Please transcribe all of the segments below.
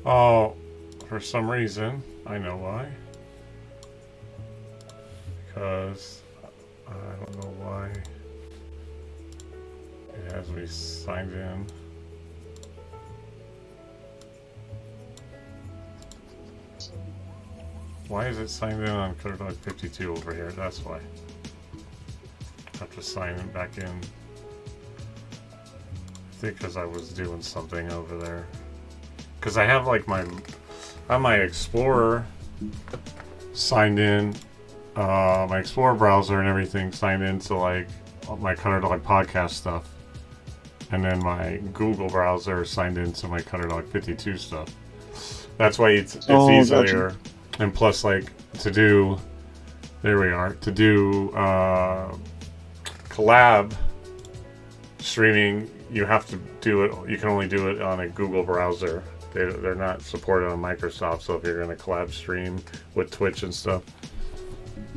Oh, for some reason, I know why. Because I don't know why it has me signed in. Why is it signed in on Cutterdawg52 over here? That's why. I have to sign it back in. I think because I was doing something over there. Because I have like my Explorer signed in, my Explorer browser and everything signed into like my Cutterdawg podcast stuff, and then my Google browser signed into my Cutterdawg52 stuff. That's why it's easier. Gotcha. And plus, like to do, there we are, to do collab streaming. You have to do it. You can only do it on a Google browser. They're not supported on Microsoft. So if you're going to collab stream with Twitch and stuff,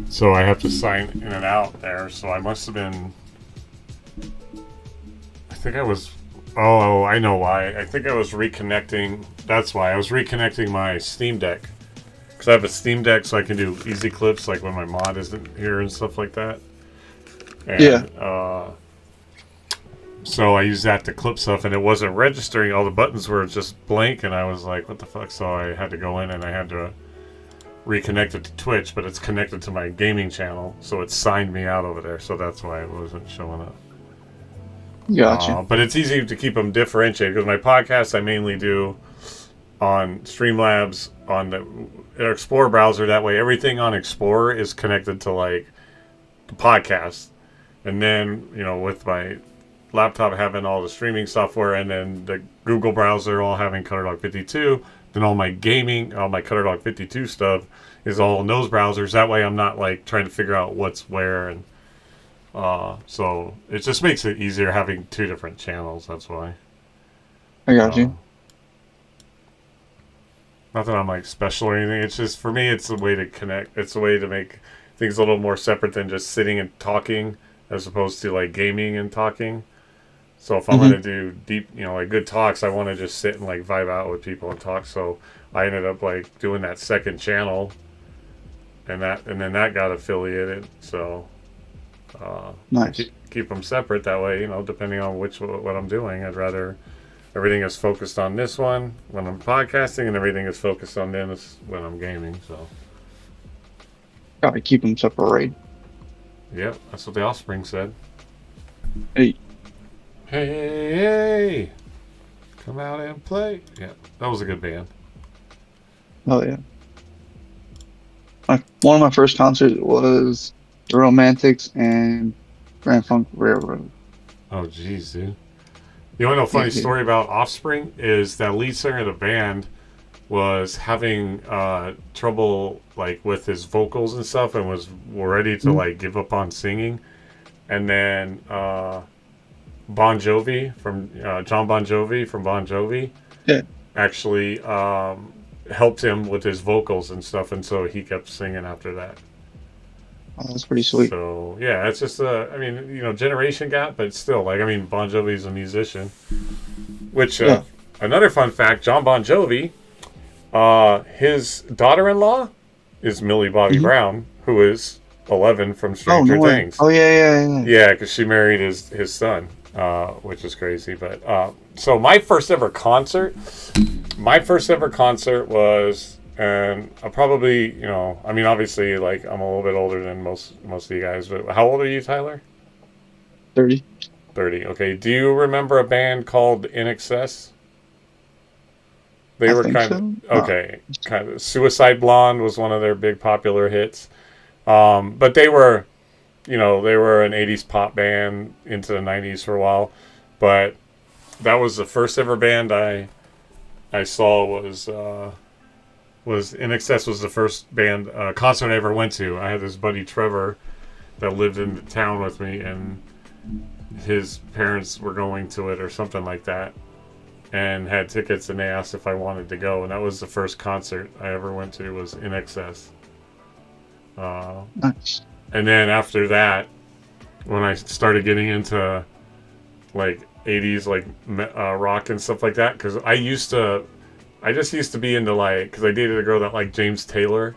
so I have to sign in and out there. So I must have been. I think I was. Oh, I know why. I think I was reconnecting. That's why I was reconnecting my Steam Deck. Because I have a Steam Deck, so I can do easy clips, like when my mod isn't here and stuff like that. And, yeah. So I used that to clip stuff, and it wasn't registering. All the buttons were just blank, and I was like, what the fuck? So I had to go in, and I had to reconnect it to Twitch, but it's connected to my gaming channel, so it signed me out over there. So that's why it wasn't showing up. Gotcha. But it's easy to keep them differentiated, because my podcast I mainly do on Streamlabs on the Explorer browser. That way everything on Explorer is connected to like the podcast, and then with my laptop having all the streaming software, and then the Google browser all having Cutterdawg52, then all my gaming, all my Cutterdawg52 stuff is all in those browsers. That way I'm not like trying to figure out what's where, and so it just makes it easier having two different channels. That's why. I got you. Not that I'm like special or anything. It's just, for me, it's a way to connect. It's a way to make things a little more separate than just sitting and talking, as opposed to like gaming and talking. So if I'm going to do deep, like good talks, I want to just sit and like vibe out with people and talk. So I ended up like doing that second channel, and then that got affiliated. So nice. Keep them separate that way. Depending on what I'm doing, I'd rather everything is focused on this one when I'm podcasting, and everything is focused on this when I'm gaming. So gotta keep them separated. Yep, that's what the Offspring said. Hey. Hey, come out and play. Yeah, that was a good band. Oh, yeah. One of my first concerts was The Romantics and Grand Funk Railroad. Oh, jeez, dude. You want to know a funny story about Offspring? Is that lead singer of the band was having trouble like with his vocals and stuff, and was ready to like give up on singing. And then Bon Jovi from John Bon Jovi from Bon Jovi actually helped him with his vocals and stuff, and so he kept singing after that. Oh, that's pretty sweet. So yeah, it's just generation gap, but still, like, I mean, Bon Jovi's a musician. Which another fun fact: John Bon Jovi, his daughter-in-law is Millie Bobby Brown, who is 11 from Stranger Things. Oh yeah. Yeah, because she married his son, which is crazy. But so my first ever concert was, and I'll probably, obviously, like, I'm a little bit older than most of you guys. But how old are you, Tyler? 30. 30. Okay. Do you remember a band called In Excess? They were kind of Suicide Blonde was one of their big popular hits. But they were an 80s pop band into the 90s for a while. But that was the first ever band I saw was In Excess. Was the first band concert I ever went to. I had this buddy Trevor that lived in town with me, and his parents were going to it or something like that, and had tickets, and they asked if I wanted to go, and that was the first concert I ever went to, was In Excess. Nice. And then after that, when I started getting into like 80s like rock and stuff like that, because I used to I just used to be into like, because I dated a girl that liked James Taylor,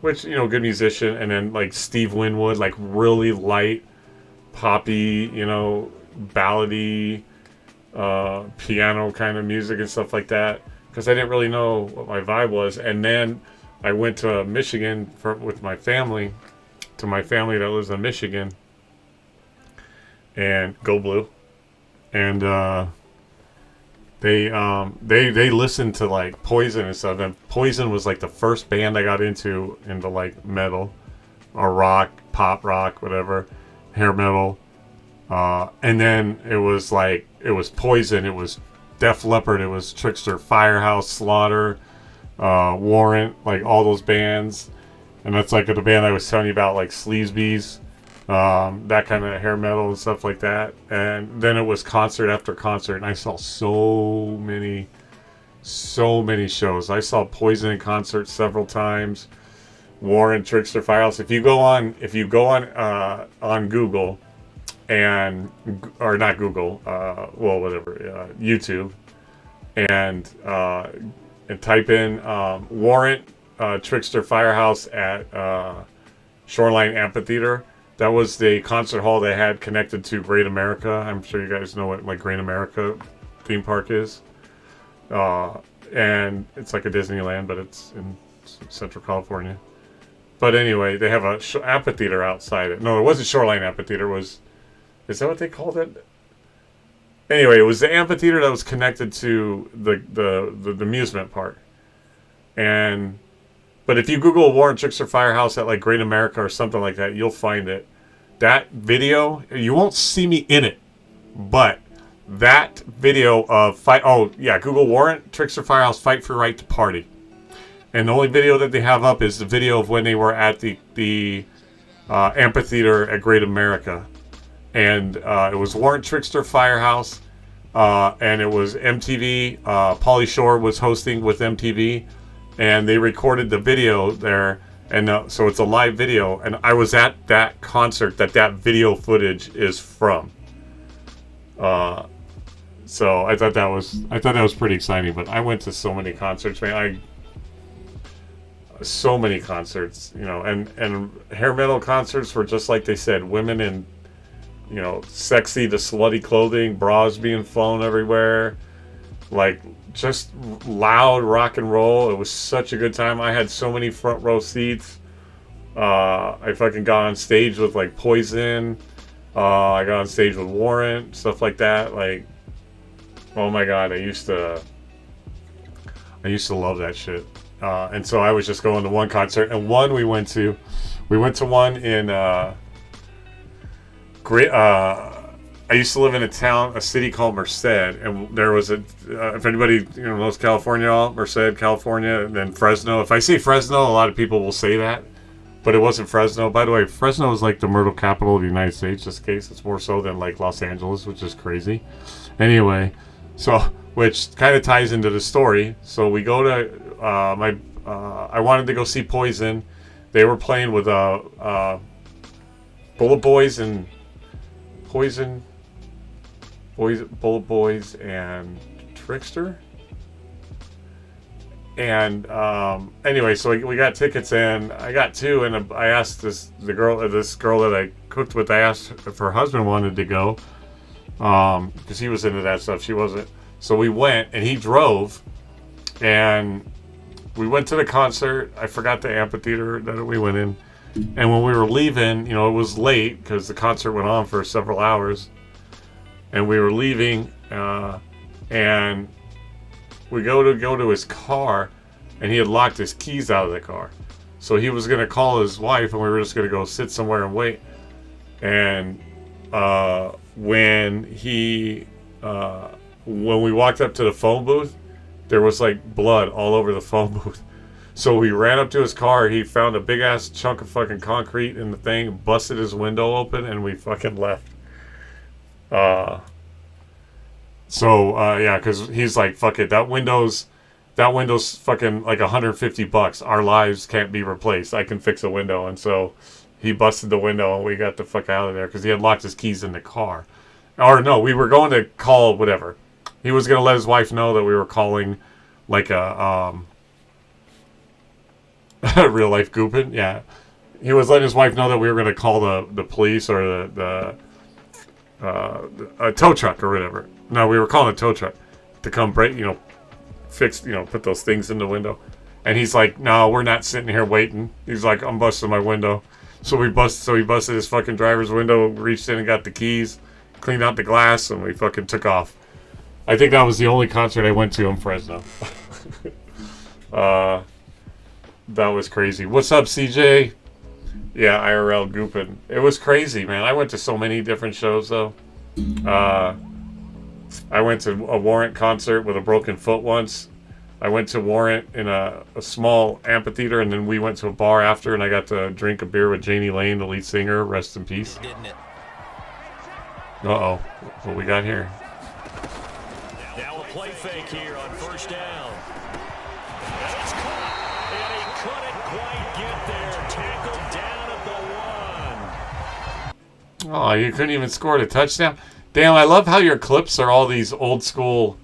which, you know, good musician, and then like Steve Winwood, like really light, poppy, you know, ballady, piano kind of music and stuff like that. Because I didn't really know what my vibe was, and then I went to Michigan with my family, to my family that lives in Michigan, and go blue, and they listened to like Poison and stuff. And Poison was like the first band I got into like metal or rock, pop rock, whatever, hair metal. And then it was Poison, it was Def Leppard, it was Trickster, Firehouse, Slaughter, Warrant, like all those bands. And that's like the band I was telling you about, like Sleazebees, that kind of hair metal and stuff like that. And then it was concert after concert, and I saw so many shows. I saw Poison in concert several times. Warrant, Trickster, Firehouse. If you go on Google, and or not Google, well, whatever, YouTube, and type in Warrant, Trickster, Firehouse at Shoreline Amphitheater. That was the concert hall they had connected to Great America. I'm sure you guys know what like Great America theme park is, and it's like a Disneyland, but it's in Central California. But anyway, they have a amphitheater outside it. No, it wasn't Shoreline Amphitheater. Is that what they called it? Anyway, it was the amphitheater that was connected to the amusement park. But if you Google Warren Trickster Firehouse at like Great America or something like that, you'll find it. That video, you won't see me in it, but that video of Google Warren Trickster Firehouse Fight for Right to Party. And the only video that they have up is the video of when they were at the amphitheater at Great America. And it was Warrant, Trickster, Firehouse, and it was MTV. Pauly Shore was hosting with MTV, and they recorded the video there, and so it's a live video. And I was at that concert that video footage is from. So I thought that was pretty exciting. But I went to so many concerts, man. So many concerts, you know, and hair metal concerts were just like they said, women in, you know, sexy to slutty clothing, bras being flown everywhere, like just loud rock and roll. It was such a good time. I had so many front row seats. I fucking got on stage with like Poison. I got on stage with Warrant, stuff like that. Like, oh my god, I used to love that shit. And so I was just going to one concert, and one we went to one in I used to live in a city called Merced, and there was if anybody knows California, Merced, California, and then Fresno. If I say Fresno, a lot of people will say that, but it wasn't Fresno. By the way, Fresno is like the myrtle capital of the United States. This case, it's more so than like Los Angeles, which is crazy. Anyway, so which kind of ties into the story. So we go to I wanted to go see Poison. They were playing with Bullet Boys and Poison, Bullet Boys and Trickster. And anyway, so we got tickets, and I got two, and I asked this girl that I cooked with. I asked if her husband wanted to go, because he was into that stuff. She wasn't. So we went, and he drove, and we went to the concert. I forgot the amphitheater that we went in. And when we were leaving, it was late because the concert went on for several hours. And we were leaving, and we go to his car, and he had locked his keys out of the car. So he was going to call his wife, and we were just going to go sit somewhere and wait. And when we walked up to the phone booth, there was like blood all over the phone booth. So we ran up to his car. He found a big ass chunk of fucking concrete in the thing, busted his window open, and we fucking left. Yeah, because he's like, fuck it, that window's fucking like $150. Our lives can't be replaced. I can fix a window. And so he busted the window, and we got the fuck out of there because he had locked his keys in the car. Or no, we were going to call whatever. He was going to let his wife know that we were calling like a real life Goopin. Yeah, he was letting his wife know that we were going to call the police or a tow truck or whatever. No, we were calling a tow truck to come break, fix, put those things in the window. And he's like, no, we're not sitting here waiting. He's like, I'm busting my window. So he busted his fucking driver's window, reached in and got the keys, cleaned out the glass, and we fucking took off. I think that was the only concert I went to in Fresno. That was crazy. What's up, CJ? Yeah, IRL Goopin. It was crazy, man. I went to so many different shows, though. I went to a Warrant concert with a broken foot once. I went to Warrant in a small amphitheater, and then we went to a bar after, and I got to drink a beer with Janie Lane, the lead singer. Rest in peace. Didn't it? Uh-oh. What we got here? Now a play fake here on first down. And it's caught, and he couldn't quite get there. Tackled down at the 1. Oh, you couldn't even score a touchdown? Damn, I love how your clips are all these old school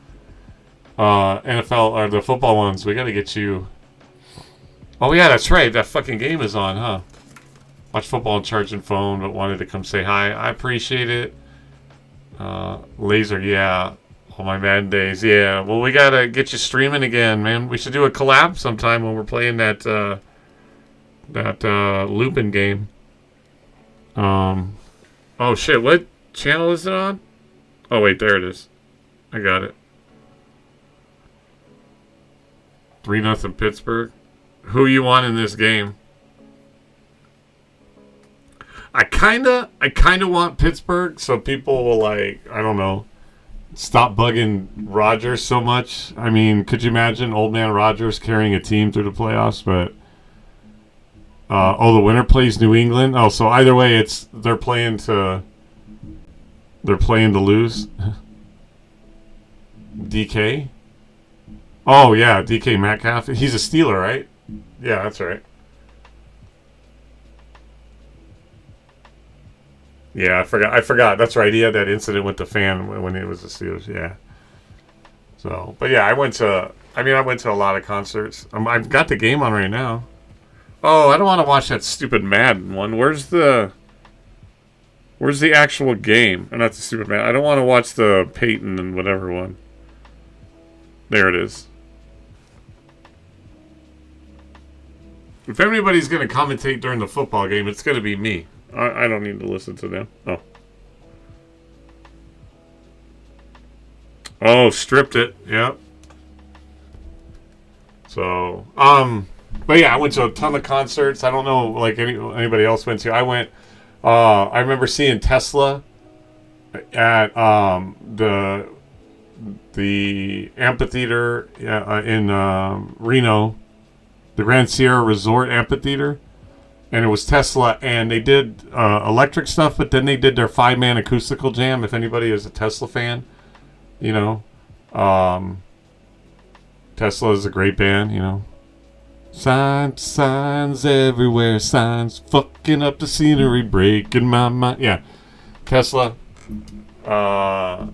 NFL or the football ones. We got to get you. Oh yeah, that's right. That fucking game is on, huh? Watch football and charging phone, but wanted to come say hi. I appreciate it. Laser, yeah. All my Madden days, yeah. Well, we gotta get you streaming again, man. We should do a collab sometime when we're playing that Lupin game. Oh shit, what channel is it on? Oh wait, there it is. I got it. 3-0 Pittsburgh. Who you want in this game? I kinda want Pittsburgh, so people will I don't know, stop bugging Rodgers so much. I mean, could you imagine old man Rodgers carrying a team through the playoffs? But the winner plays New England. Oh, so either way, they're playing to lose. DK. Oh, yeah, DK Metcalf. He's a Steeler, right? Yeah, that's right. Yeah, I forgot. That's right. He had that incident with the fan when it was the Steelers. Yeah. So, but yeah, I went to a lot of concerts. I've got the game on right now. Oh, I don't want to watch that stupid Madden one. Where's the actual game? Not the stupid Madden. I don't want to watch the Peyton and whatever one. There it is. If anybody's going to commentate during the football game, it's going to be me. I don't need to listen to them. Oh, stripped it. Yep. So, but yeah, I went to a ton of concerts. I don't know, like anybody else went to. I went. I remember seeing Tesla at the amphitheater in Reno, the Grand Sierra Resort Amphitheater, and it was Tesla, and they did electric stuff, but then they did their 5-man acoustical jam. If anybody is a Tesla fan, Tesla is a great band, Signs everywhere, signs fucking up the scenery, breaking my mind. Yeah, Tesla. I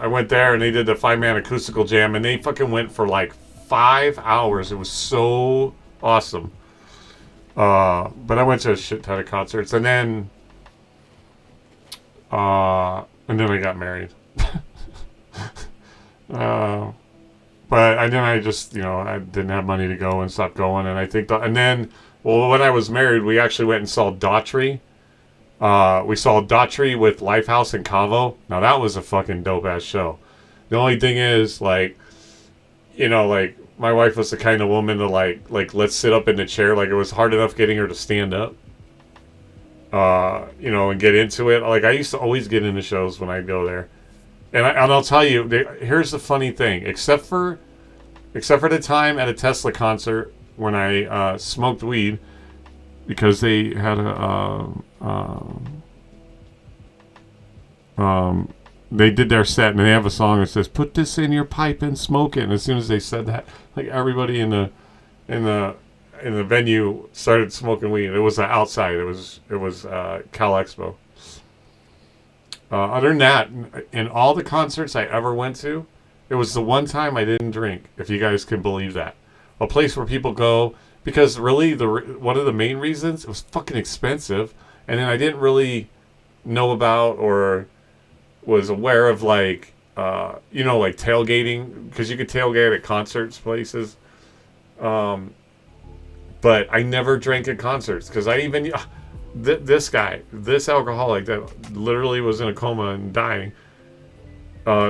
went there and they did the 5-man acoustical jam, and they fucking went for like 5 hours. It was so awesome. But I went to a shit ton of concerts, and then we got married. But I just, I didn't have money to go and stopped going. And I think, when I was married, we actually went and saw Daughtry. We saw Daughtry with Lifehouse and Cavo. Now that was a fucking dope ass show. The only thing is, my wife was the kind of woman to let's sit up in the chair. Like, it was hard enough getting her to stand up. And get into it. Like, I used to always get into shows when I go there. And I'll tell you, here's the funny thing. Except for the time at a Tesla concert when I smoked weed, because they had they did their set, and they have a song that says, "Put this in your pipe and smoke it." And as soon as they said that, everybody in the venue started smoking weed. It was outside. It was Cal Expo. Other than that, in all the concerts I ever went to, It was the one time I didn't drink, if you guys can believe that. A place where people go, because really, one of the main reasons, it was fucking expensive, and then I didn't really know about or was aware of, like, like tailgating, because you could tailgate at concerts places. But I never drank at concerts, because I even... this guy, this alcoholic that literally was in a coma and dying,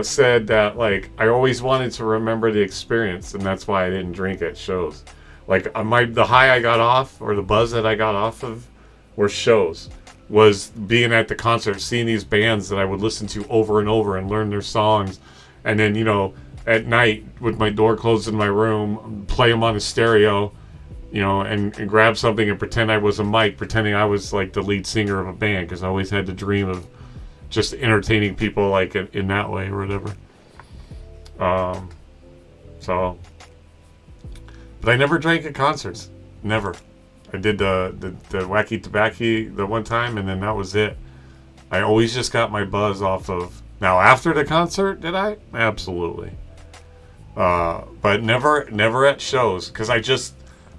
said that, like, I always wanted to remember the experience, and that's why I didn't drink at shows. Like, the high I got off, or the buzz that I got off of, were shows. Was being at the concert, seeing these bands that I would listen to over and over and learn their songs. And then, at night, with my door closed in my room, play them on a stereo, and grab something and pretend I was a mic, pretending I was, like, the lead singer of a band, because I always had the dream of just entertaining people, like, in that way or whatever. But I never drank at concerts. Never. I did the wacky tobacco the one time, and then that was it. I always just got my buzz off of... Now, after the concert, did I? Absolutely. But never at shows, because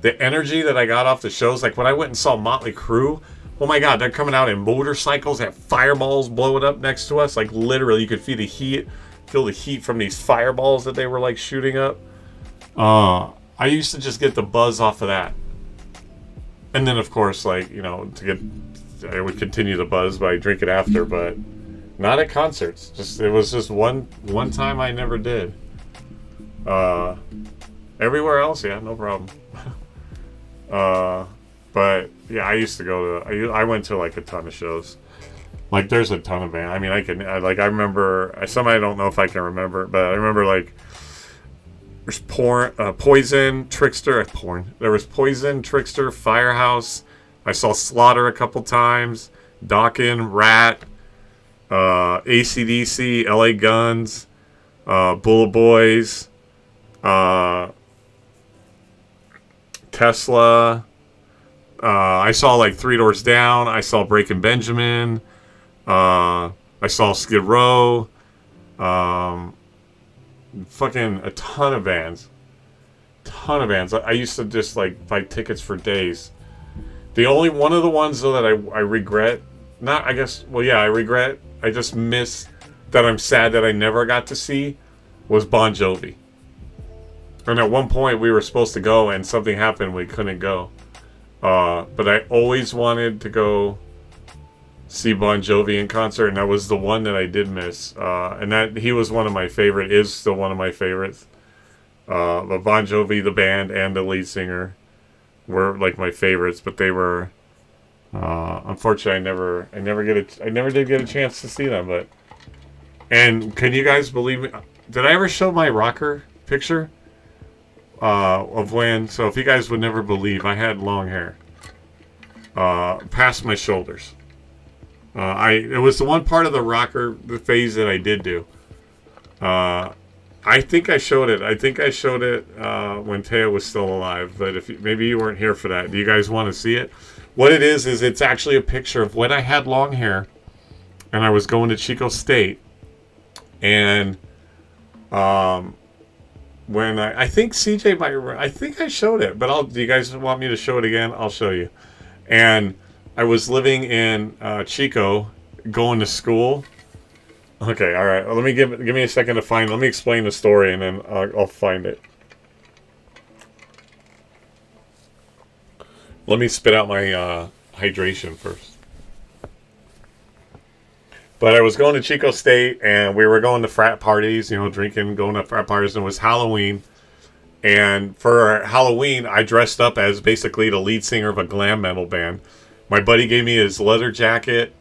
the energy that I got off the shows, like when I went and saw Motley Crue, oh my God, they're coming out in motorcycles, have fireballs blowing up next to us. Like, literally, you could feel the heat from these fireballs that they were, like, shooting up. I used to just get the buzz off of that. And then, of course, like, I would continue the buzz by drinking after, but not at concerts. It was just one time I never did. Everywhere else, yeah, no problem. But yeah, I used to go to. I went to like a ton of shows. Like, there's a ton of bands. I mean, I remember some. I don't know if I can remember, but I remember, like, there's Poison, Trickster, There was Poison, Trickster, Firehouse. I saw Slaughter a couple times. Talkin, Rat, AC/DC, LA Guns, Bullet Boys, Tesla. I saw, like, Three Doors Down. I saw Breaking Benjamin. I saw Skid Row. Fucking a ton of bands. I used to just, like, buy tickets for days. The only one of the ones, though, that I regret, I regret, I just miss, that I'm sad that I never got to see, was Bon Jovi. And at one point we were supposed to go and something happened, we couldn't go. But I always wanted to go see Bon Jovi in concert, and that was the one that I did miss. And that he was one of my favorite, is still one of my favorites. But Bon Jovi, the band, and the lead singer were like my favorites, but they were unfortunately I never did get a chance to see them. But, and can you guys believe me? Did I ever show my rocker picture? Of when, so if you guys would never believe, I had long hair past my shoulders. It was the one part of the phase that I did do. I think I showed it. When Teo was still alive. But maybe you weren't here for that. Do you guys want to see it? What it is it's actually a picture of when I had long hair, and I was going to Chico State, and when I think CJ I think I showed it, but do you guys want me to show it again? I'll show you. And I was living in Chico, going to school. Okay, all right. Let me give me a second to find. Let me explain the story, and then I'll find it. Let me spit out my hydration first. But I was going to Chico State, and we were going to frat parties, drinking, going to frat parties, and it was Halloween. And for Halloween, I dressed up as basically the lead singer of a glam metal band. My buddy gave me his leather jacket.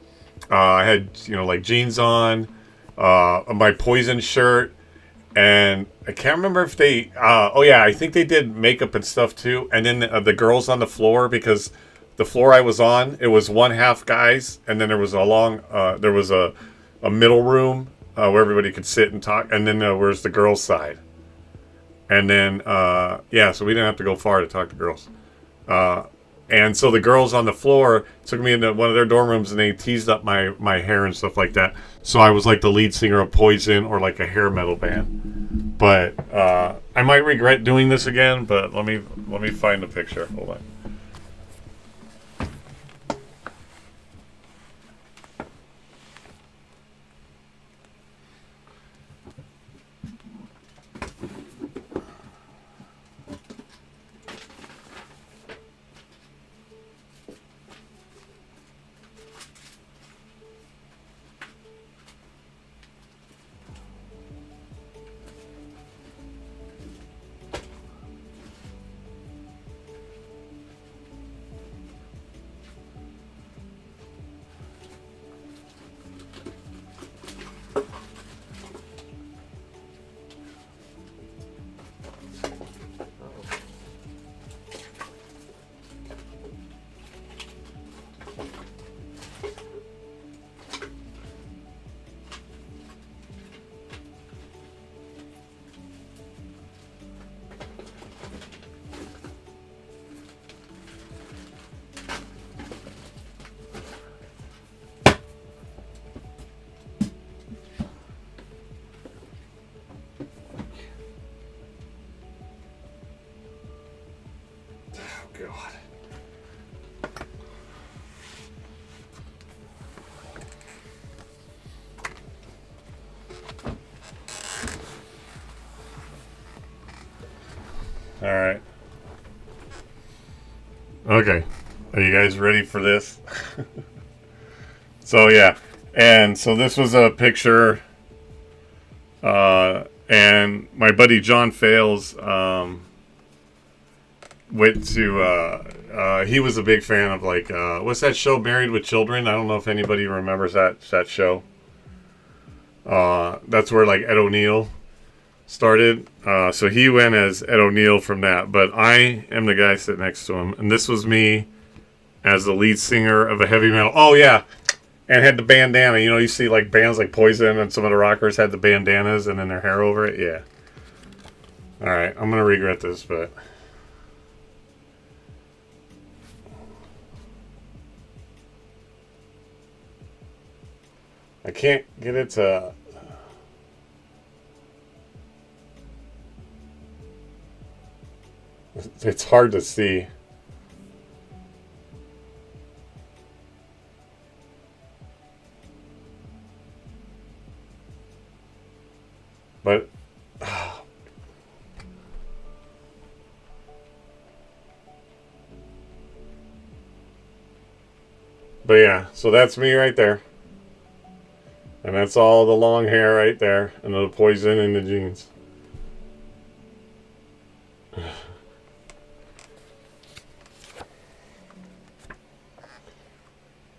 I had, like, jeans on, my Poison shirt, and I can't remember if they, I think they did makeup and stuff too. And then the girls on the floor, because the floor I was on, it was one half guys, and then there was a middle room where everybody could sit and talk, and then there was the girls' side. And then, so we didn't have to go far to talk to girls. And so the girls on the floor took me into one of their dorm rooms, and they teased up my hair and stuff like that. So I was like the lead singer of Poison or like a hair metal band. But I might regret doing this again. But let me find a picture. Hold on. God. All right. Okay. Are you guys ready for this? So, yeah. And so this was a picture. And my buddy John Fales went to... he was a big fan of, like... what's that show, Married with Children? I don't know if anybody remembers that show. That's where, like, Ed O'Neill started. So he went as Ed O'Neill from that. But I am the guy sitting next to him. And this was me as the lead singer of a heavy metal. Oh, yeah. And had the bandana. You know, you see, like, bands like Poison and some of the rockers had the bandanas and then their hair over it. Yeah. All right. I'm going to regret this, but... I can't get it to... It's hard to see. But... But yeah, so that's me right there. And that's all the long hair right there. And the Poison in the jeans.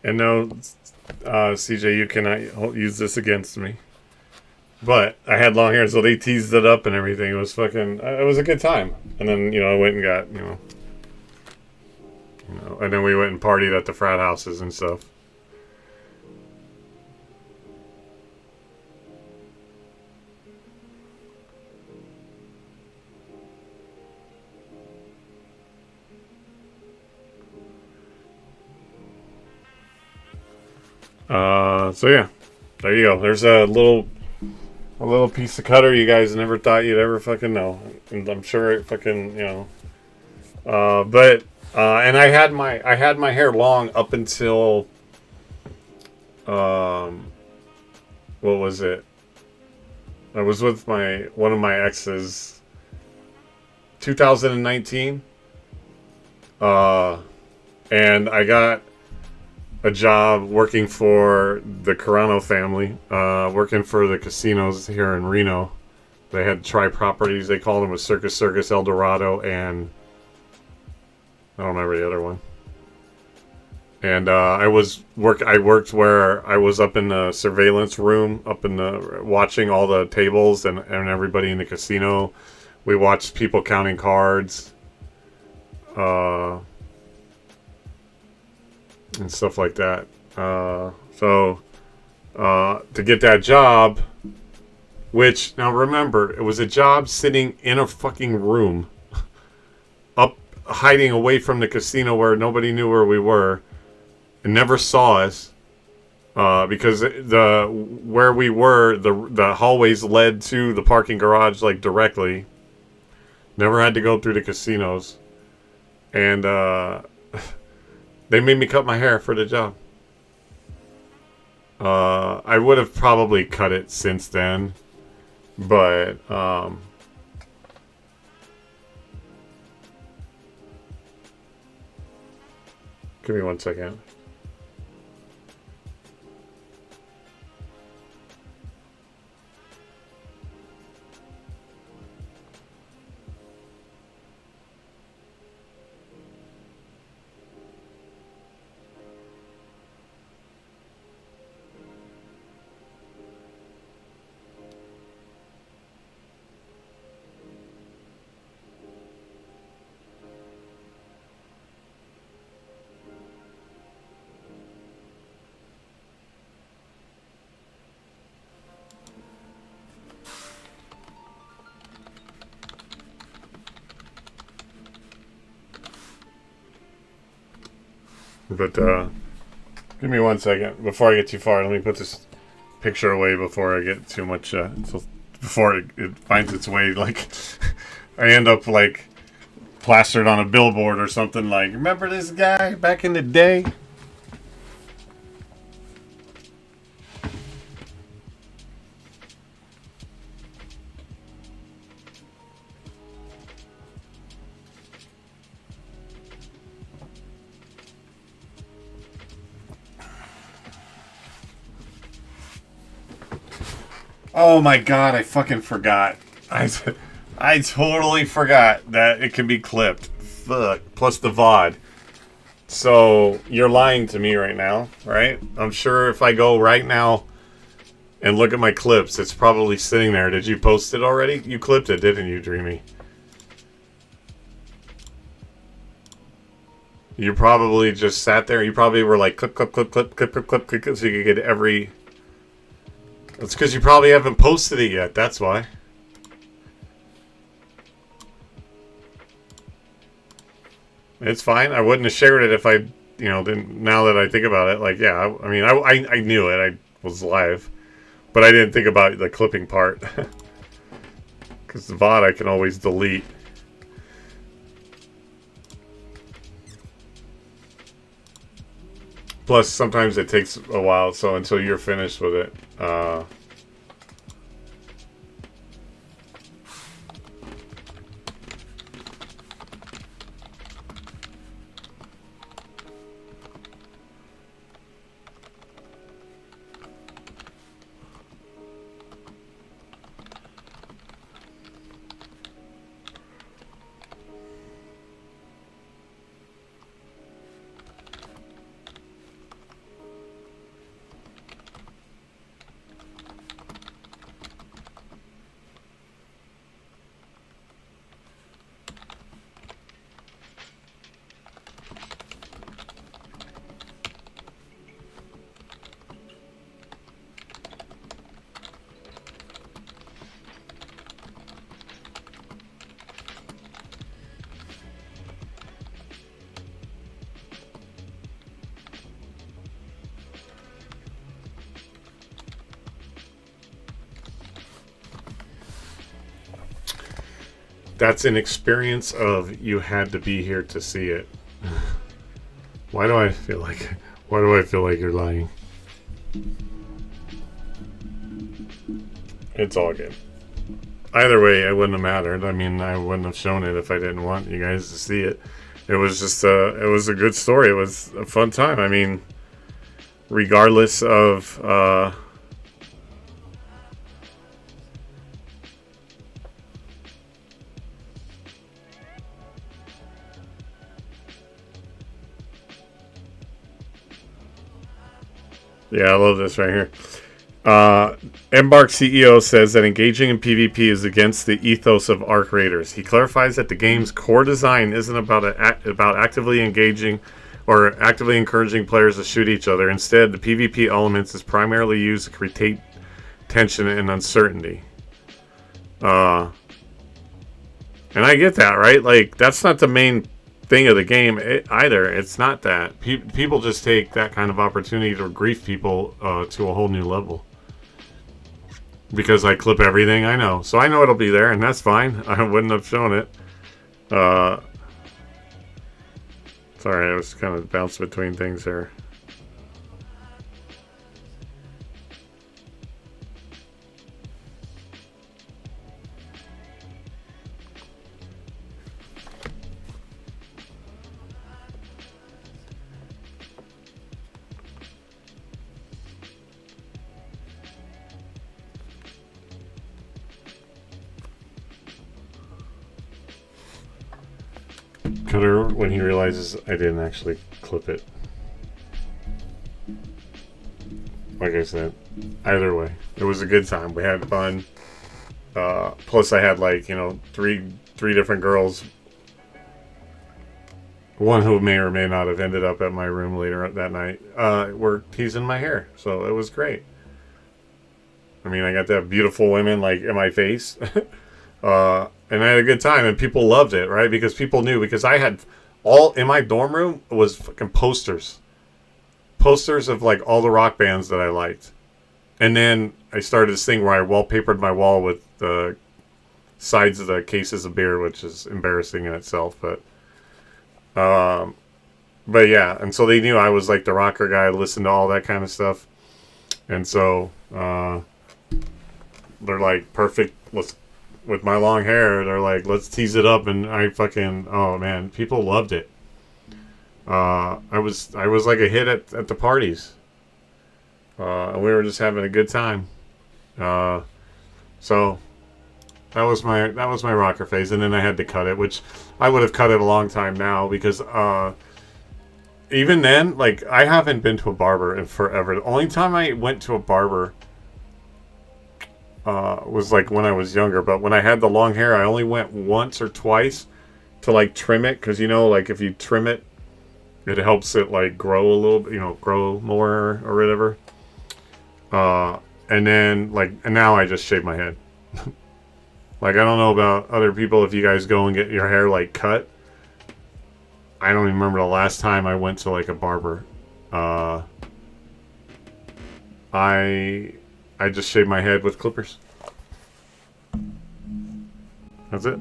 And no, CJ, you cannot use this against me. But I had long hair, so they teased it up and everything. It was fucking... It was a good time. And then, you know, I went and got, you know... and then we went and partied at the frat houses and stuff. So yeah, there you go. There's a little piece of cutter you guys never thought you'd ever fucking know. And I'm sure it fucking, you know. But and I had my hair long up until what was it? I was with one of my exes 2019. And I got a job working for the Carano family, working for the casinos here in Reno. They had tri-properties. They called them a Circus, El Dorado, and I don't remember the other one. And I worked where I was up in the surveillance room, up in the watching all the tables and everybody in the casino. We watched people counting cards. And stuff like that. So to get that job, which, now remember, it was a job sitting in a fucking room, up, hiding away from the casino where nobody knew where we were, and never saw us. because where we were, the hallways led to the parking garage like directly. Never had to go through the casinos, and they made me cut my hair for the job. I would have probably cut it since then, but give me 1 second. But give me 1 second before I get too far. Let me put this picture away before I get too much. Before it finds its way, like I end up like plastered on a billboard or something. Like, remember this guy back in the day? Oh my god, I fucking forgot. I totally forgot that it can be clipped. Fuck. Plus the VOD. So, you're lying to me right now, right? I'm sure if I go right now and look at my clips, it's probably sitting there. Did you post it already? You clipped it, didn't you, Dreamy? You probably just sat there. You probably were like, clip, clip, clip, clip, clip, clip, clip, clip, so you could get every... That's because you probably haven't posted it yet. That's why. It's fine. I wouldn't have shared it if I, didn't. Now that I think about it, like, yeah. I mean, I knew it. I was live, but I didn't think about the clipping part because the VOD I can always delete. Plus, sometimes it takes a while. So until you're finished with it. That's an experience of you had to be here to see it. Why do I feel like you're lying? It's all good. Either way, it wouldn't have mattered. I mean, I wouldn't have shown it if I didn't want you guys to see it. It was just it was a good story. It was a fun time. I mean, regardless of yeah, I love this right here. Embark CEO says that engaging in PvP is against the ethos of Arc Raiders. He clarifies that the game's core design isn't about actively engaging or actively encouraging players to shoot each other. Instead, the PvP elements is primarily used to create tension and uncertainty. And I get that, right? Like, that's not the main thing of the game either. It's not that. People just take that kind of opportunity to grief people to a whole new level. Because I clip everything, I know. So I know it'll be there, and that's fine. I wouldn't have shown it. Sorry, I was kind of bounced between things there. Cutter, when he realizes I didn't actually clip it. Like I said, either way, it was a good time. We had fun. Plus, I had like three different girls. One who may or may not have ended up at my room later that night. Were teasing my hair, so it was great. I mean, I got to have beautiful women like in my face. And I had a good time, and people loved it, right? Because people knew, because I had all in my dorm room was fucking posters of like all the rock bands that I liked. And then I started this thing where I wallpapered my wall with the sides of the cases of beer, which is embarrassing in itself, but yeah. And so they knew I was like the rocker guy, listened to all that kind of stuff, and so they're like, perfect. With my long hair, they're like, let's tease it up, and I fucking, oh man, people loved it. I was like a hit at the parties, and we were just having a good time. So that was my rocker phase, and then I had to cut it, which I would have cut it a long time now, because even then, like, I haven't been to a barber in forever. The only time I went to a barber was like when I was younger, but when I had the long hair, I only went once or twice to like trim it, because like if you trim it, it helps it like grow a little bit, grow more or whatever. And then and now I just shave my head. Like, I don't know about other people, if you guys go and get your hair like cut. I don't even remember the last time I went to like a barber. I just shave my head with clippers. That's it.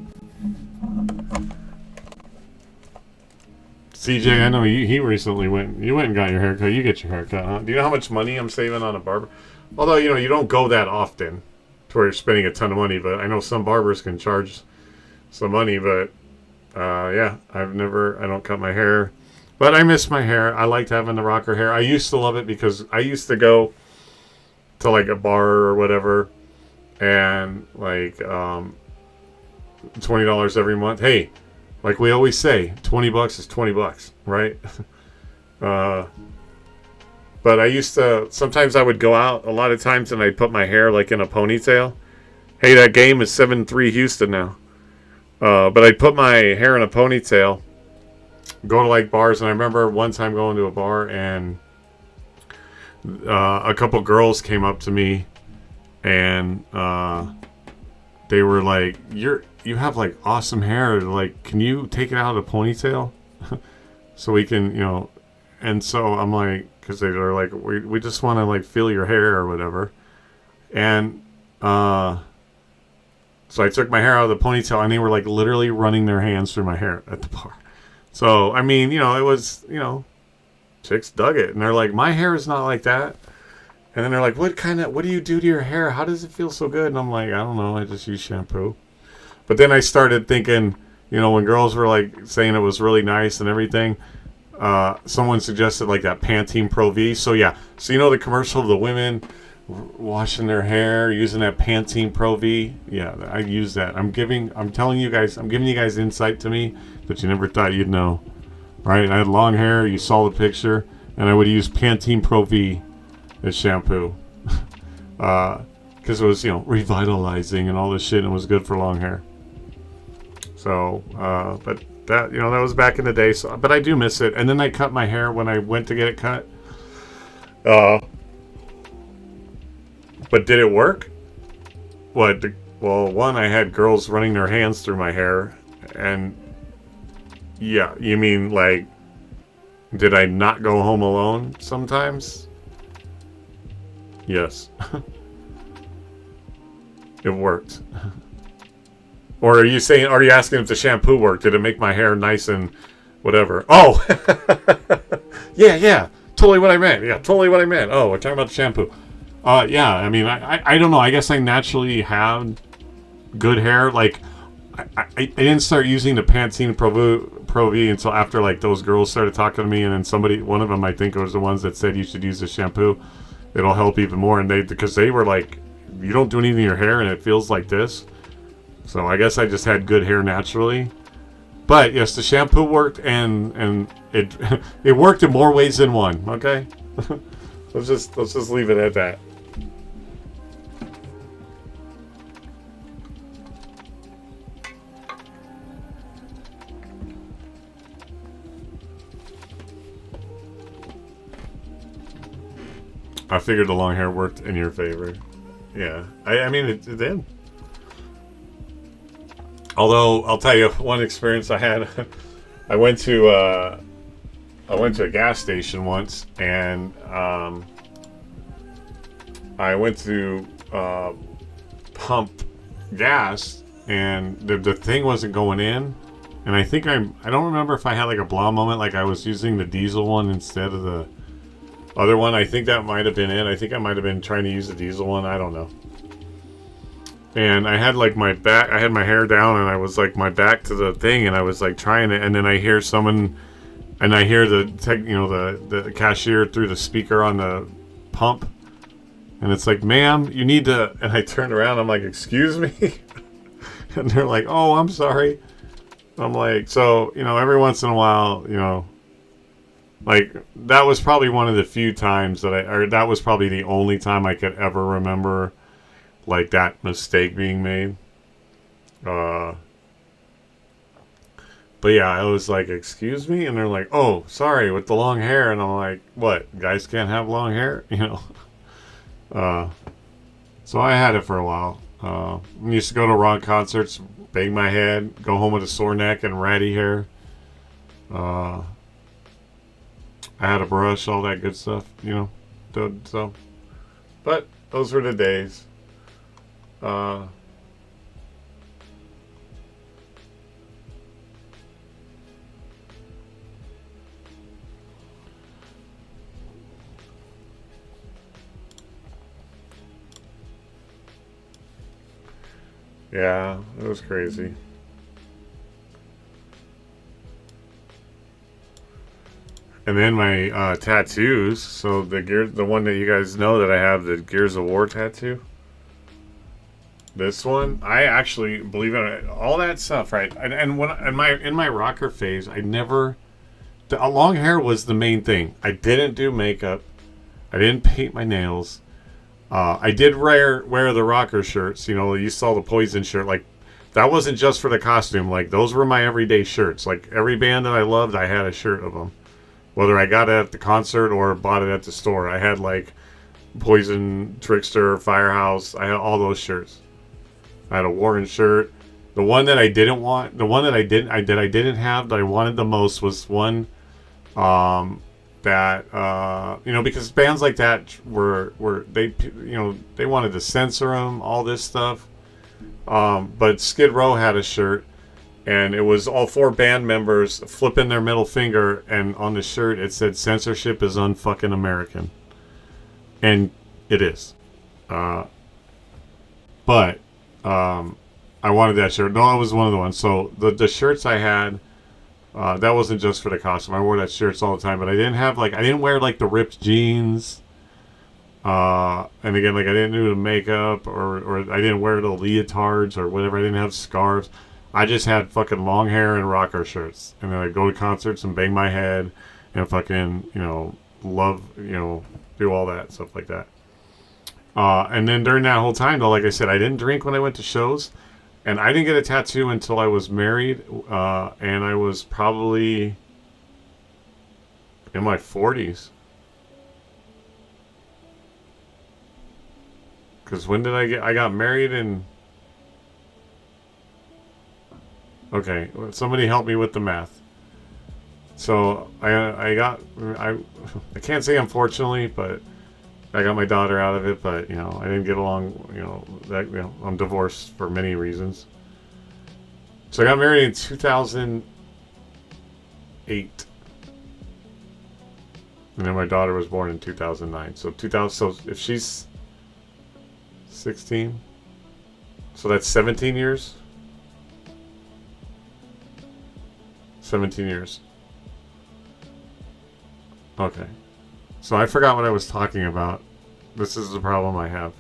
CJ, I know he recently went and got your hair cut. You get your hair cut, huh? Do you know how much money I'm saving on a barber? Although, you don't go that often to where you're spending a ton of money, but I know some barbers can charge some money, but yeah, I don't cut my hair. But I miss my hair. I liked having the rocker hair. I used to love it because I used to go to like a bar or whatever, and like $20 every month. Hey, like we always say, $20 is $20, right? But I used to, sometimes I would go out a lot of times and I'd put my hair like in a ponytail. Hey, that game is 7-3 Houston now. But I'd put my hair in a ponytail, go to like bars, and I remember one time going to a bar and a couple girls came up to me, and they were like, you have like awesome hair, like, can you take it out of the ponytail so we can, and so I'm like, because they're like, we just want to like feel your hair or whatever, and so I took my hair out of the ponytail, and they were like literally running their hands through my hair at the bar. So I mean, it was, chicks dug it, and they're like, my hair is not like that. And then they're like, what do you do to your hair? How does it feel so good? And I'm like, I don't know, I just use shampoo. But then I started thinking, when girls were like saying it was really nice and everything, someone suggested like that Pantene Pro V. So yeah, so the commercial of the women washing their hair using that Pantene Pro V. Yeah, I use that. I'm giving you guys insight to me that you never thought you'd know. Right? I had long hair, you saw the picture, and I would use Pantene Pro V as shampoo. Because it was, revitalizing and all this shit, and it was good for long hair. So, but that, that was back in the day. So, but I do miss it. And then I cut my hair when I went to get it cut. But did it work? Well, one, I had girls running their hands through my hair, and Yeah, you mean like, did I not go home alone sometimes? Yes. It worked. Or are you asking if the shampoo worked? Did it make my hair nice and whatever? Oh! Yeah. Totally what I meant. Yeah, totally what I meant. Oh, we're talking about the shampoo. Yeah, I mean, I don't know. I guess I naturally have good hair. Like, I didn't start using the Pantene Pro V until after, like, those girls started talking to me, and then one of them, I think, was the ones that said you should use the shampoo. It'll help even more. And because they were like, you don't do anything to your hair and it feels like this. So I guess I just had good hair naturally. But yes, the shampoo worked, and it it worked in more ways than one. Okay, let's just leave it at that. I figured the long hair worked in your favor. Yeah, I mean it did. Although I'll tell you one experience I had. I went to a gas station once, and I went to pump gas, and the thing wasn't going in. And I think I don't remember if I had like a blah moment, like I was using the diesel one instead of the other one. I think that might have been it. I think I might have been trying to use the diesel one. I don't know. And I had like my back, I had my hair down, and I was like my back to the thing, and I was like trying it, and then I hear someone, and I hear the cashier through the speaker on the pump, and it's like, ma'am, you need to, and I turned around, I'm like, excuse me? And they're like, oh, I'm sorry. I'm like, so, every once in a while, like, that was probably one of the few times that was probably the only time I could ever remember like that mistake being made. But yeah, I was like, excuse me? And they're like, oh, sorry, with the long hair. And I'm like, what? Guys can't have long hair? So I had it for a while. I used to go to rock concerts, bang my head, go home with a sore neck and ratty hair. I had a brush, all that good stuff, So, but those were the days. Yeah, it was crazy. And then my tattoos. So the one that you guys know that I have, the Gears of War tattoo. This one, I actually believe it. All that stuff, right? And when in my rocker phase, the long hair was the main thing. I didn't do makeup. I didn't paint my nails. I did wear the rocker shirts. You saw the Poison shirt. Like, that wasn't just for the costume. Like, those were my everyday shirts. Like, every band that I loved, I had a shirt of them. Whether I got it at the concert or bought it at the store, I had like Poison, Trickster, Firehouse. I had all those shirts. I had a Warren shirt. The one that I didn't want, the one that I didn't have that I wanted the most was one that because bands like that were they wanted to censor them, all this stuff. But Skid Row had a shirt, and it was all four band members flipping their middle finger, and on the shirt it said "Censorship is unfucking American," and it is. But I wanted that shirt. No, it was one of the ones. So the shirts I had, that wasn't just for the costume. I wore that shirts all the time, but I didn't wear like the ripped jeans. And again, like I didn't do the makeup or I didn't wear the leotards or whatever. I didn't have scarves. I just had fucking long hair and rocker shirts. And then I'd go to concerts and bang my head and fucking, love, do all that stuff like that. And then during that whole time, though, like I said, I didn't drink when I went to shows, and I didn't get a tattoo until I was married, and I was probably in my 40s. Because when did I got married in... Okay, somebody help me with the math. So I can't say unfortunately, but I got my daughter out of it. But you know, I didn't get along. You know, I'm divorced for many reasons. So I got married in 2008. And then my daughter was born in 2009. So 2000. So if she's 16, so that's 17 years. 17 years. Okay. So I forgot what I was talking about. This is the problem I have.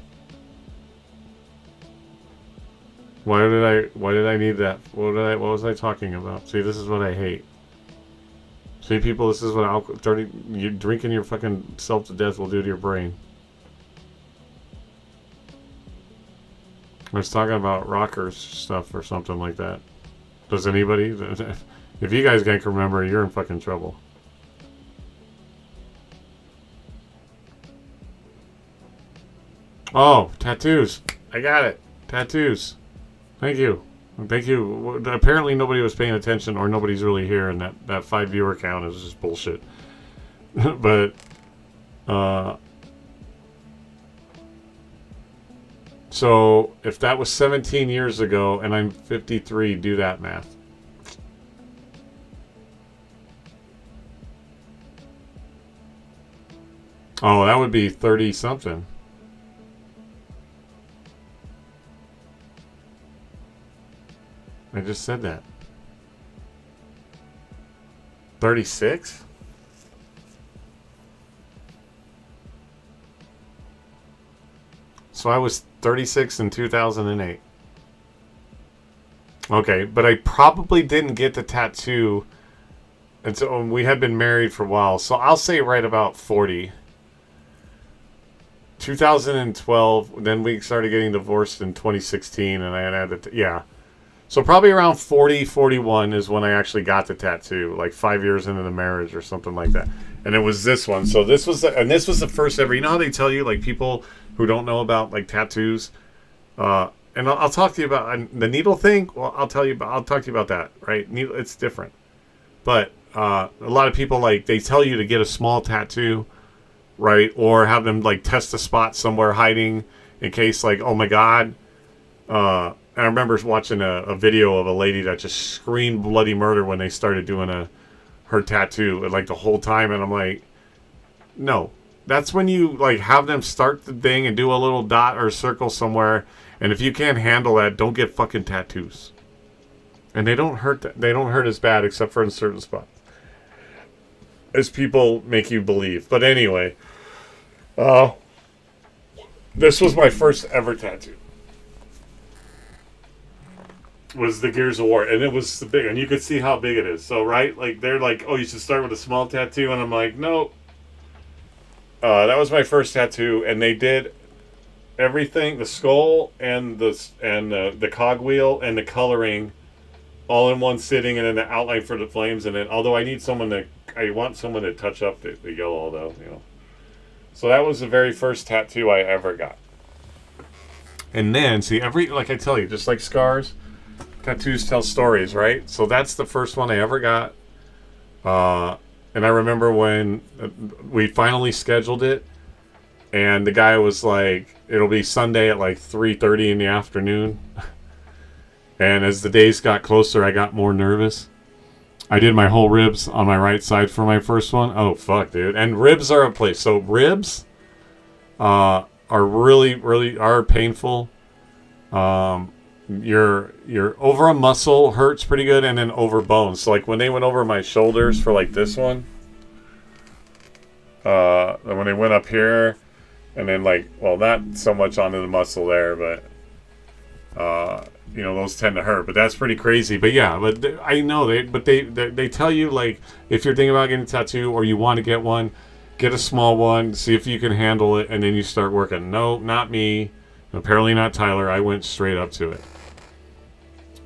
Why did I need that? What was I talking about? See, this is what I hate. See, people, this is what you drinking your fucking self to death will do to your brain. I was talking about rockers stuff or something like that. Does anybody? If you guys can't remember, you're in fucking trouble. Oh, tattoos. I got it. Tattoos. Thank you. Thank you. Apparently nobody was paying attention, or nobody's really here, and that 5 viewer count is just bullshit. But, so if that was 17 years ago and I'm 53, do that math. Oh, that would be 30 something. I just said that. 36? So I was 36 in 2008. Okay, but I probably didn't get the tattoo until we had been married for a while. So I'll say right about 40. 2012, then we started getting divorced in 2016, and I had it. Yeah. So probably around 40, 41 is when I actually got the tattoo, like 5 years into the marriage or something like that. And it was this one. So this was the first ever. You know how they tell you, like, people who don't know about like tattoos, and I'll talk to you about the needle thing. Well, I'll talk to you about that. Right? Needle, it's different. But a lot of people, like, they tell you to get a small tattoo, right, or have them like test a spot somewhere hiding in case, like, oh my god. I remember watching a video of a lady that just screamed bloody murder when they started doing her tattoo, like, the whole time, and I'm like, no. That's when you, like, have them start the thing and do a little dot or circle somewhere, and if you can't handle that, don't get fucking tattoos. And they don't hurt as bad, except for in certain spots, as people make you believe. But anyway, this was my first ever tattoo. Was the Gears of War, and it was the big, and you could see how big it is. So, right, like, they're like, oh, you should start with a small tattoo, and I'm like, no. That was my first tattoo, and they did everything, the skull and the cogwheel and the coloring, all in one sitting, and then the outline for the flames, and then, although I want someone to touch up the yellow, though, you know. So that was the very first tattoo I ever got. And then, see, like I tell you, just like scars, tattoos tell stories, right? So that's the first one I ever got. And I remember when we finally scheduled it, and the guy was like, it'll be Sunday at like 3:30 in the afternoon. And as the days got closer, I got more nervous. I did my whole ribs on my right side for my first one. Oh, fuck, dude. And ribs are a place. So ribs are really are painful. Your over a muscle hurts pretty good, and then over bones. So like when they went over my shoulders for like this one, when they went up here, and then like, well, not so much onto the muscle there, but you know, those tend to hurt. But that's pretty crazy. But yeah, I know they tell you, like, if you're thinking about getting a tattoo or you want to get one, get a small one, see if you can handle it, and then you start working. No, not me. Apparently not Tyler. I went straight up to it.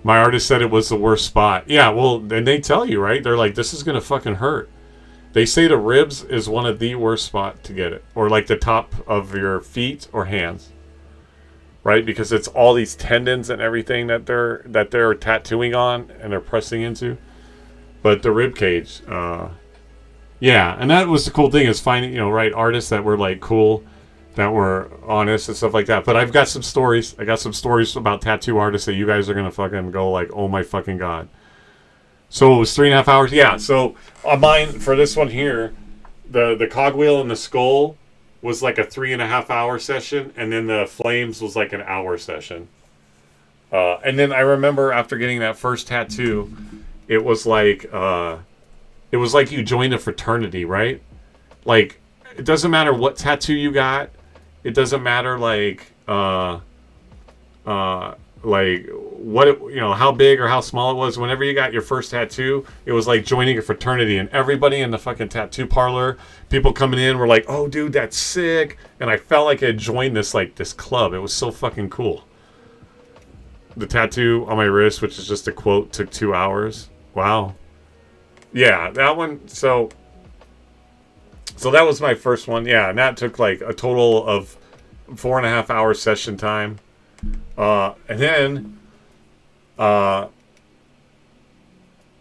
My artist said it was the worst spot. Yeah, well, and they tell you, right? They're like, this is going to fucking hurt. They say the ribs is one of the worst spot to get it. Or like the top of your feet or hands. Right? Because it's all these tendons and everything that they're tattooing on and they're pressing into. But the rib cage, yeah, and that was the cool thing is finding, right, artists that were like cool, that were honest and stuff like that. But I've got some stories. I got some stories about tattoo artists that you guys are gonna fucking go like, oh my fucking god. So it was 3.5 hours. Yeah. So on mine for this one here, the cogwheel and the skull was like a 3.5 hour session, and then the flames was like an hour session. And then I remember after getting that first tattoo, it was like you joined a fraternity, right? Like, it doesn't matter what tattoo you got. It doesn't matter like what how big or how small it was. Whenever you got your first tattoo, it was like joining a fraternity, and everybody in the fucking tattoo parlor, people coming in were like, "Oh, dude, that's sick!" And I felt like I had joined this club. It was so fucking cool. The tattoo on my wrist, which is just a quote, took 2 hours. Wow. Yeah, that one. So that was my first one. Yeah, and that took like a total of 4.5 hours session time. And then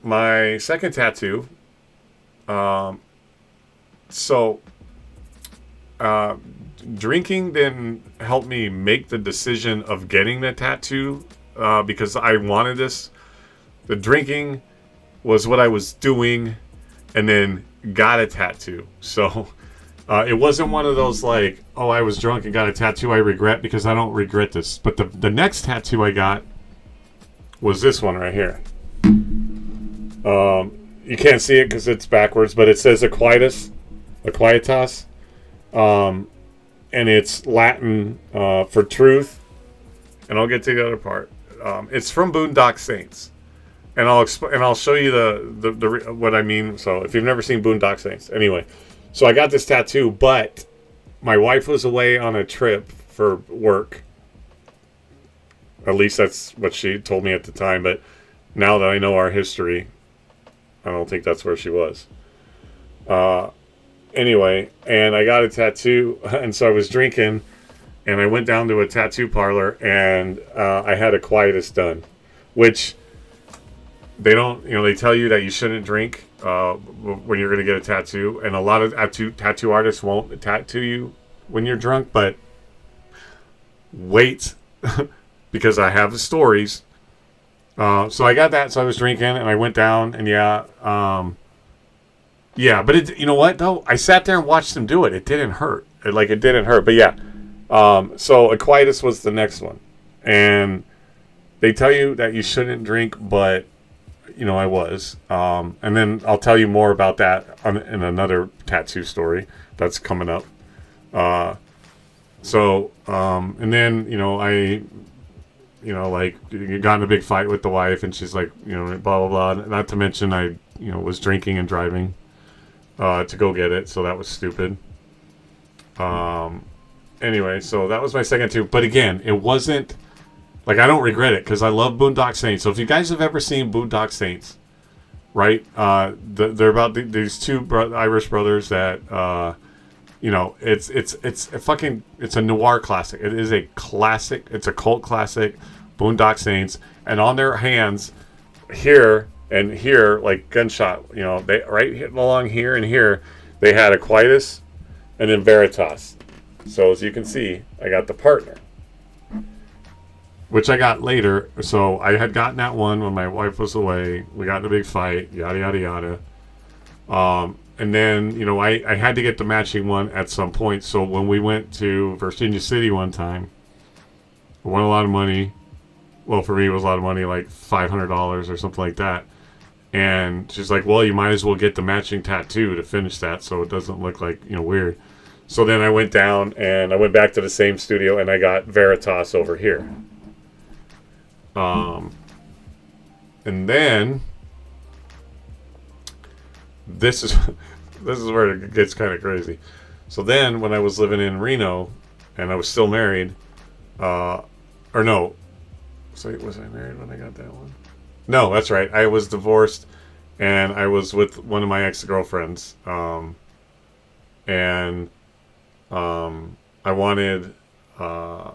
my second tattoo. Drinking didn't help me make the decision of getting the tattoo because I wanted this. The drinking was what I was doing, and then got a tattoo. So it wasn't one of those like, oh, I was drunk and got a tattoo I regret, because I don't regret this. But the next tattoo I got was this one right here. You can't see it because it's backwards, but it says Aquitas. And it's Latin for truth. And I'll get to the other part. It's from Boondock Saints. And I'll show you the what I mean. So if you've never seen Boondock Saints, anyway. So I got this tattoo, but my wife was away on a trip for work. At least that's what she told me at the time. But now that I know our history, I don't think that's where she was. Anyway, and I got a tattoo, and so I was drinking, and I went down to a tattoo parlor, and I had a quietus done, which they don't, they tell you that you shouldn't drink when you're going to get a tattoo, and a lot of tattoo artists won't tattoo you when you're drunk, but wait, because I have the stories. So I got that, so I was drinking, and I went down, and yeah, but it, you know what, though? I sat there and watched them do it. It didn't hurt. It didn't hurt, but yeah. So Aquitas was the next one. And they tell you that you shouldn't drink, but, I was. And then I'll tell you more about that in another tattoo story that's coming up. And then, I, got in a big fight with the wife, and she's like, blah, blah, blah. Not to mention I, was drinking and driving. To go get it, so that was stupid. Anyway, so that was my second two. But again, it wasn't like, I don't regret it because I love Boondock Saints. So if you guys have ever seen Boondock Saints, right? They're about these two Irish brothers that it's a noir classic. It is a classic. It's a cult classic. Boondock Saints, and on their hands here. And here, like gunshot, they right hitting along here and here, they had Aquitas and then Veritas. So as you can see, I got the partner, which I got later. So I had gotten that one when my wife was away. We got in a big fight, yada yada yada. And then I had to get the matching one at some point. So when we went to Virginia City one time, I won a lot of money. Well, for me, it was a lot of money, like $500 or something like that. And she's like, well, you might as well get the matching tattoo to finish that so it doesn't look like, weird. So then I went down and I went back to the same studio and I got Veritas over here. And then this is where it gets kind of crazy. So then when I was living in Reno and I was still married, was I married when I got that one? No, that's right. I was divorced, and I was with one of my ex-girlfriends. I wanted. I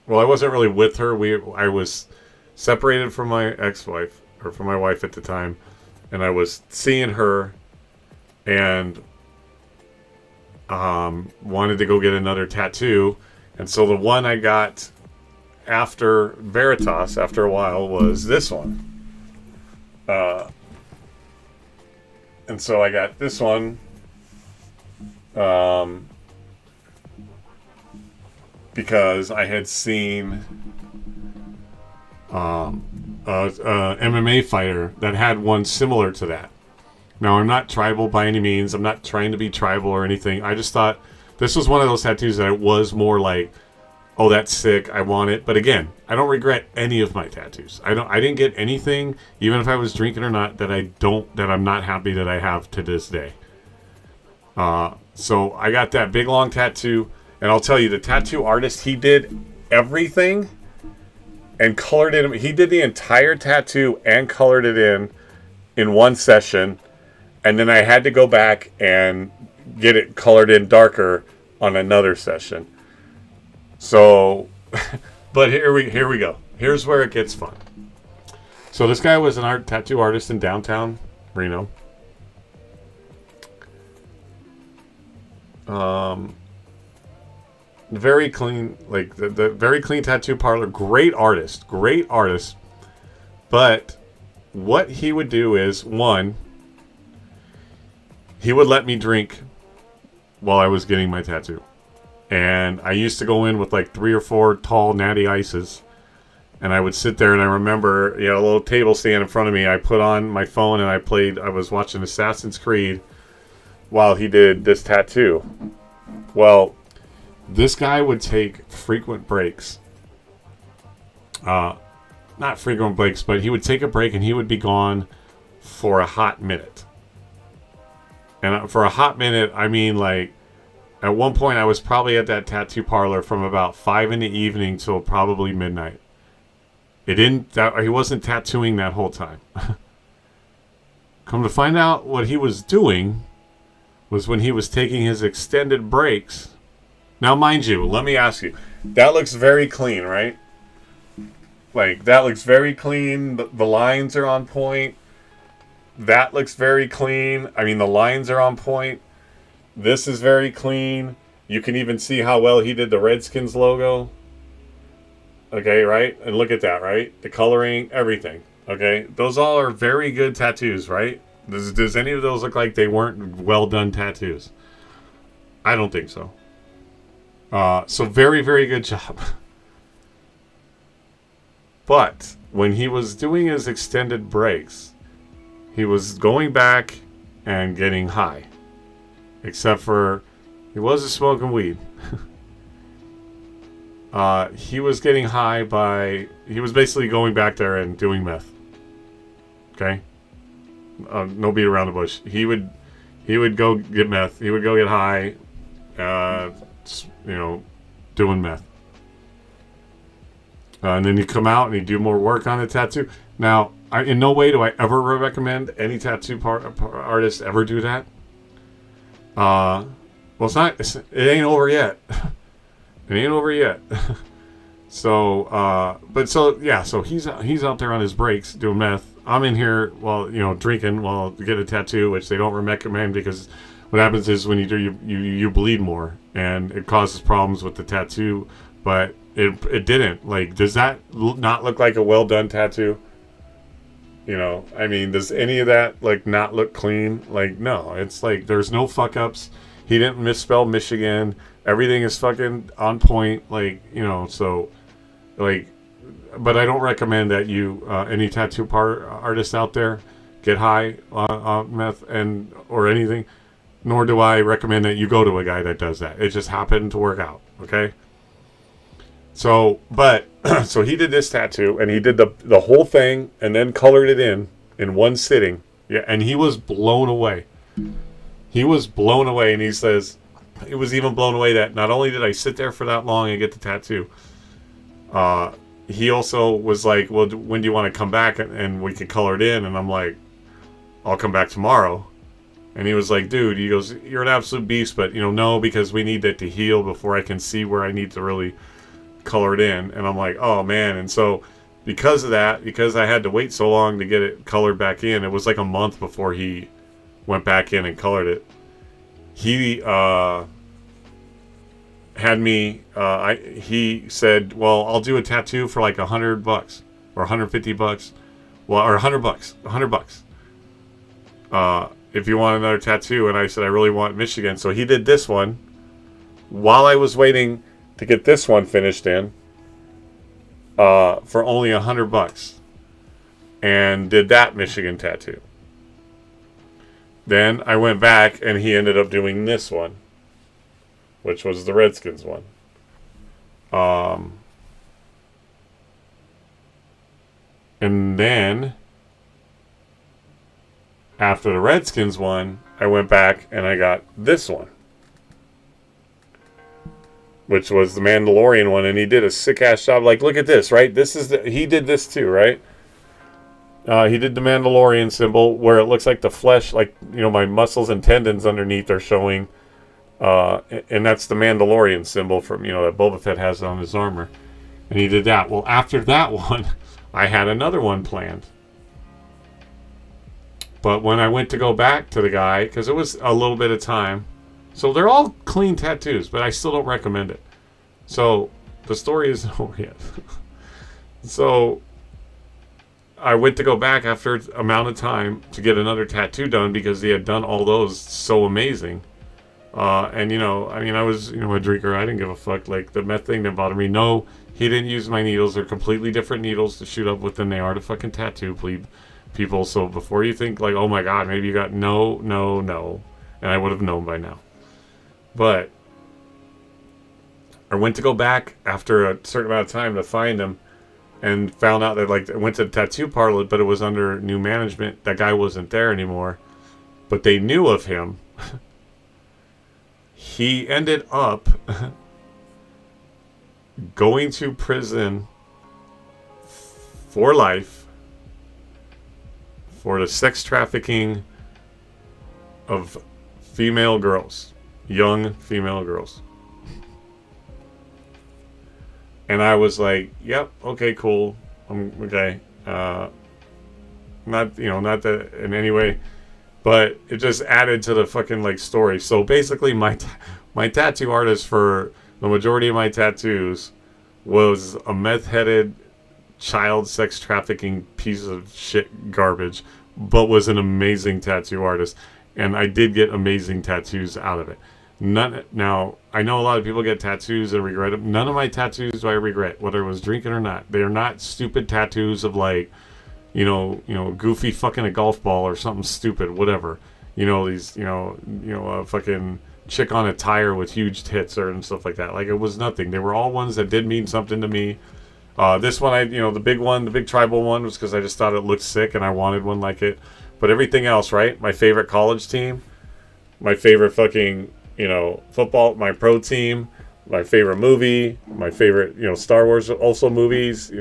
wasn't really with her. I was separated from my ex-wife, or for my wife at the time, and I was seeing her, and wanted to go get another tattoo, and so the one I got after Veritas, after a while, was this one. And so I got this one. Because I had seen a MMA fighter that had one similar to that. Now, I'm not tribal by any means. I'm not trying to be tribal or anything. I just thought this was one of those tattoos that was more like, oh, that's sick, I want it. But again, I don't regret any of my tattoos. I didn't get anything, even if I was drinking or not, that I'm not happy that I have to this day. So I got that big long tattoo, and I'll tell you, the tattoo artist, he did everything and colored it. He did the entire tattoo and colored it in one session, and then I had to go back and get it colored in darker on another session. So, but here we go. Here's where it gets fun. So this guy was an tattoo artist in downtown Reno. Very clean, like the very clean tattoo parlor. Great artist. But what he would do is, one, he would let me drink while I was getting my tattoo. And I used to go in with like 3 or 4 tall natty ices. And I would sit there, and I remember, a little table stand in front of me. I put on my phone and I was watching Assassin's Creed while he did this tattoo. Well, this guy would take frequent breaks. Not frequent breaks, but he would take a break and he would be gone for a hot minute. And for a hot minute, I mean, like, at one point I was probably at that tattoo parlor from about 5 in the evening till probably midnight. He wasn't tattooing that whole time. Come to find out, what he was doing was when he was taking his extended breaks. Now, mind you, let me ask you, that looks very clean, right? Like, that looks very clean. The lines are on point. That looks very clean. I mean, the lines are on point. This is very clean. You can even see how well he did the Redskins logo. Okay, right? And look at that, right? The coloring, everything. Okay? Those all are very good tattoos, right? Does any of those look like they weren't well done tattoos? I don't think so. So very, very good job. But when he was doing his extended breaks, he was going back and getting high. Except for he wasn't smoking weed. He was getting high he was basically going back there and doing meth. Okay? No beat around the bush. He would go get meth. He would go get high, doing meth. And then he'd come out and he'd do more work on the tattoo. Now, in no way do I ever recommend any tattoo artist ever do that. Well, it ain't over yet. It ain't over yet. So he's out there on his breaks doing meth. I'm in here drinking while get a tattoo, which they don't recommend, because what happens is when you do, you bleed more, and it causes problems with the tattoo. But it didn't. Like, does that not look like a well done tattoo? I mean, does any of that not look clean? Like, no. It's like there's no fuck ups. He didn't misspell Michigan. Everything is fucking on point. So but I don't recommend that you any tattoo artists out there get high on meth or anything. Nor do I recommend that you go to a guy that does that. It just happened to work out. Okay. So he did this tattoo, and he did the whole thing, and then colored it in one sitting. Yeah, and he was blown away. He was blown away, and he says he was even blown away that not only did I sit there for that long and get the tattoo, he also was like, well, when do you want to come back and we can color it in? And I'm like, I'll come back tomorrow. And he was like, dude, he goes, you're an absolute beast, but no, because we need that to heal before I can see where I need to really color it in. And I'm like, oh man. And so because of that, because I had to wait so long to get it colored back in, it was like a month before he went back in and colored it. He had me. He said, "Well, I'll do a tattoo for like $100 or $150, well, or $100, $100. If you want another tattoo." And I said, "I really want Michigan." So he did this one while I was waiting to get this one finished in for only $100, and did that Michigan tattoo. Then I went back and he ended up doing this one, which was the Redskins one. And then after the Redskins one, I went back and I got this one, which was the Mandalorian one, and he did a sick ass job. Like, look at this, right? He did this too, right? He did the Mandalorian symbol where it looks like the flesh, like, my muscles and tendons underneath are showing. And that's the Mandalorian symbol from, that Boba Fett has on his armor. And he did that. Well, after that one, I had another one planned. But when I went to go back to the guy, because it was a little bit of time. So they're all clean tattoos, but I still don't recommend it. So the story isn't over yet. So I went to go back after an amount of time to get another tattoo done because he had done all those so amazing. And I was, a drinker. I didn't give a fuck. Like, the meth thing didn't bother me. No, he didn't use my needles. They're completely different needles to shoot up with than they are to fucking tattoo people. So before you think, like, oh my God, maybe you got no. And I would have known by now. But I went to go back after a certain amount of time to find him. And found out that, like, I went to the tattoo parlor, but it was under new management. That guy wasn't there anymore. But they knew of him. He ended up going to prison for life for the sex trafficking of female girls. Young female girls. And I was like, yep, okay, cool. Okay. Not that in any way, but it just added to the fucking, like, story. So basically my tattoo artist for the majority of my tattoos was a meth-headed child sex trafficking piece of shit garbage, but was an amazing tattoo artist. And I did get amazing tattoos out of it. Now, I know a lot of people get tattoos and regret them. None of my tattoos do I regret, whether it was drinking or not. They are not stupid tattoos of, like, goofy fucking a golf ball or something stupid, whatever. These, a fucking chick on a tire with huge tits and stuff like that. Like, it was nothing. They were all ones that did mean something to me. This one, the big tribal one was because I just thought it looked sick and I wanted one like it. But everything else, right? My favorite college team, my favorite fucking, football, my pro team, my favorite movie, my favorite, Star Wars also movies,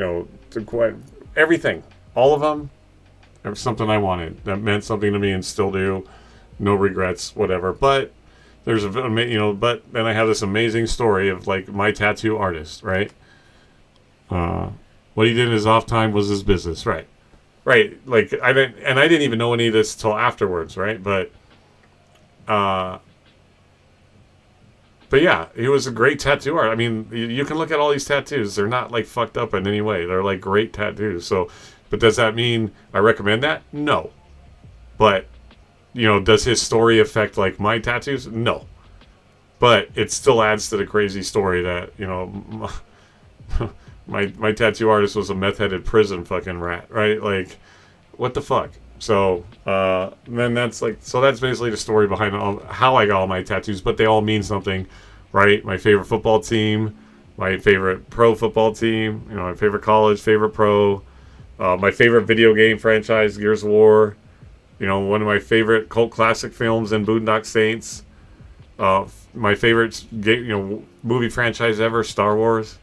everything. All of them are something I wanted. That meant something to me and still do. No regrets, whatever. But but then I have this amazing story of, like, my tattoo artist, right? What he did in his off time was his business, right? Right. Like, I didn't even know any of this till afterwards, right? But yeah, he was a great tattoo artist. I mean, you can look at all these tattoos. They're not, like, fucked up in any way. They're, like, great tattoos. So, but does that mean I recommend that? No. But, does his story affect, like, my tattoos? No. But it still adds to the crazy story that, my tattoo artist was a meth-headed prison fucking rat, right? Like, what the fuck? So, then that's basically the story behind how I got all my tattoos, but they all mean something, right? My favorite football team, my favorite pro football team, my favorite college, favorite pro, my favorite video game franchise, Gears of War, one of my favorite cult classic films in Boondock Saints, my favorite movie franchise ever, Star Wars,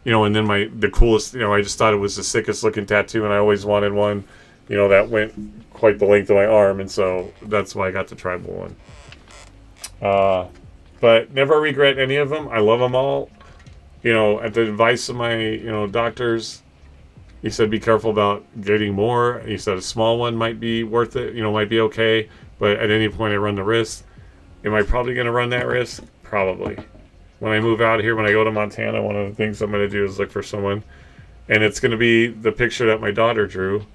and then the coolest, I just thought it was the sickest looking tattoo, and I always wanted one. That went quite the length of my arm, and so that's why I got the tribal one. But never regret any of them. I love them all. At the advice of my, doctors, He said, be careful about getting more. He said a small one might be worth it, might be okay. But at any point I run the risk. Am I probably going to run that risk? Probably. When I move out here, when I go to Montana, one of the things I'm going to do is look for someone. And it's going to be the picture that my daughter drew.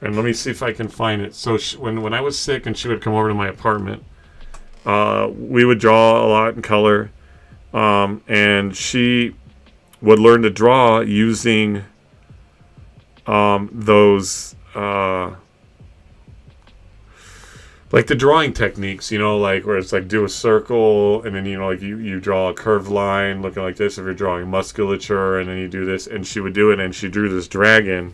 And let me see if I can find it. So when I was sick and she would come over to my apartment, we would draw a lot in color. And she would learn to draw using those... like the drawing techniques, like where it's like do a circle and then, like you draw a curved line looking like this if you're drawing musculature, and then you do this, and she would do it, and she drew this dragon.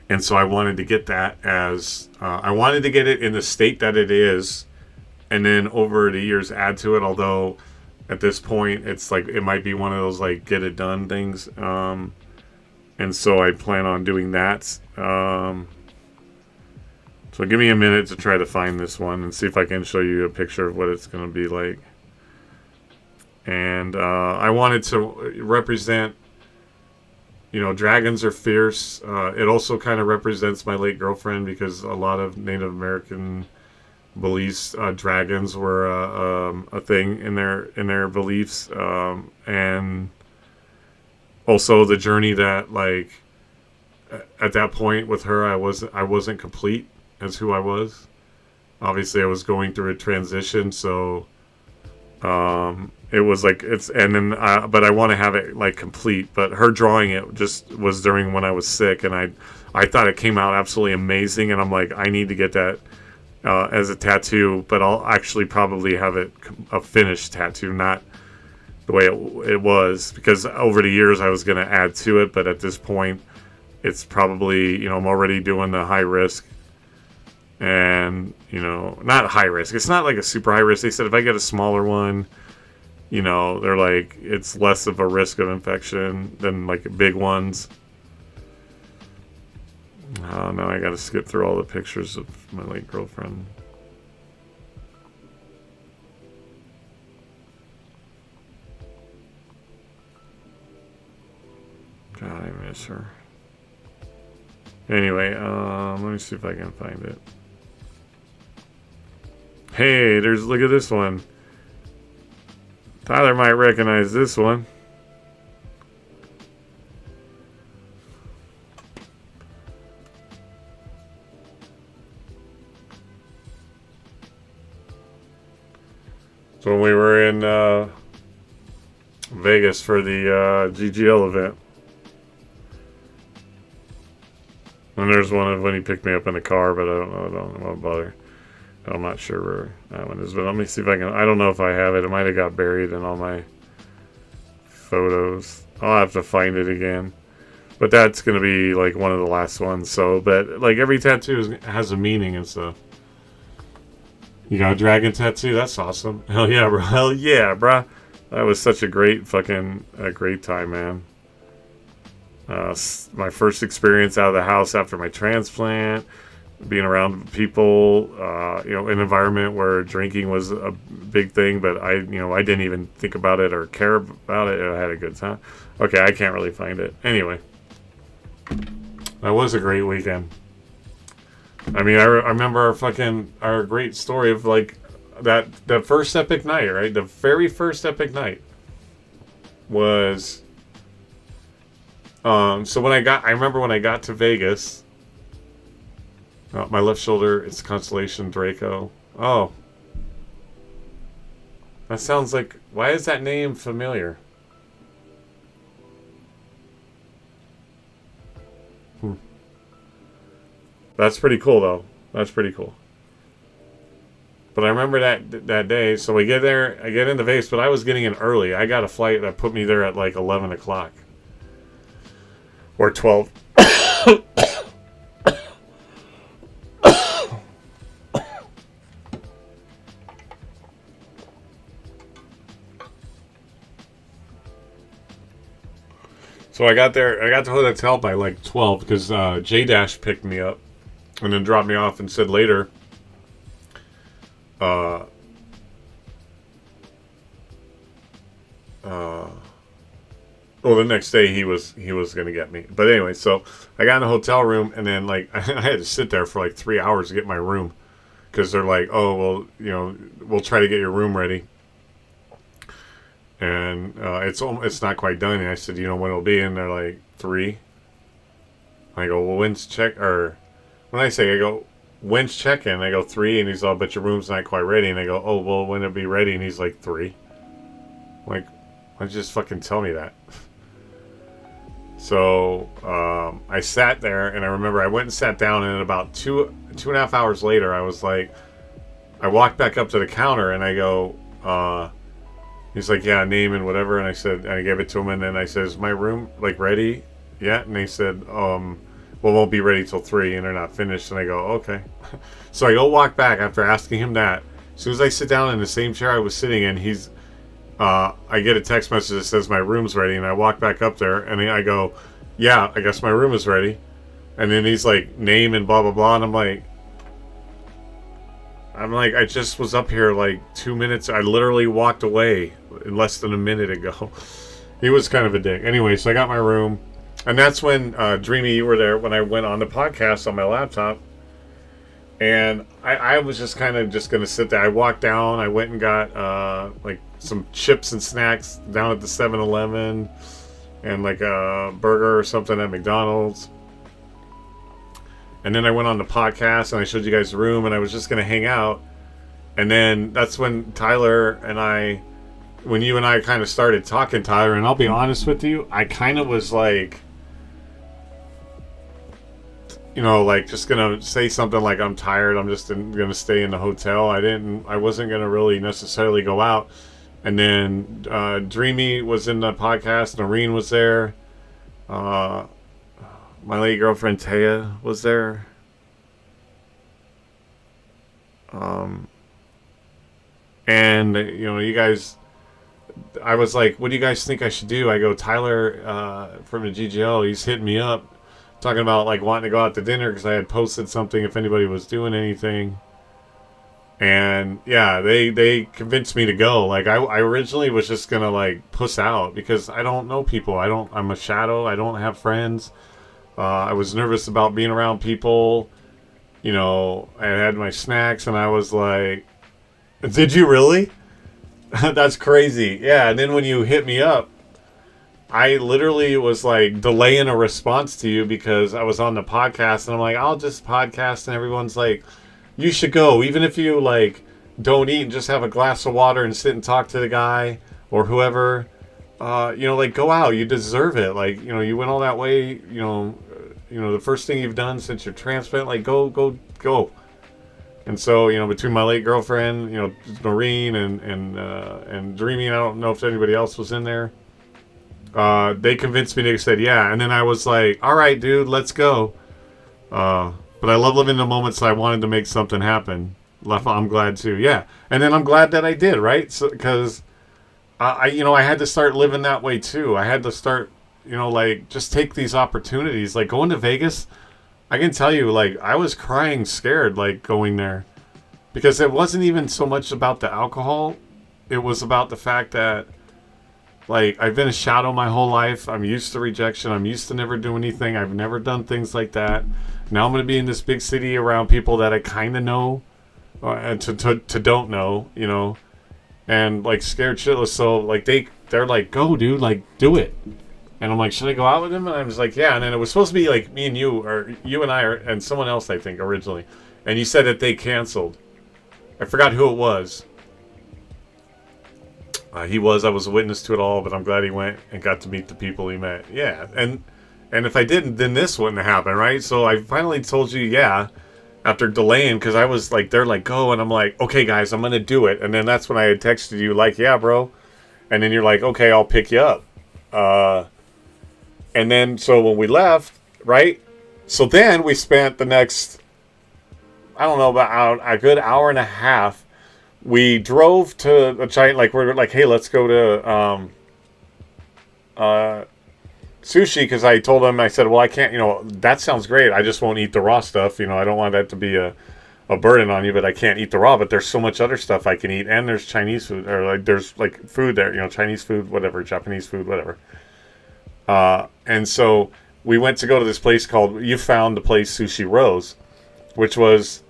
And so I wanted to get that I wanted to get it in the state that it is, and then over the years add to it, although at this point it's like it might be one of those like get it done things. And so I plan on doing that. So give me a minute to try to find this one and see if I can show you a picture of what it's going to be like. And I wanted to represent, dragons are fierce. It also kind of represents my late girlfriend, because a lot of Native American beliefs, dragons were a thing in their beliefs. And also the journey that, like, at that point with her, I wasn't complete as who I was. Obviously I was going through a transition, so it was like but I want to have it like complete. But her drawing it just was during when I was sick, and I thought it came out absolutely amazing, and I'm like, I need to get that as a tattoo, but I'll actually probably have it a finished tattoo, not the way it was, because over the years I was going to add to it, but at this point it's probably, I'm already doing the high risk. And, not high risk. It's not like a super high risk. They said if I get a smaller one, they're like, it's less of a risk of infection than like big ones. Oh, now I got to skip through all the pictures of my late girlfriend. God, I miss her. Anyway, let me see if I can find it. Hey, look at this one. Tyler might recognize this one. So when we were in Vegas for the GGL event. And there's one of when he picked me up in the car, but I don't know, bother. I'm not sure where that one is, but let me see if I can. I don't know if I have it. It might have got buried in all my photos. I'll have to find it again. But that's going to be like one of the last ones. So, but like every tattoo has a meaning and stuff. You got a dragon tattoo? That's awesome. Hell yeah, bro. Hell yeah, bro. That was such a great great time, man. My first experience out of the house after my transplant. Being around people, in an environment where drinking was a big thing, but I didn't even think about it or care about it. I had a good time. Okay, I can't really find it. Anyway, that was a great weekend. I mean, I remember our great story of like that first epic night, right? The very first epic night was. So I remember when I got to Vegas. My left shoulder, it's Constellation Draco. Oh. That sounds like... Why is that name familiar? That's pretty cool, though. That's pretty cool. But I remember that day. So we get there. I get into Vegas, but I was getting in early. I got a flight that put me there at like 11 o'clock. Or 12. So I got there. I got to the hotel by like 12 because J-Dash picked me up and then dropped me off and said later. Well, the next day he was gonna get me. But anyway, so I got in a hotel room, and then like I had to sit there for like 3 hours to get my room, because they're like, oh well, we'll try to get your room ready, and it's not quite done. And I said, when it'll be, and they're like 3. I go, well, when's check? Or when I go, when's check-in? I go 3, and he's all, but your room's not quite ready. And I go, oh well, when it'll be ready? And he's like 3. I'm like, why don't you just fucking tell me that? So I sat there, and I remember I went and sat down, and about 2.5 hours later, I was like, I walked back up to the counter, and I go, he's like, yeah, name and whatever, and I said, and I gave it to him, and then I said, is my room like ready yet? And they said, well, it won't be ready till 3, and they're not finished. And I go, okay. So I go walk back after asking him that. As soon as I sit down in the same chair I was sitting in, I get a text message that says my room's ready, and I walk back up there, and I go, yeah, I guess my room is ready. And then he's like, name and blah, blah, blah, and I'm like, I just was up here like 2 minutes. I literally walked away less than a minute ago. He was kind of a dick. Anyway, so I got my room, and that's when, Dreamy, you were there when I went on the podcast on my laptop. And I was just kind of just going to sit there. I walked down. I went and got like some chips and snacks down at the 7-Eleven, and like a burger or something at McDonald's. And then I went on the podcast, and I showed you guys the room, and I was just going to hang out. And then that's when when you and I kind of started talking, Tyler, and I'll be honest with you, I kind of was like, like just gonna say something like, I'm tired, I'm just gonna stay in the hotel. I wasn't gonna really necessarily go out. And then Dreamy was in the podcast, Noreen was there, my late girlfriend Taya was there, and you guys, I was like, what do you guys think I should do? I go, Tyler from the GGL, he's hitting me up talking about like wanting to go out to dinner, because I had posted something if anybody was doing anything. And yeah, they convinced me to go. Like I originally was just gonna like puss out, because I don't know people. I'm a shadow. I don't have friends. I was nervous about being around people. I had my snacks, and I was like, did you really? That's crazy. Yeah. And then when you hit me up, I literally was like delaying a response to you, because I was on the podcast, and I'm like, I'll just podcast, and everyone's like, you should go, even if you like don't eat and just have a glass of water and sit and talk to the guy or whoever, like go out, you deserve it. Like, you went all that way, the first thing you've done since your transplant, like go. And so, between my late girlfriend, Noreen and Dreamy, and I don't know if anybody else was in there, they convinced me. They said, yeah. And then I was like, all right, dude, let's go. But I love living the moments. So I wanted to make something happen. I'm glad too. Yeah. And then I'm glad that I did, right? So, because I had to start living that way too. I had to start, like just take these opportunities, like going to Vegas. I can tell you, like, I was crying scared, like going there, because it wasn't even so much about the alcohol. It was about the fact that, like, I've been a shadow my whole life. I'm used to rejection. I'm used to never doing anything. I've never done things like that. Now I'm going to be in this big city around people that I kind of know, and to don't know, and like scared shitless. So like they're like, go, dude, like do it. And I'm like, should I go out with him? And I was like, yeah. And then it was supposed to be like me and you, or you and I, and someone else, I think, originally. And you said that they canceled. I forgot who it was. I was a witness to it all, but I'm glad he went and got to meet the people he met. Yeah, and if I didn't, then this wouldn't happen, right? So I finally told you, yeah, after delaying, because I was like, they're like, go, and I'm like, okay, guys, I'm going to do it. And then that's when I had texted you, like, yeah, bro. And then you're like, okay, I'll pick you up. And then, so when we left, right? So then we spent the next, I don't know, about a good hour and a half. We drove to a giant, like, we're like, hey, let's go to sushi, because I told him, I said, well, I can't, that sounds great. I just won't eat the raw stuff. I don't want that to be a burden on you, but I can't eat the raw. But there's so much other stuff I can eat, and there's Chinese food, or like there's like food there, Chinese food, whatever, Japanese food, whatever. And so we went to go to this place called, you found the place Sushi Rose, which was,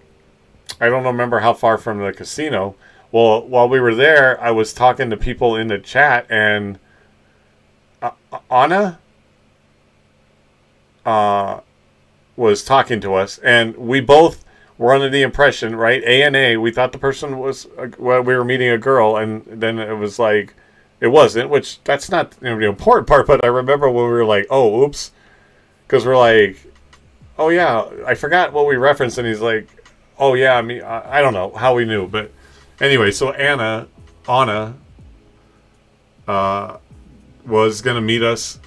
I don't remember how far from the casino. Well, while we were there, I was talking to people in the chat, and Anna was talking to us, and we both were under the impression, right? ANA, we thought the person was, well, we were meeting a girl, and then it was like, it wasn't, which that's not the important part, but I remember when we were like, oh, oops, because we're like, oh yeah, I forgot what we referenced, and he's like, oh yeah, I don't know how we knew, but anyway, so Anna was going to meet us,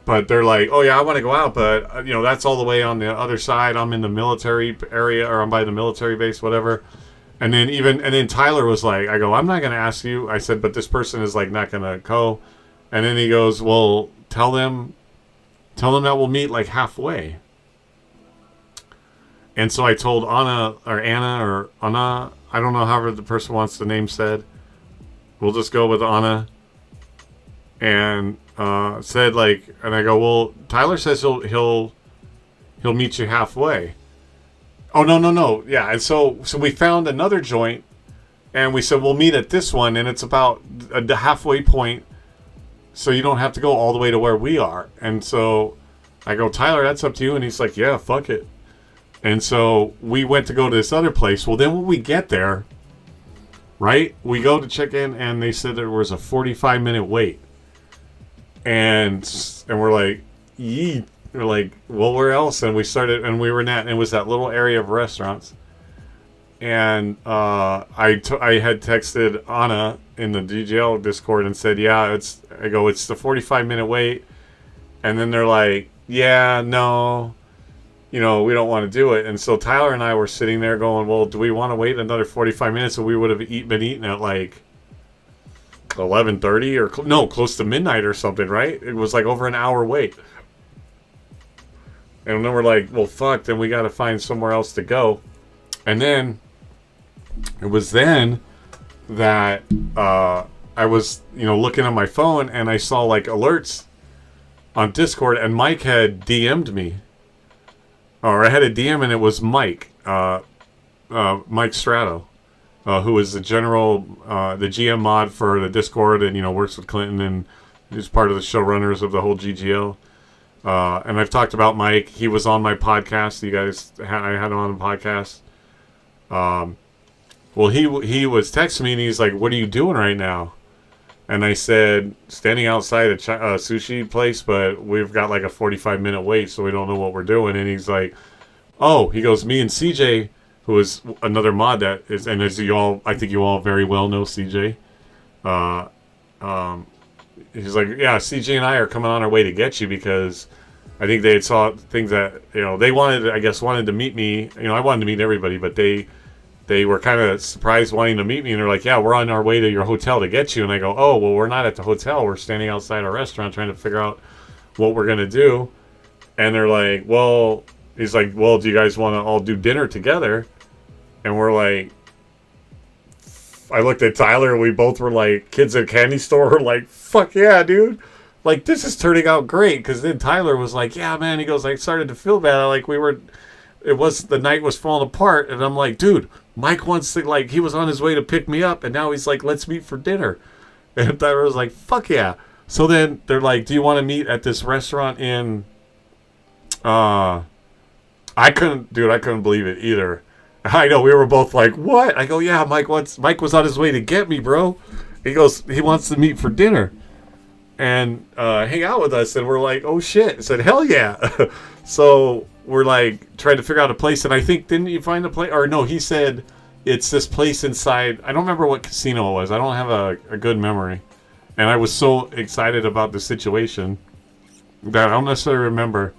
but they're like, oh yeah, I want to go out, but that's all the way on the other side. I'm in the military area, or I'm by the military base, whatever. And then Tyler was like, I go, I'm not going to ask you. I said, but this person is like not going to go. And then he goes, well, tell them that we'll meet like halfway. And so I told Anna, I don't know however the person wants the name said. We'll just go with Anna. And said like, and I go, well, Tyler says he'll meet you halfway. Oh no, yeah. And so we found another joint, and we said we'll meet at this one, and it's about the halfway point, so you don't have to go all the way to where we are. And so I go, Tyler, that's up to you. And he's like, yeah, fuck it. And so we went to go to this other place. Well, then when we get there, right, we go to check in, and they said there was a 45-minute wait. And we're like, yee. We're like, well, where else? And we started, and we were in that, and it was that little area of restaurants. And I had texted Anna in the DGL Discord and said, yeah, it's the 45-minute wait. And then they're like, yeah, no, we don't want to do it. And so Tyler and I were sitting there going, well, do we want to wait another 45 minutes? So we would have been eating at like 11:30 or close to midnight or something, right? It was like over an hour wait. And then we're like, well, fuck, then we got to find somewhere else to go. And then it was then that I was, looking on my phone, and I saw like alerts on Discord, and Mike had DM'd me. Or I had a DM, and it was Mike Strato, who is the the GM mod for the Discord, and, works with Clinton, and he's part of the showrunners of the whole GGL. And I've talked about Mike. He was on my podcast. I had him on the podcast. Well, he was texting me, and he's like, what are you doing right now? And I said, standing outside a sushi place, but we've got like a 45-minute wait, so we don't know what we're doing. And he's like, oh, he goes, me and CJ, who is another mod that is, and as I think you all very well know CJ. He's like, yeah, CJ and I are coming on our way to get you, because I think they saw things that, they wanted to meet me. I wanted to meet everybody, but they were kind of surprised wanting to meet me, and they're like, yeah, we're on our way to your hotel to get you. And I go, oh, well, we're not at the hotel. We're standing outside our restaurant trying to figure out what we're going to do. And they're like, well, he's like, well, do you guys want to all do dinner together? And we're like, I looked at Tyler, and we both were like kids at a candy store. We're like, fuck yeah, dude. Like, this is turning out great. Because then Tyler was like, yeah, man. He goes, I started to feel bad. Like, the night was falling apart. And I'm like, dude, Mike wants to, like, he was on his way to pick me up. And now he's like, let's meet for dinner. And Tyler was like, fuck yeah. So then they're like, do you want to meet at this restaurant in, I couldn't believe it either. I know, we were both like, what? I go, yeah, Mike was on his way to get me, bro. He goes, he wants to meet for dinner and hang out with us. And we're like, oh shit. I said, hell yeah. So we're like trying to figure out a place. And I think, didn't you find a place? Or no, he said it's this place inside. I don't remember what casino it was. I don't have a good memory. And I was so excited about the situation that I don't necessarily remember.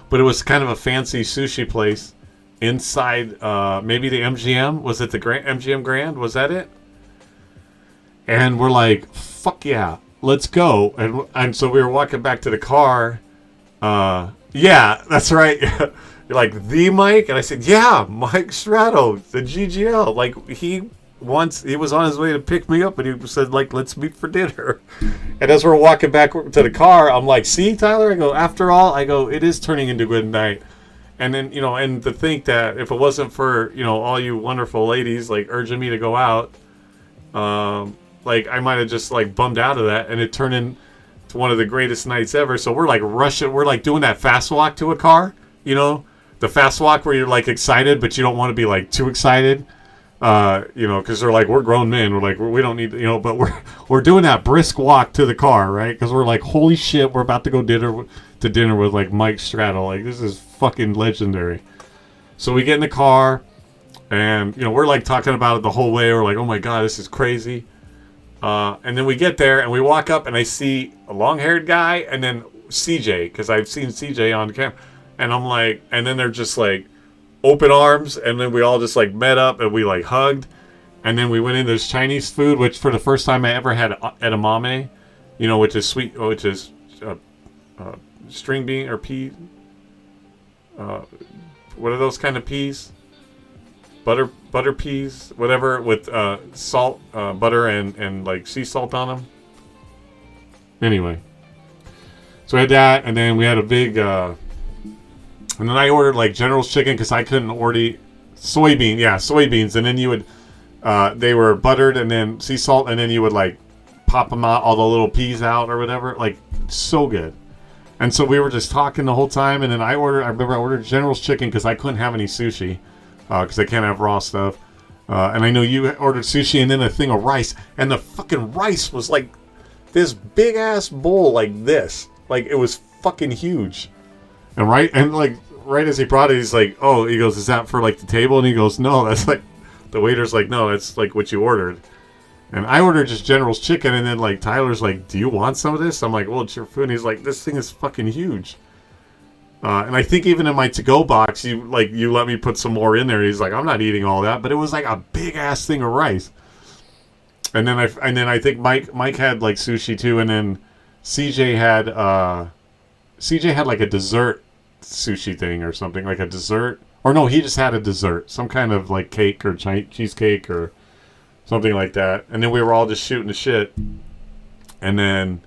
But it was kind of a fancy sushi place inside maybe the MGM. Was it the MGM Grand? Was that it? And we're like, fuck yeah, let's go. And so we were walking back to the car. Yeah, that's right. You're like, the Mike? And I said, yeah, Mike Strato, the GGL. Like, he once he was on his way to pick me up, and he said, like, let's meet for dinner. And as we're walking back to the car, I'm like, see, Tyler? I go, after all, I go, it is turning into good night. And then, you know, and to think that if it wasn't for, you know, all you wonderful ladies, like, urging me to go out, like, I might have just, like, bummed out of that, and it turned into one of the greatest nights ever. So we're, like, rushing. We're, like, doing that fast walk to a car, you know? The fast walk where you're, like, excited, but you don't want to be, like, too excited. You know, because they're like, we're grown men. We're like, we don't need, you know, but we're doing that brisk walk to the car, right? Because we're like, holy shit, we're about to go to dinner with like Mike Straddle. Like, this is fucking legendary. So we get in the car, and you know, we're like talking about it the whole way. We're like, oh my god, this is crazy. And then we get there, and we walk up, and I see a long-haired guy, and then CJ, because I've seen CJ on camera, and I'm like, and then they're just like. Open arms, and then we all just like met up and we like hugged, and then we went into this Chinese food, which for the first time I ever had edamame, you know, which is sweet, which is string bean or pea. What are those kind of peas? Butter peas, whatever, with salt, butter, and like sea salt on them. Anyway, so we had that, and then we had a big. And then I ordered like General's chicken because I couldn't order soybeans. And then you would, they were buttered and then sea salt, and then you would like pop them out, all the little peas out or whatever. Like, so good. And so we were just talking the whole time. And then I remember I ordered General's chicken because I couldn't have any sushi because I can't have raw stuff. And I know you ordered sushi and then a thing of rice. And the fucking rice was like this big ass bowl like this. Like, it was fucking huge. And right as he brought it, he's like, oh, he goes, is that for like the table? And he goes, no, that's like, the waiter's like, no, that's like what you ordered. And I ordered just General's chicken, and then like Tyler's like, do you want some of this? I'm like, well, it's your food. And he's like, this thing is fucking huge. And I think even in my to-go box, you let me put some more in there. He's like, I'm not eating all that, but it was like a big ass thing of rice. And then I think Mike had like sushi too, and then CJ had like a dessert sushi thing or something, like a dessert, or no, he just had a dessert, some kind of like cake or cheesecake or something like that. And then we were all just shooting the shit, and then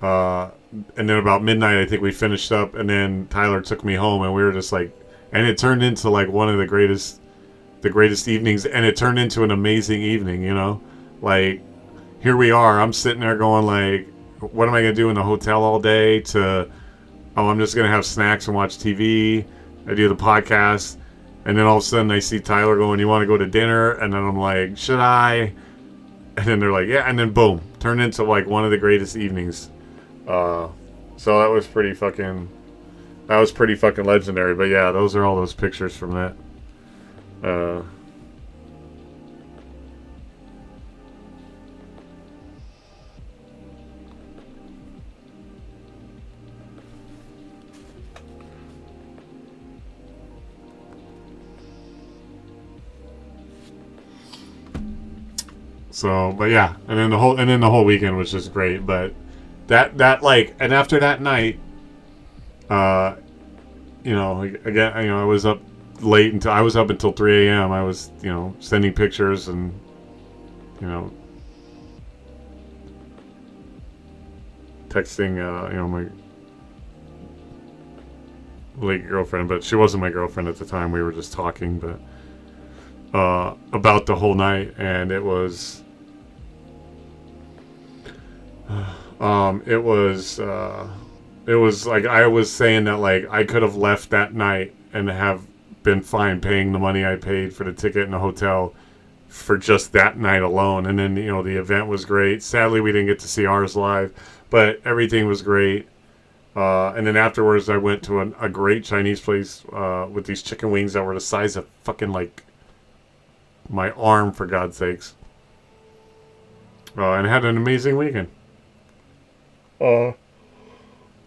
about midnight I think we finished up, and then Tyler took me home, and we were just like, and it turned into like one of the greatest evenings, and it turned into an amazing evening, you know. Like, here we are, I'm sitting there going like, what am I going to do in the hotel all day? I'm just going to have snacks and watch TV. I do the podcast. And then all of a sudden I see Tyler going, you want to go to dinner? And then I'm like, should I? And then they're like, yeah. And then boom, turned into like one of the greatest evenings. So that was pretty fucking legendary. But yeah, those are all those pictures from that. So, but yeah, and then the whole weekend was just great. But that like, and after that night, you know, again, you know, I was up until 3 a.m. I was, you know, sending pictures and, you know, texting, you know, my late girlfriend, but she wasn't my girlfriend at the time. We were just talking, but about the whole night, and it was. It was like I was saying that like I could have left that night and have been fine paying the money I paid for the ticket and the hotel for just that night alone. And then, you know, the event was great. Sadly, we didn't get to see ours live, but everything was great. And then afterwards, I went to a great Chinese place with these chicken wings that were the size of fucking like my arm, for God's sakes. And had an amazing weekend.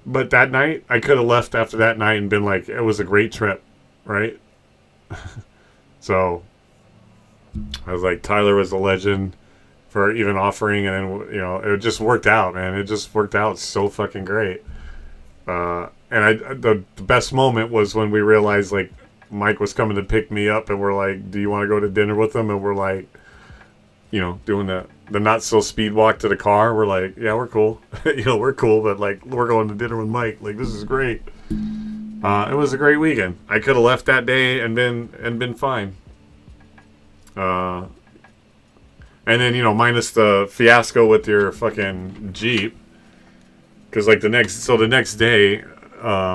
But that night, I could have left after that night and been like, it was a great trip, right? So, I was like, Tyler was a legend for even offering, and then, you know, it just worked out, man. It just worked out so fucking great. And the best moment was when we realized, like, Mike was coming to pick me up, and we're like, do you want to go to dinner with him? And we're like, doing the not so speed walk to the car. We're like, yeah, we're cool. We're cool, but like we're going to dinner with Mike. Like this is great. It was a great weekend. I could have left that day and been fine. And then minus the fiasco with your fucking Jeep, because like the next day,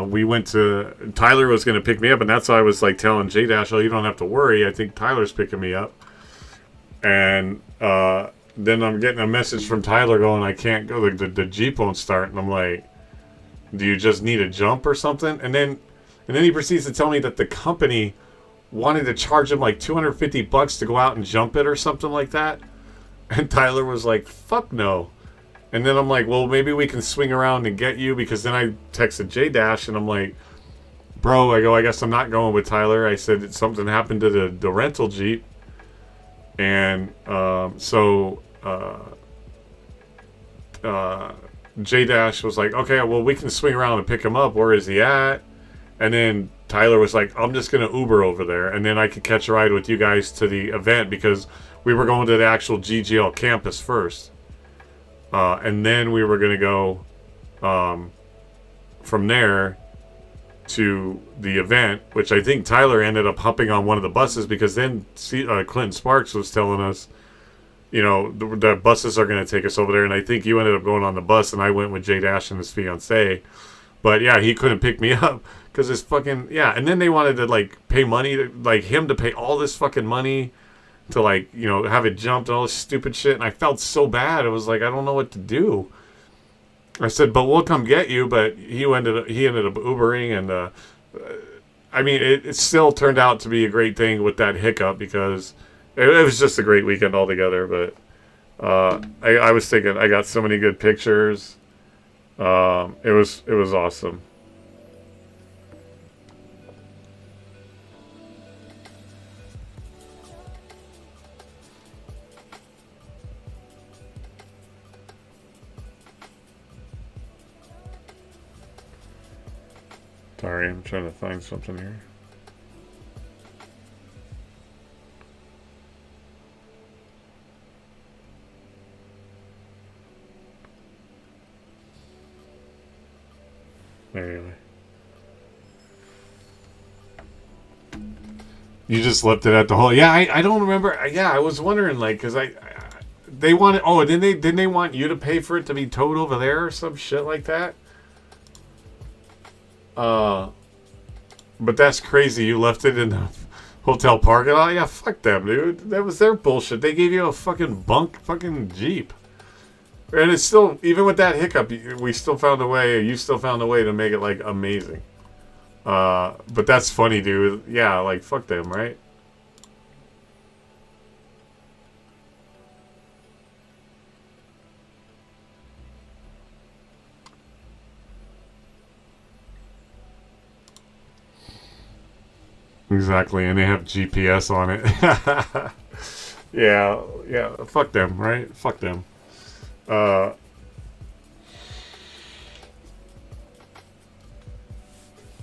we went to Tyler was gonna pick me up, and that's why I was like telling J Dash, oh, you don't have to worry. I think Tyler's picking me up, and then I'm getting a message from Tyler going, I can't go. The Jeep won't start, and I'm like, do you just need a jump or something? And then he proceeds to tell me that the company wanted to charge him like $250 to go out and jump it or something like that. And Tyler was like, fuck no. And then I'm like, well, maybe we can swing around and get you, because then I texted J Dash and I'm like, bro, I guess I'm not going with Tyler. I said something happened to the rental Jeep. And J Dash was like, okay, well, we can swing around and pick him up. Where is he at? And then Tyler was like, I'm just going to Uber over there, and then I could catch a ride with you guys to the event, because we were going to the actual GGL campus first. And then we were going to go from there to the event, which I think Tyler ended up hopping on one of the buses, because then Clinton Sparks was telling us, the buses are going to take us over there. And I think you ended up going on the bus, and I went with J Dash and his fiance. But yeah, he couldn't pick me up because his fucking, yeah. And then they wanted to like pay money to like him to pay all this fucking money to like, have it jumped and all this stupid shit. And I felt so bad. It was like, I don't know what to do. I said, but we'll come get you. But he ended up Ubering, and I mean, it still turned out to be a great thing with that hiccup, because it was just a great weekend altogether. But I was thinking, I got so many good pictures. It was awesome. Sorry, I'm trying to find something here. Anyway. You just left it at the whole. Yeah, I don't remember. Yeah, I was wondering, like, because they wanted. Oh, didn't they want you to pay for it to be towed over there or some shit like that? But that's crazy. You left it in the hotel parking lot. Yeah, fuck them, dude. That was their bullshit. They gave you a fucking fucking Jeep. And it's still, even with that hiccup, we still found a way, you still found a way to make it, like, amazing. But that's funny, dude. Yeah, like, fuck them, right? Exactly, and they have GPS on it. Yeah, fuck them, right? Fuck them.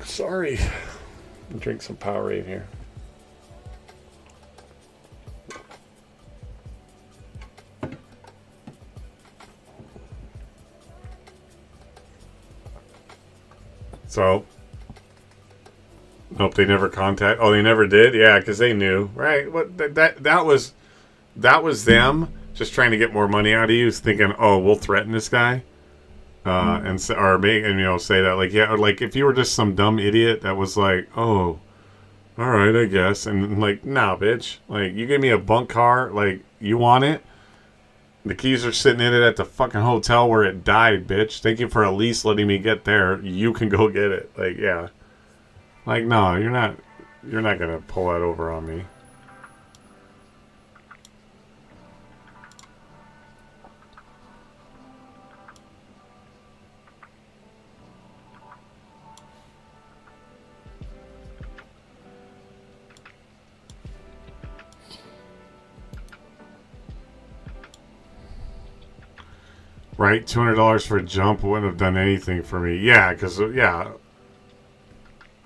Sorry. Drink some Powerade here. So, hope they never contact. Oh, they never did. Yeah, because they knew, right? What that was them just trying to get more money out of you, thinking, oh, we'll threaten this guy, and say that, like, yeah, or like if you were just some dumb idiot that was like, oh, all right, I guess, and like, nah, bitch, like, you gave me a bunk car, like, you want it? The keys are sitting in it at the fucking hotel where it died, bitch. Thank you for at least letting me get there. You can go get it. Like, yeah. Like, no, you're not gonna pull that over on me. Right? $200 for a jump wouldn't have done anything for me. Yeah, because, yeah.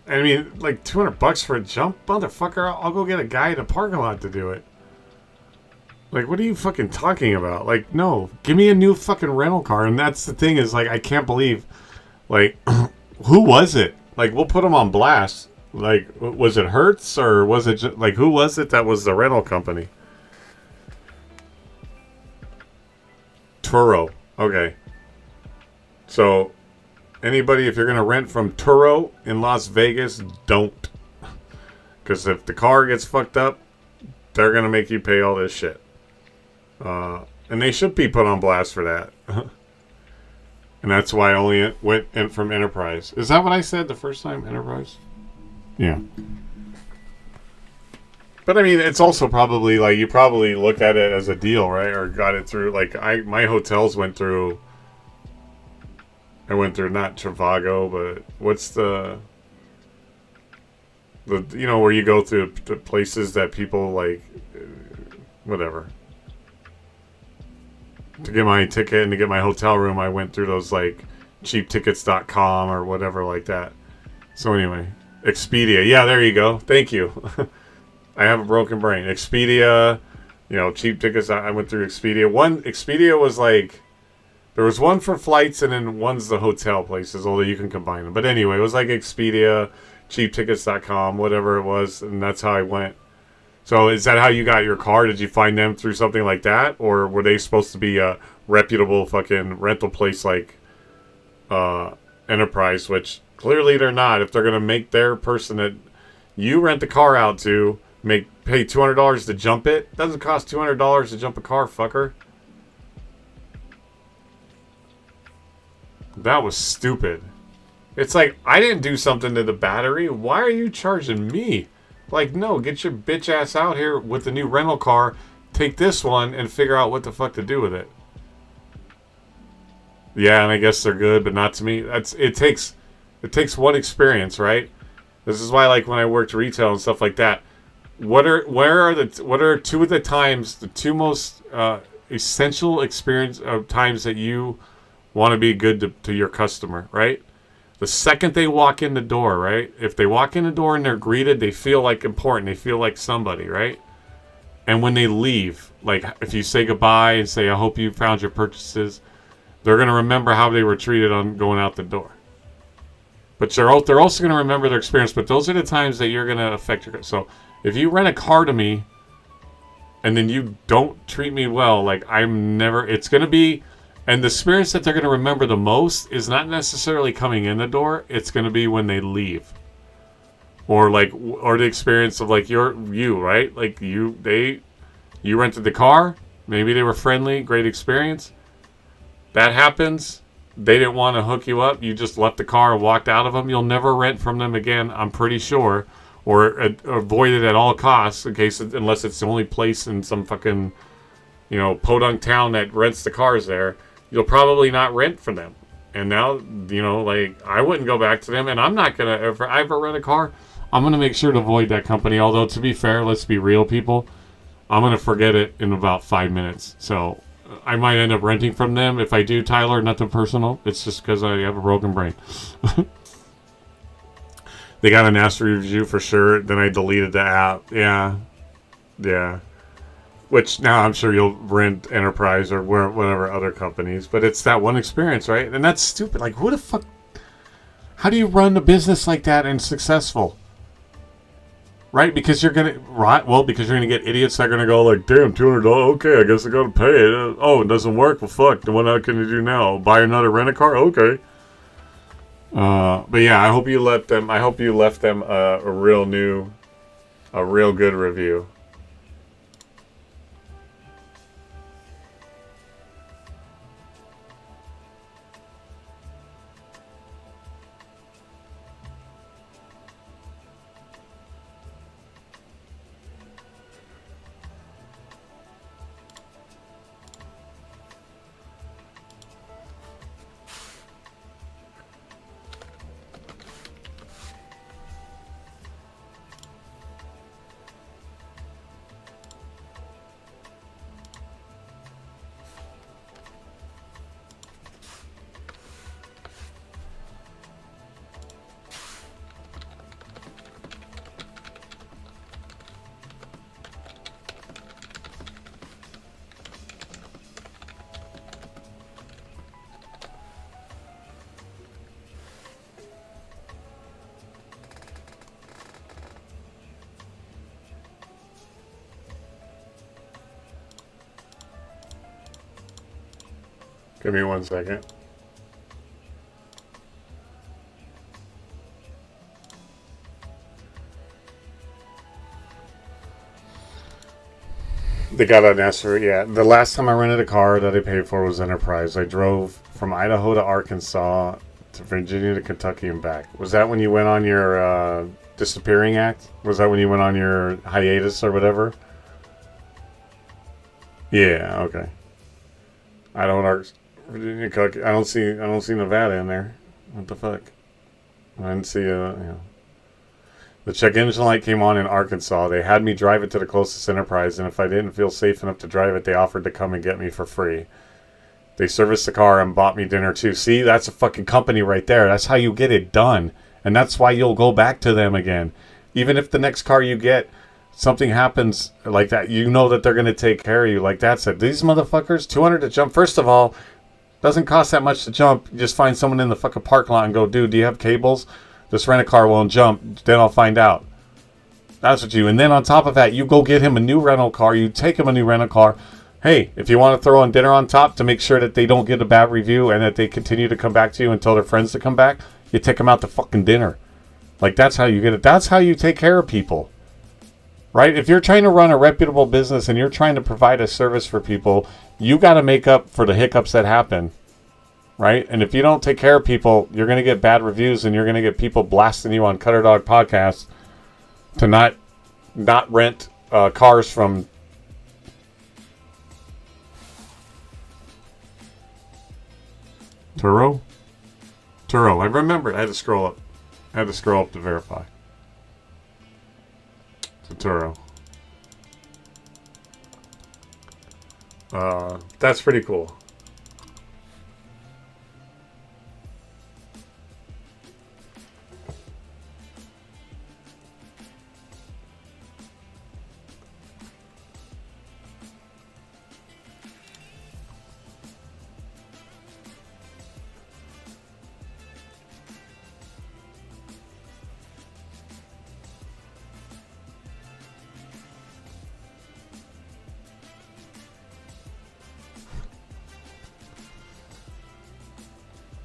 I mean, like, $200 for a jump? Motherfucker, I'll go get a guy in a parking lot to do it. Like, what are you fucking talking about? Like, no, give me a new fucking rental car. And that's the thing is, like, I can't believe, like, who was it? Like, we'll put them on blast. Like, was it Hertz or was it just, like, who was it that was the rental company? Turo. Okay. So, anybody, if you're going to rent from Turo in Las Vegas, don't. Because if the car gets fucked up, they're going to make you pay all this shit. And they should be put on blast for that. And that's why I only went in from Enterprise. Is that what I said the first time? Enterprise? Yeah. But I mean, it's also probably like you probably looked at it as a deal, right? Or got it through. Like my hotels went through. I went through not Trivago, but what's the you know where you go through the places that people like, whatever. To get my ticket and to get my hotel room, I went through those like cheaptickets.com or whatever like that. So anyway, Expedia. Yeah, there you go. Thank you. I have a broken brain. Expedia, you know, cheap tickets. I went through Expedia. Expedia was like, there was one for flights and then one's the hotel places, although you can combine them. But anyway, it was like Expedia, cheaptickets.com, whatever it was, and that's how I went. So is that how you got your car? Did you find them through something like that? Or were they supposed to be a reputable fucking rental place like Enterprise, which clearly they're not. If they're going to make their person that you rent the car out to pay $200 to jump it, doesn't cost $200 to jump a car, fucker. That was stupid. It's like, I didn't do something to the battery. Why are you charging me? Like, no, get your bitch ass out here with the new rental car, take this one, and figure out what the fuck to do with it. Yeah, and I guess they're good, but not to me. It takes one experience, right? This is why, like, when I worked retail and stuff like that, what are two of the times, the two most essential experience times that you want to be good to your customer, right? The second they walk in the door, right? If they walk in the door and they're greeted, they feel like important. They feel like somebody, right? And when they leave, like if you say goodbye and say, I hope you found your purchases, they're going to remember how they were treated on going out the door. But they're also going to remember their experience. But those are the times that you're going to affect your... So if you rent a car to me and then you don't treat me well, like it's going to be... And the experience that they're going to remember the most is not necessarily coming in the door. It's going to be when they leave. Or the experience of like you, right? Like you rented the car. Maybe they were friendly, great experience. That happens. They didn't want to hook you up. You just left the car and walked out of them. You'll never rent from them again, I'm pretty sure. Or avoid it at all costs unless it's the only place in some fucking, podunk town that rents the cars there. You'll probably not rent from them. And now, I wouldn't go back to them. And I'm not going to, if I ever rent a car, I'm going to make sure to avoid that company. Although, to be fair, let's be real, people. I'm going to forget it in about 5 minutes. So, I might end up renting from them. If I do, Tyler, nothing personal. It's just because I have a broken brain. They got a nasty review for sure. Then I deleted the app. Yeah. Which now I'm sure you'll rent Enterprise or whatever other companies. But it's that one experience, right? And that's stupid. Like, who the fuck... How do you run a business like that and successful? Right? Because you're going to... Right? Well, because you're going to get idiots that are going to go like, damn, $200, okay, I guess I got to pay it. Oh, it doesn't work? Well, fuck. Then what can you do now? Buy another rent-a-car? Okay. But yeah, I hope you left them a real good review. Give me 1 second. They got an answer. Yeah, the last time I rented a car that I paid for was Enterprise. I drove from Idaho to Arkansas to Virginia to Kentucky and back. Was that when you went on your disappearing act? Was that when you went on your hiatus or whatever? Yeah. Okay. Idaho, Virginia, Kentucky. I don't see Nevada in there. What the fuck? I didn't see The check engine light came on in Arkansas. They had me drive it to the closest Enterprise, and if I didn't feel safe enough to drive it, they offered to come and get me for free. They serviced the car and bought me dinner too. See, that's a fucking company right there. That's how you get it done. And that's why you'll go back to them again. Even if the next car you get, something happens like that, you know that they're going to take care of you. Like that said, these motherfuckers, $200 to jump. First of all, doesn't cost that much to jump. You just find someone in the fucking parking lot and go, dude, do you have cables? This rent-a-car won't jump. Then I'll find out. That's what you... And then on top of that, you go get him a new rental car. You take him a new rental car. Hey, if you want to throw on dinner on top to make sure that they don't get a bad review and that they continue to come back to you and tell their friends to come back, you take them out to fucking dinner. Like, that's how you get it. That's how you take care of people. Right? If you're trying to run a reputable business and you're trying to provide a service for people, you got to make up for the hiccups that happen. Right? And if you don't take care of people, you're going to get bad reviews and you're going to get people blasting you on Cutterdawg podcasts to not rent cars from... Turo? I remember. I had to scroll up. To verify. It's a Turo. That's pretty cool.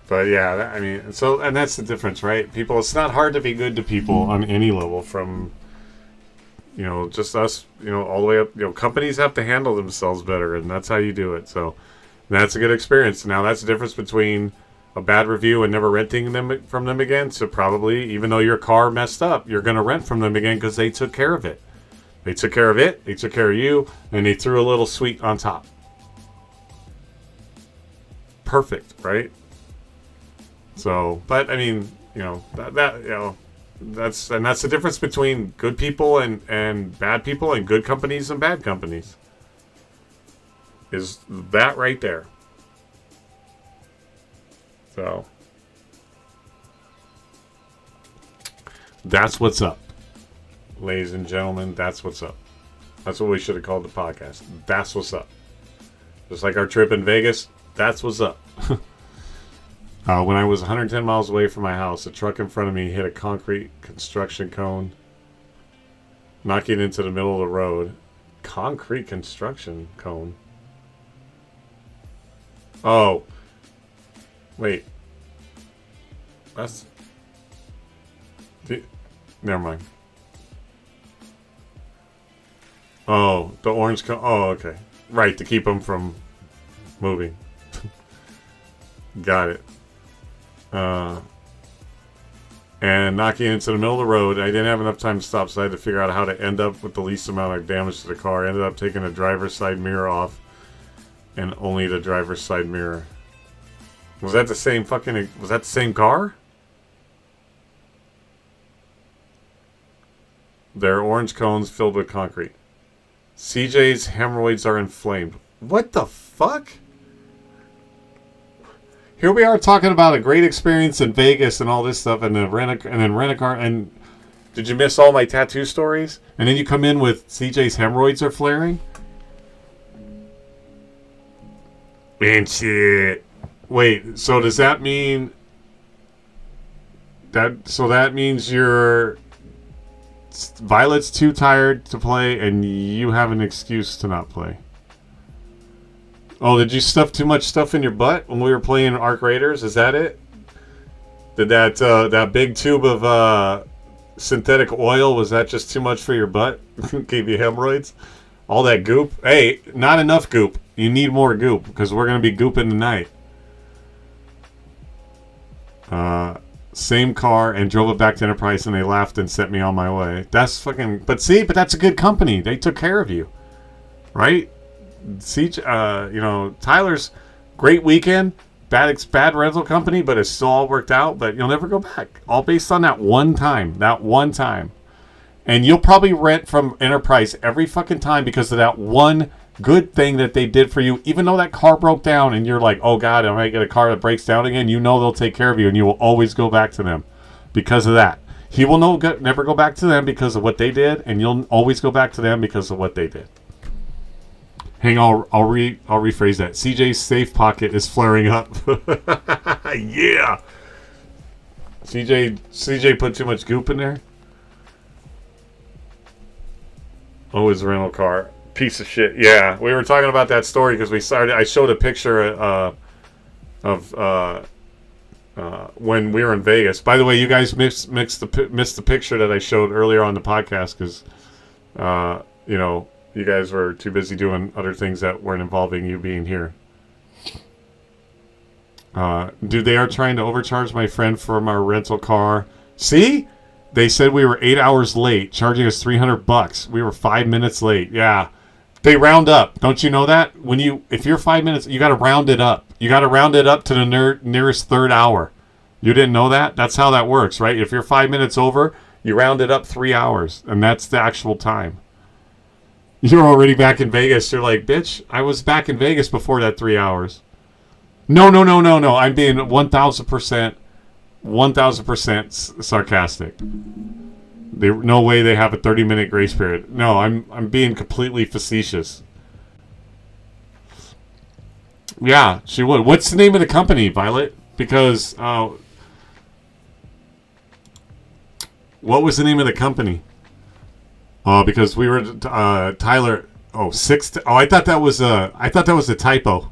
But yeah, I mean, and that's the difference, right? People, it's not hard to be good to people on any level, from, just us, all the way up. Companies have to handle themselves better, and that's how you do it. So that's a good experience. Now, that's the difference between a bad review and never renting from them again. So probably, even though your car messed up, you're going to rent from them again because they took care of it. They took care of it, they took care of you, and they threw a little sweet on top. Perfect, right? So, but I mean, that's the difference between good people and bad people, and good companies and bad companies. Is that right there? So, that's what's up, ladies and gentlemen. That's what's up. That's what we should have called the podcast. That's what's up. Just like our trip in Vegas. That's what's up. When I was 110 miles away from my house, a truck in front of me hit a concrete construction cone, knocking into the middle of the road. Concrete construction cone? Oh. Wait. Never mind. Oh, the orange cone. Oh, okay. Right, to keep them from moving. Got it. And knocking into the middle of the road. I didn't have enough time to stop, so I had to figure out how to end up with the least amount of damage to the car. I ended up taking the driver's side mirror off, and only the driver's side mirror. Was that the same car? They're orange cones filled with concrete. CJ's hemorrhoids are inflamed. What the fuck? Here we are talking about a great experience in Vegas and all this stuff, and then rent a car. And did you miss all my tattoo stories? And then you come in with CJ's hemorrhoids are flaring? And shit. Wait, so does that mean that means Violet's too tired to play and you have an excuse to not play? Oh, did you stuff too much stuff in your butt when we were playing Arc Raiders? Is that it? Did that big tube of synthetic oil, was that just too much for your butt? Gave you hemorrhoids? All that goop? Hey, not enough goop. You need more goop because we're going to be gooping tonight. Same car and drove it back to Enterprise and they laughed and sent me on my way. That's fucking... But that's a good company. They took care of you. Right? See, Tyler's great weekend. Bad rental company, but it's still all worked out. But you'll never go back. All based on that one time. That one time. And you'll probably rent from Enterprise every fucking time because of that one good thing that they did for you. Even though that car broke down and you're like, oh God, I might get a car that breaks down again. You know they'll take care of you and you will always go back to them because of that. He will never go back to them because of what they did, and you'll always go back to them because of what they did. Hang on, I'll rephrase that. CJ's safe pocket is flaring up. Yeah. CJ put too much goop in there. Oh, his rental car. Piece of shit. Yeah, we were talking about that story because I showed a picture of when we were in Vegas. By the way, you guys missed the picture that I showed earlier on the podcast because you guys were too busy doing other things that weren't involving you being here. Dude, they are trying to overcharge my friend from our rental car. See? They said we were 8 hours late, charging us $300. We were 5 minutes late. Yeah. They round up. Don't you know that? If you're 5 minutes, you got to round it up. You got to round it up to the nearest third hour. You didn't know that? That's how that works, right? If you're 5 minutes over, you round it up 3 hours, and that's the actual time. You're already back in Vegas. You're like, bitch, I was back in Vegas before that 3 hours. No. I'm being 1,000% sarcastic. No way they have a 30-minute grace period. No, I'm being completely facetious. Yeah, she would. What's the name of the company, Violet? Because what was the name of the company? Because we were Tyler. Oh, I thought that was a typo.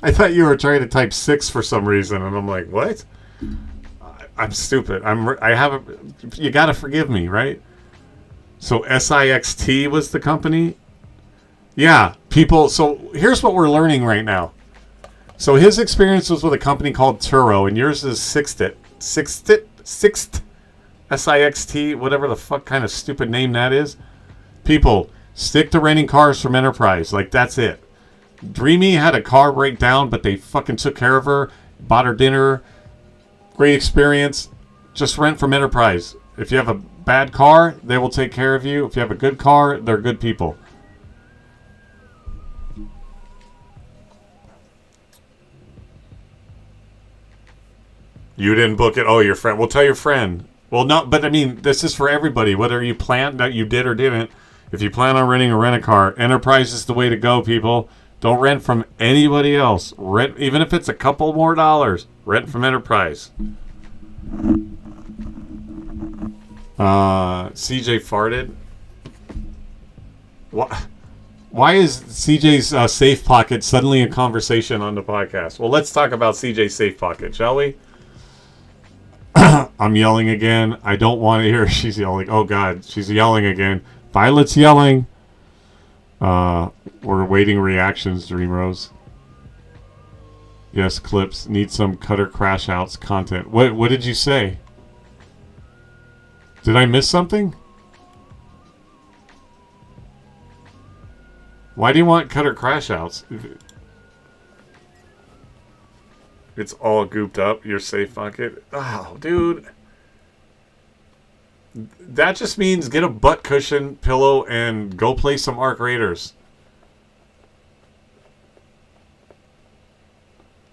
I thought you were trying to type 6 for some reason, and I'm like, what? I'm stupid. You gotta forgive me, right? So SIXT was the company? Yeah, people. So here's what we're learning right now. So his experience was with a company called Turo, and yours is Sixt, SIXT, whatever the fuck kind of stupid name that is. People, stick to renting cars from Enterprise. Like, that's it. Dreamy had a car break down, but they fucking took care of her, bought her dinner. Great experience. Just rent from Enterprise. If you have a bad car, they will take care of you. If you have a good car, they're good people. You didn't book it? Oh, your friend. Well, tell your friend. Well, no, but I mean, this is for everybody. Whether you plan that you did or didn't. If you plan on renting a rent-a-car, Enterprise is the way to go, people. Don't rent from anybody else. Rent, even if it's a couple more dollars. Rent from Enterprise. CJ farted. Why is CJ's safe pocket suddenly a conversation on the podcast? Well, let's talk about CJ's safe pocket, shall we? I'm yelling again. I don't want to hear her. She's yelling. Oh, God. She's yelling again. Violet's yelling. We're waiting reactions, Dream Rose. Yes, clips. Need some Cutter crash outs content. What did you say? Did I miss something? Why do you want Cutter crash outs? It's all gooped up, your safe pocket. Oh, dude. That just means get a butt cushion, pillow, and go play some Arc Raiders.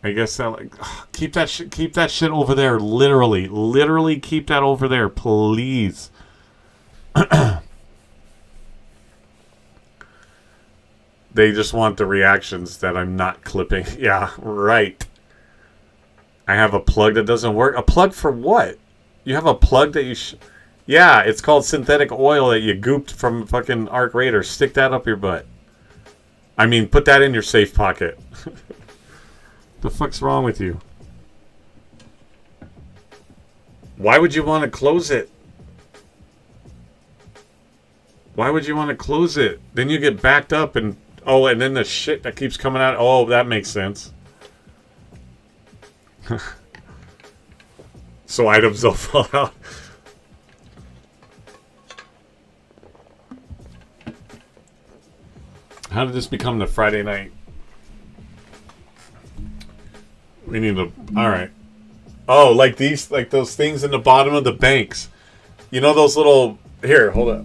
I guess that keep that shit over there. Literally keep that over there, please. They just want the reactions that I'm not clipping. Yeah, right. I have a plug that doesn't work. A plug for what? You have a plug that you... Yeah, it's called synthetic oil that you gooped from fucking Arc Raiders. Stick that up your butt. I mean, put that in your safe pocket. The fuck's wrong with you? Why would you want to close it? Why would you want to close it? Then you get backed up and... Oh, and then the shit that keeps coming out. Oh, that makes sense. So items will fall out. How did this become the Friday night? We need to... Alright. Oh, like these... Like those things in the bottom of the banks. You know those little... Here, hold up.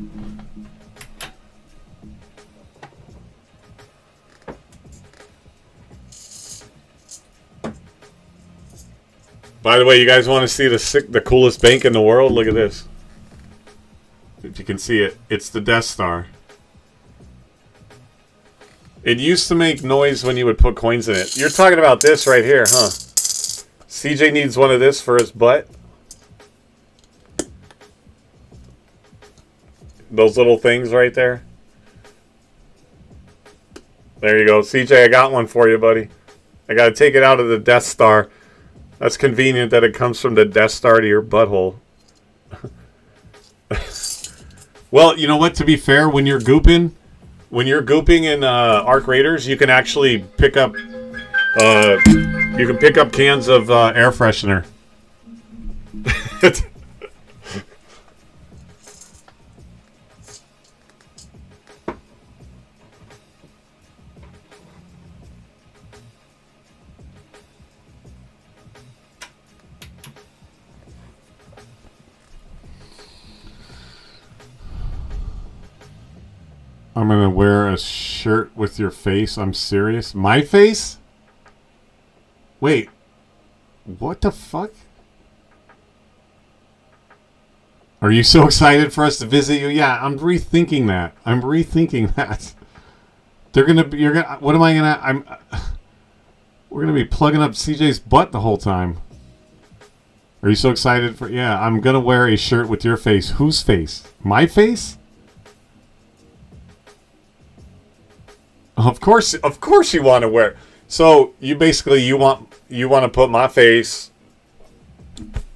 By the way, you guys want to see the coolest bank in the world? Look at this. If you can see it, it's the Death Star. It used to make noise when you would put coins in it. You're talking about this right here, huh? CJ needs one of this for his butt. Those little things right there. There you go. CJ, I got one for you, buddy. I got to take it out of the Death Star. That's convenient that it comes from the Death Star to your butthole. Well, you know what? To be fair, when you're gooping in Arc Raiders, you can actually pick up cans of air freshener. I'm gonna wear a shirt with your face. I'm serious. My face? Wait. What the fuck? Are you so excited for us to visit you? Yeah, I'm rethinking that. They're gonna be. You're gonna. What am I gonna? We're gonna be plugging up CJ's butt the whole time. Are you so excited for? Yeah, I'm gonna wear a shirt with your face. Whose face? My face? Of course you want to wear. So you basically you want to put my face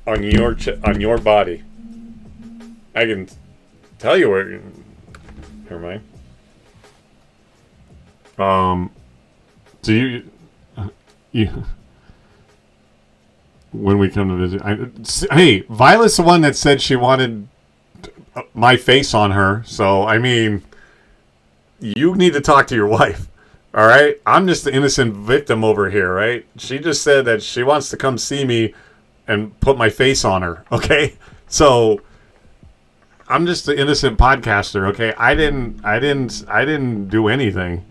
on your body. I can tell you where. Never mind. Do you when we come to visit? Hey, Violet's the one that said she wanted my face on her. So I mean. You need to talk to your wife, all right? I'm just the innocent victim over here, right? She just said that she wants to come see me and put my face on her, okay? So I'm just the innocent podcaster, okay? I didn't do anything.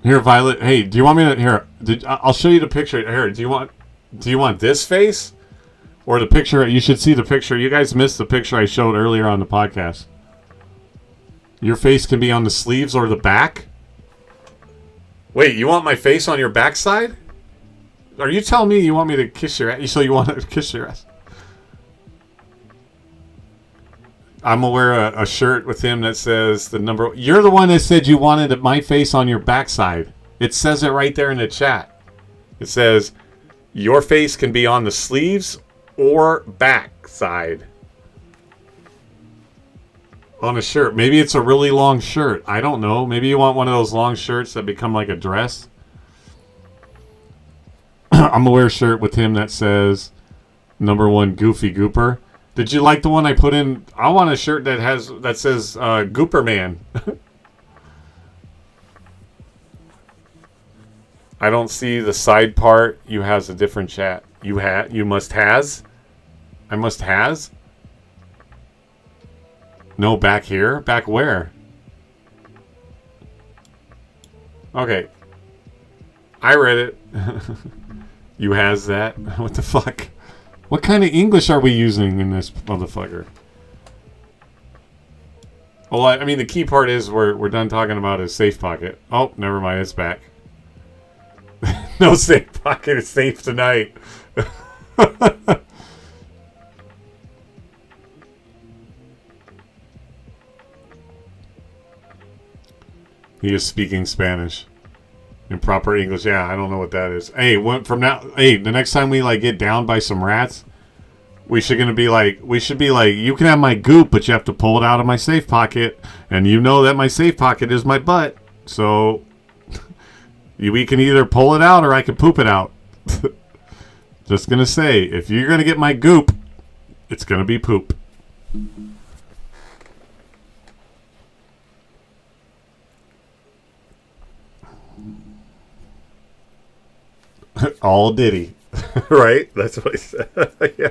Here, Violet. Hey, do you want me to here? I'll show you the picture. Here, do you want this face? Or the picture? You should see the picture. You guys missed the picture I showed earlier on the podcast. Your face can be on the sleeves or the back. Wait, you want my face on your backside? Are you telling me you want me to kiss your ass? So you want to kiss your ass? I'm going to wear a shirt with him that says the number... You're the one that said you wanted my face on your backside. It says it right there in the chat. It says... Your face can be on the sleeves or back side. On a shirt. Maybe it's a really long shirt. I don't know. Maybe you want one of those long shirts that become like a dress. I'm going to wear a shirt with him that says number 1 Goofy Gooper. Did you like the one I put in? I want a shirt that says Gooper Man. I don't see the side part. You has a different chat. You must has. I must has. No, back here. Back where? Okay. I read it. You has that. What the fuck? What kind of English are we using in this motherfucker? Well, I mean, the key part is we're done talking about his safe pocket. Oh, never mind. It's back. No safe pocket is safe tonight. He is speaking Spanish in proper English. Yeah, I don't know what that is. Hey, the next time we like get downed by some rats, we should be like, you can have my goop, but you have to pull it out of my safe pocket, and you know that my safe pocket is my butt, so we can either pull it out or I can poop it out. Just gonna say, if you're gonna get my goop, it's gonna be poop. All Diddy. Right? That's what he said. Yeah.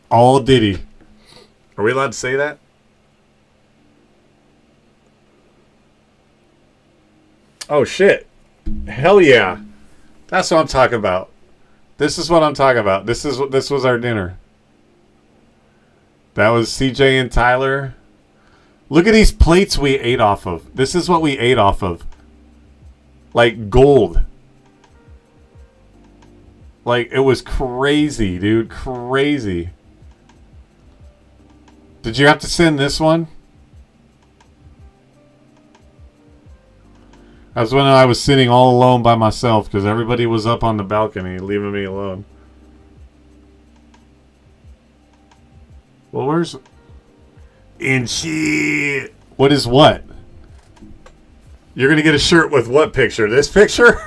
All Diddy. Are we allowed to say that? Oh, shit. Hell yeah. That's what I'm talking about. This is what I'm talking about. This was our dinner. That was CJ and Tyler. Look at these plates we ate off of. This is what we ate off of. Like gold. Like, it was crazy, dude. Crazy. Did you have to send this one? That's when I was sitting all alone by myself because everybody was up on the balcony leaving me alone. Well, where's... And shit. What is what? You're going to get a shirt with what picture? This picture?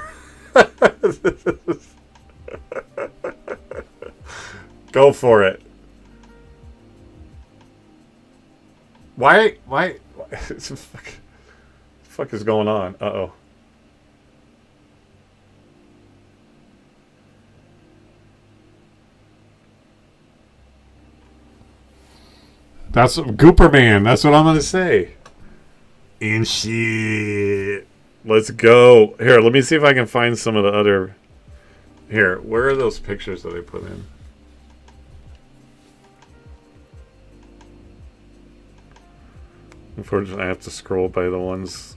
Go for it. Why fuck is going on? Uh-oh. That's Gooper Man. That's what I'm going to say. And shit. Let's go. Here, let me see if I can find some of the other... Here, where are those pictures that I put in? Unfortunately, I have to scroll by the ones.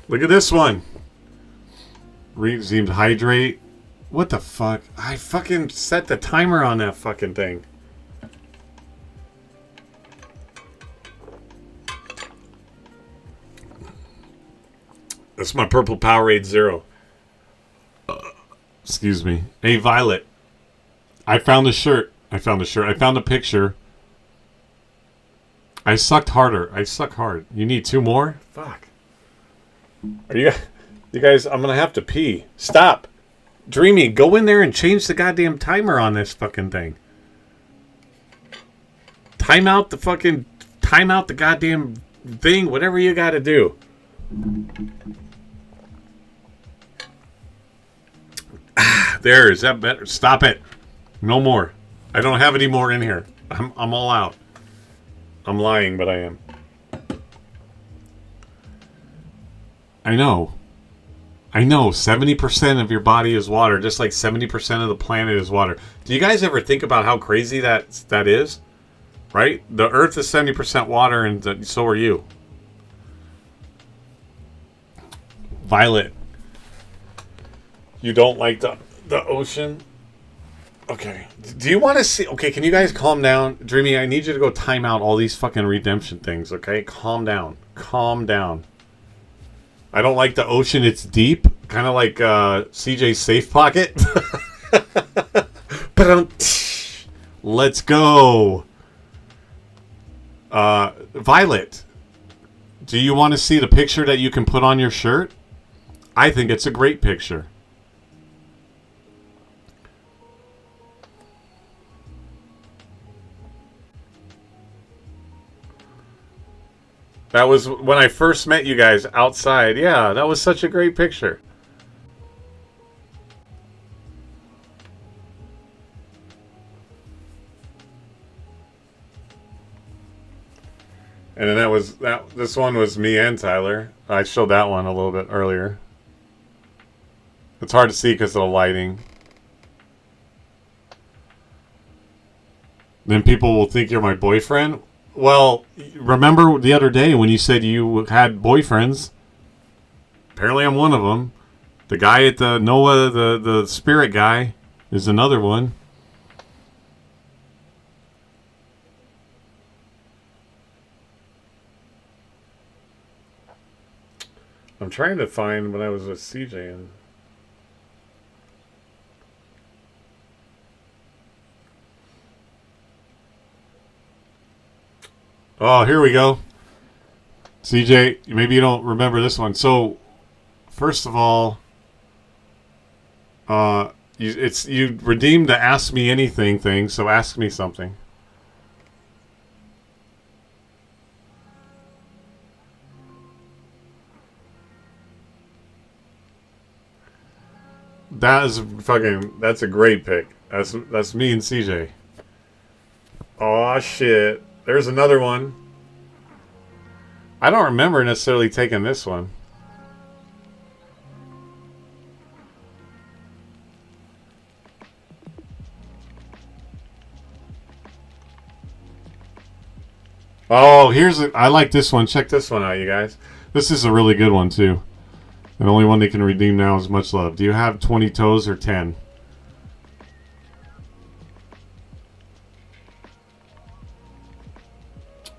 Look at this one. Resumed hydrate. What the fuck? I fucking set the timer on that fucking thing. That's my purple Powerade Zero. Excuse me. Hey, Violet. I found a shirt. I found a picture. I sucked harder. I suck hard. You need 2 more? Fuck. Are you guys, I'm going to have to pee. Stop. Dreamy, go in there and change the goddamn timer on this fucking thing. Time out the goddamn thing, whatever you got to do. There, is that better? Stop it. No more. I don't have any more in here. I'm all out. I'm lying, but I am. I know. 70% of your body is water, just like 70% of the planet is water. Do you guys ever think about how crazy that is? Right? The Earth is 70% water, and so are you. Violet. You don't like the ocean? Okay. Do you want to see... Okay, can you guys calm down? Dreamy, I need you to go time out all these fucking redemption things, okay? Calm down. Calm down. I don't like the ocean. It's deep. Kind of like CJ's safe pocket. Let's go. Violet, do you want to see the picture that you can put on your shirt? I think it's a great picture. That was when I first met you guys outside. Yeah, that was such a great picture. And then this one was me and Tyler. I showed that one a little bit earlier. It's hard to see because of the lighting. Then people will think you're my boyfriend. Well, remember the other day when you said you had boyfriends? Apparently, I'm one of them. The guy at the Noah, the spirit guy, is another one. I'm trying to find when I was with CJ. And oh, here we go. CJ, maybe you don't remember this one. So, first of all, you redeemed the Ask Me Anything thing, so ask me something. That's a great pick. That's me and CJ. Oh shit. There's another one. I don't remember necessarily taking this one. Oh, I like this one. Check this one out, you guys. This is a really good one too. The only one they can redeem now is Much Love. Do you have 20 toes or 10?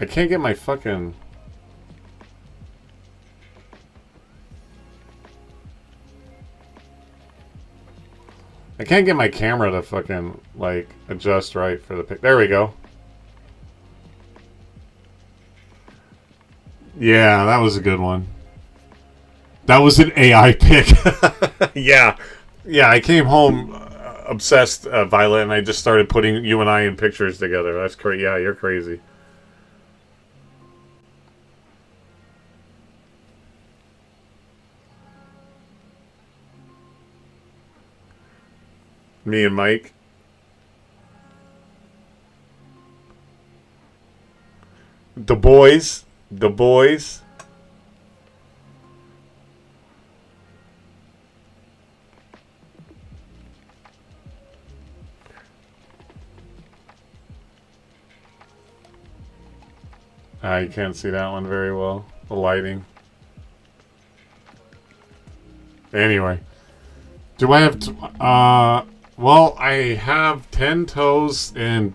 I can't get my fucking... I can't get my camera to fucking, like, adjust right for the pic. There we go. Yeah, that was a good one. That was an AI pick. Yeah. Yeah, I came home obsessed, Violet, and I just started putting you and I in pictures together. That's crazy. Yeah, you're crazy. Me and Mike. The boys. The boys. You can't see that one very well. The lighting. Anyway. Do I have... well, I have 10 toes, and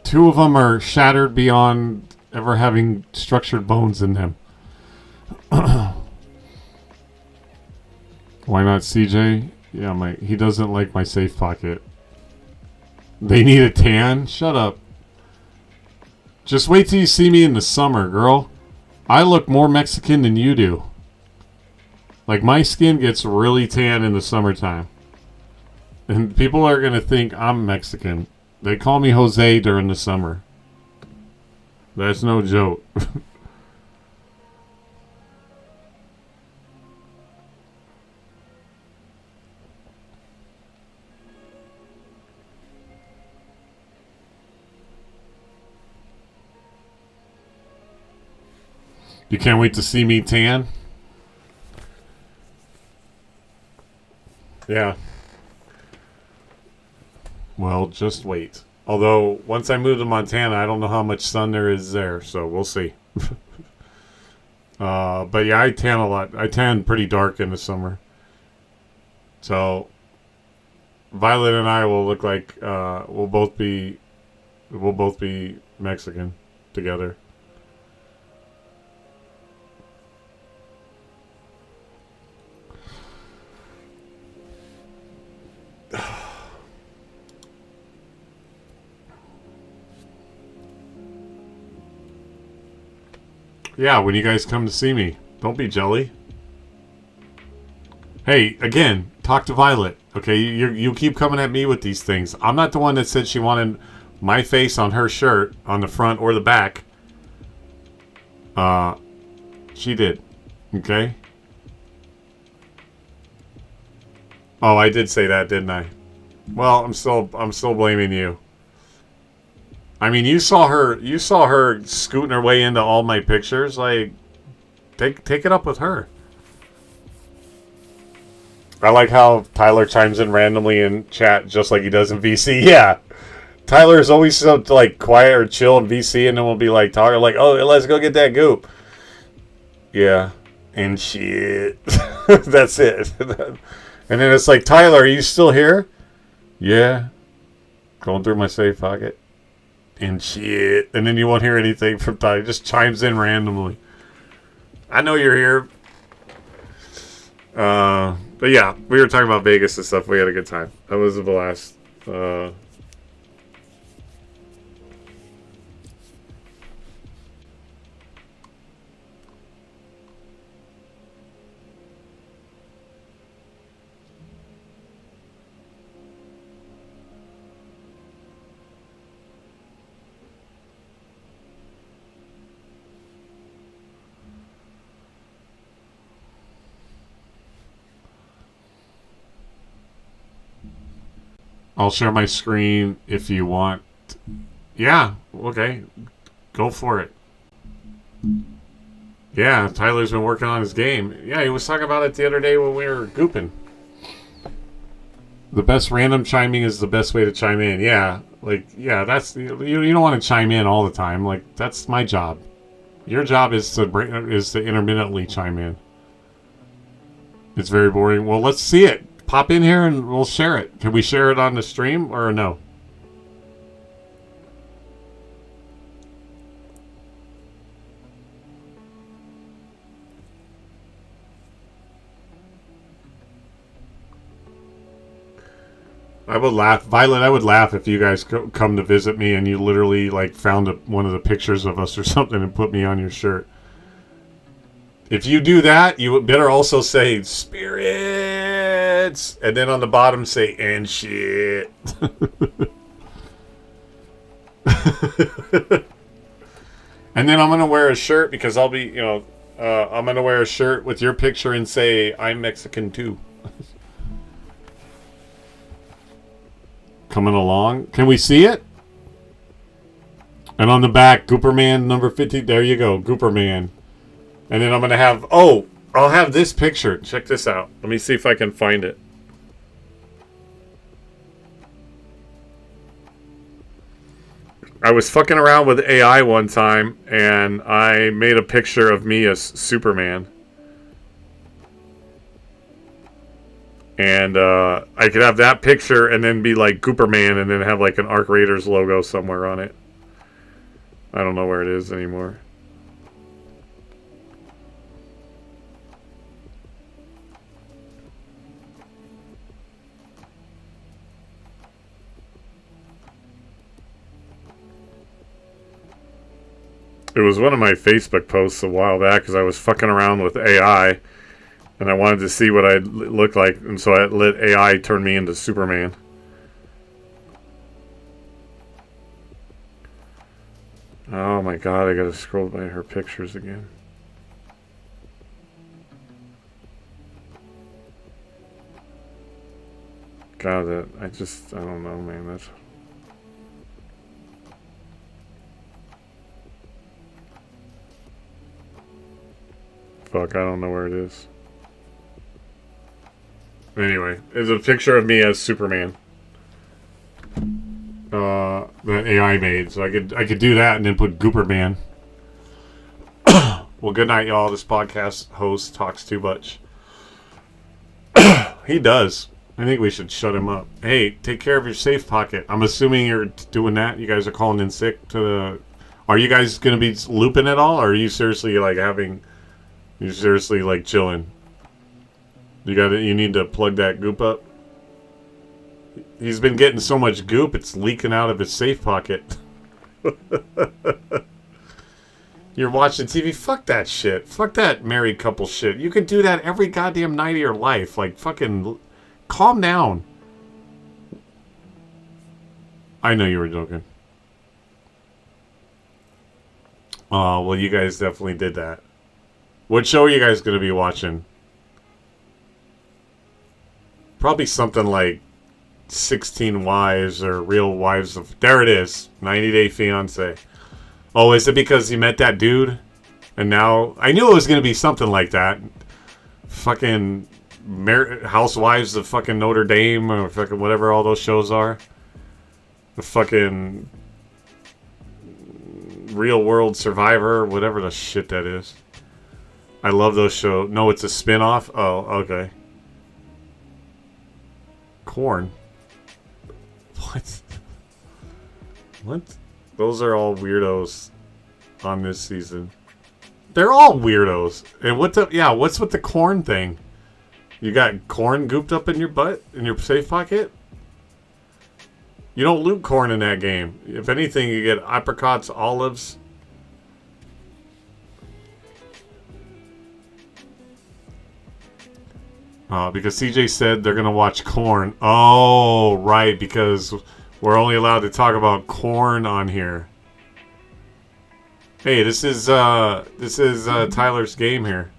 2 of them are shattered beyond ever having structured bones in them. Why not CJ? Yeah, he doesn't like my safe pocket. They need a tan? Shut up. Just wait till you see me in the summer, girl. I look more Mexican than you do. Like, my skin gets really tan in the summertime. And people are going to think I'm Mexican. They call me Jose during the summer. That's no joke. You can't wait to see me tan? Yeah. Well, just wait. Although, once I move to Montana, I don't know how much sun there is there, so we'll see. But yeah, I tan a lot. I tan pretty dark in the summer. So, Violet and I will look like we'll both be Mexican together. Yeah, when you guys come to see me, don't be jelly. Hey, again, talk to Violet. Okay, you keep coming at me with these things. I'm not the one that said she wanted my face on her shirt on the front or the back. She did. Okay. Oh, I did say that, didn't I? Well, I'm still blaming you. I mean, you saw her scooting her way into all my pictures. Like, take it up with her. I like how Tyler chimes in randomly in chat just like he does in VC. Yeah. Tyler is always so like quiet or chill in VC, and then we'll be like talking like, "Oh, let's go get that goop." Yeah, and shit. That's it. And then it's like, Tyler, are you still here? Yeah, going through my safe pocket. And shit. And then you won't hear anything from Tyler. He just chimes in randomly. I know you're here. But yeah, we were talking about Vegas and stuff. We had a good time. That was a blast. I'll share my screen if you want. Yeah, okay. Go for it. Yeah, Tyler's been working on his game. Yeah, he was talking about it the other day when we were gooping. The best random chiming is the best way to chime in. Yeah, like, yeah, that's... You don't want to chime in all the time. Like, that's my job. Your job is to intermittently chime in. It's very boring. Well, let's see it. Pop in here and we'll share it. Can we share it on the stream or no? I would laugh. Violet, I would laugh if you guys come to visit me and you literally like found one of the pictures of us or something and put me on your shirt. If you do that, you better also say spirits, and then on the bottom say and shit. And then I'm gonna wear a shirt because I'll be, I'm gonna wear a shirt with your picture and say I'm Mexican too. Coming along. Can we see it? And on the back, Gooperman number 50. There you go, Gooperman. And then I'm going to have... Oh, I'll have this picture. Check this out. Let me see if I can find it. I was fucking around with AI one time, and I made a picture of me as Superman. And I could have that picture and then be like Gooperman and then have like an Arc Raiders logo somewhere on it. I don't know where it is anymore. It was one of my Facebook posts a while back because I was fucking around with AI and I wanted to see what I'd look like, and so I let AI turn me into Superman. Oh my god, I gotta scroll by her pictures again. God, I don't know, man. That's... Fuck, I don't know where it is. Anyway, it's a picture of me as Superman. That AI made, so I could do that and then put Gooperman. Well, good night, y'all. This podcast host talks too much. He does. I think we should shut him up. Hey, take care of your safe pocket. I'm assuming you're doing that. You guys are calling in sick to the... Are you guys going to be looping at all? Or are you seriously like having... You're seriously like chilling? You need to plug that goop up. He's been getting so much goop, it's leaking out of his safe pocket. You're watching TV. Fuck that shit. Fuck that married couple shit. You can do that every goddamn night of your life. Like, fucking... Calm down. I know you were joking. Oh, well, you guys definitely did that. What show are you guys going to be watching? Probably something like 16 Wives or Real Wives of... There it is. 90 Day Fiance. Oh, is it because you met that dude? And now... I knew it was going to be something like that. Fucking... Housewives of fucking Notre Dame or fucking whatever all those shows are. The fucking Real World Survivor, whatever the shit that is. I love those shows. No, it's a spin-off? Oh, okay. Corn. What? What? Those are all weirdos on this season. They're all weirdos. And what's with the corn thing? You got corn gooped up in your butt? In your safe pocket? You don't loot corn in that game. If anything, you get apricots, olives. Because CJ said they're going to watch corn. Oh, right, because we're only allowed to talk about corn on here. Hey, this is Tyler's game here.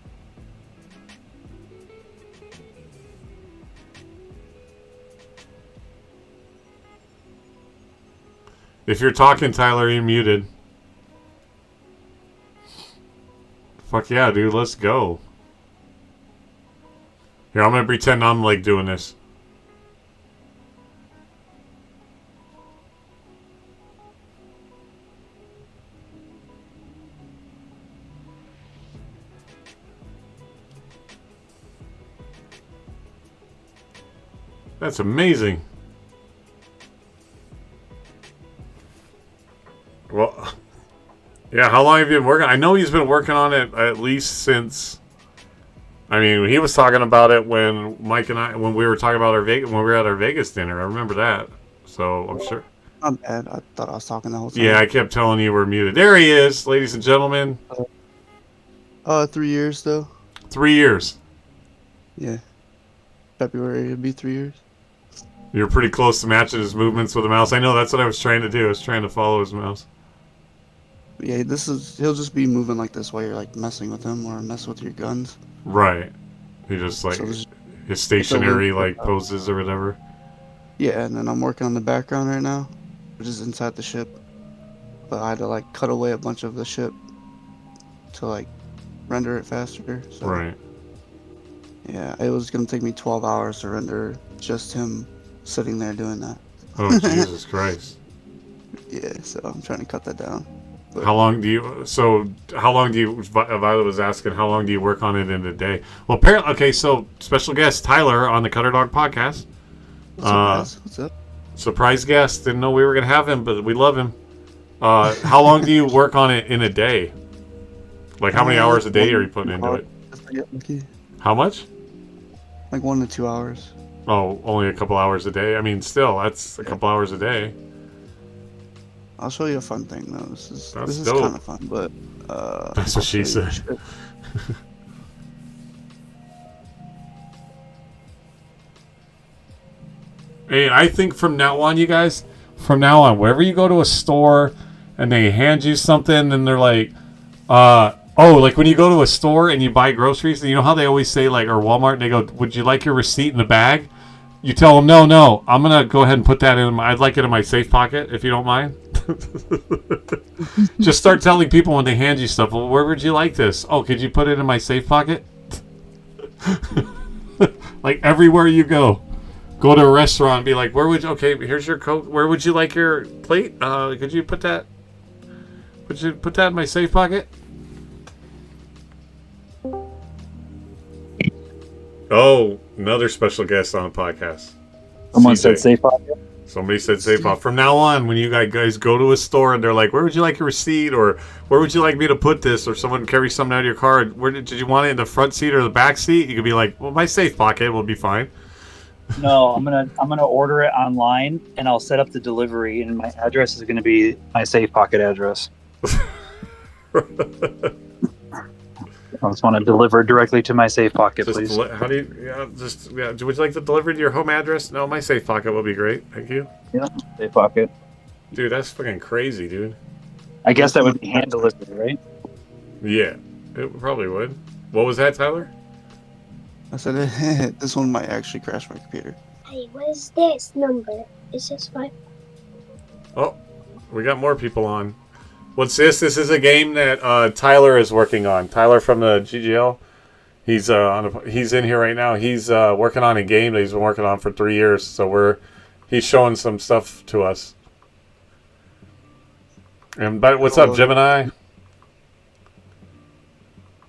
If you're talking, Tyler, you're muted. Fuck yeah, dude, let's go. Here, I'm gonna pretend I'm like doing this. That's amazing. Well, yeah, how long have you been working? I know he's been working on it at least since... I mean, he was talking about it when Mike and I, when we were talking about when we were at our Vegas dinner. I remember that. So, I'm sure. I'm bad. I thought I was talking the whole time. Yeah, I kept telling you we're muted. There he is, ladies and gentlemen. 3 years, though. 3 years. Yeah. February, it'll be 3 years. You're pretty close to matching his movements with the mouse. I know, that's what I was trying to do. I was trying to follow his mouse. Yeah, he'll just be moving like this while you're like messing with him or mess with your guns. Right. He just like his stationary like poses or whatever. Yeah, and then I'm working on the background right now, which is inside the ship. But I had to like cut away a bunch of the ship to like render it faster. So, right. Yeah, it was gonna take me 12 hours to render just him sitting there doing that. Oh, Jesus Christ. Yeah, so I'm trying to cut that down. But How long do you Violet was asking, how long do you work on it in a day? Well, apparently, okay, so special guest Tyler on the Cutterdawg podcast. What's up? Surprise guest. Didn't know we were going to have him, but we love him. How long do you work on it in a day? Like, how many hours a day are you putting into it? How much? Like 1 to 2 hours. Oh, only a couple hours a day? I mean, still, that's a couple hours a day. I'll show you a fun thing though. This is dope. kind of fun, but that's what she said. Hey, I think from now on, you guys, wherever you go to a store and they hand you something and they're like, like when you go to a store and you buy groceries, you know how they always say, like, or Walmart, and they go, would you like your receipt in the bag? You tell them, no, I'm going to go ahead and put that I'd like it in my safe pocket, if you don't mind. Just start telling people when they hand you stuff, well, where would you like this? Oh, could you put it in my safe pocket? Like everywhere you go to a restaurant and be like, here's your Coke. Where would you like your plate? Could you put that in my safe pocket? Oh, another special guest on the podcast. Someone CJ. said safe pocket. Somebody said safe off. From now on, when you guys go to a store and they're like, where would you like your receipt? Or where would you like me to put this? Or someone carries something out of your car. Where did you want it, in the front seat or the back seat? You could be like, well, my safe pocket will be fine. No, I'm gonna order it online and I'll set up the delivery and my address is gonna be my safe pocket address. I just want to deliver directly to my safe pocket, please. How do you? Would you like to deliver to your home address? No, my safe pocket will be great. Thank you. Yeah, safe pocket. Dude, that's fucking crazy, dude. I guess that would be hand delivered, right? Yeah, it probably would. What was that, Tyler? I said this one might actually crash my computer. Hey, what is this number? Is this 5? Oh, we got more people on. What's this? This is a game that Tyler is working on. Tyler from the GGL. He's he's in here right now. He's working on a game that he's been working on for 3 years. So he's showing some stuff to us. And but what's up, Gemini?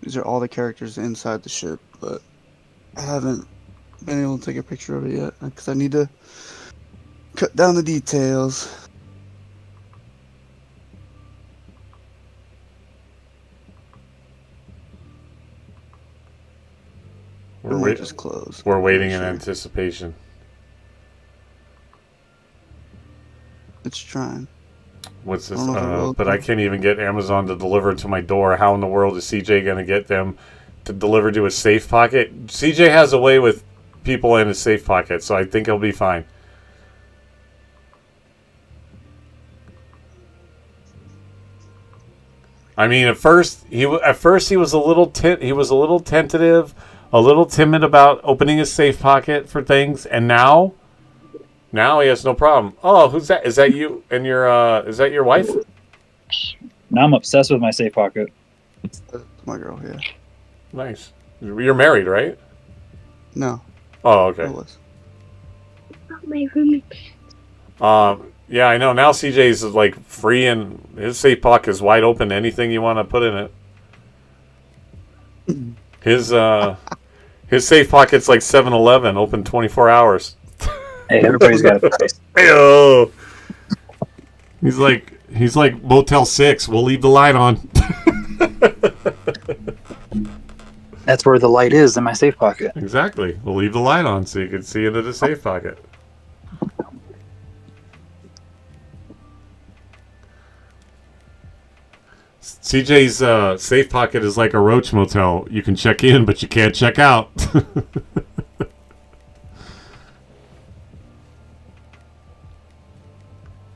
These are all the characters inside the ship, but I haven't been able to take a picture of it yet because I need to cut down the details. We're just closed. We're waiting in anticipation. It's trying. What's this? I But I can't even get Amazon to deliver to my door. How in the world is CJ going to get them to deliver to a safe pocket? CJ has a way with people in his safe pocket, so I think he'll be fine. I mean, at first he was a little tentative, a little timid about opening his safe pocket for things, and now he has no problem. Oh, who's that? Is that you and your is that your wife? Now I'm obsessed with my safe pocket. That's my girl, yeah. Nice. You're married, right? No. Oh, okay. I was. My roommate. Yeah, I know. Now CJ's is like free and his safe pocket is wide open to anything you want to put in it. His safe pocket's like 7-Eleven, open 24 hours. Hey, everybody's got a place. Hey-oh. He's like Motel 6. We'll leave the light on. That's where the light is in my safe pocket. Exactly. We'll leave the light on so you can see into the safe pocket. CJ's safe pocket is like a roach motel. You can check in, but you can't check out.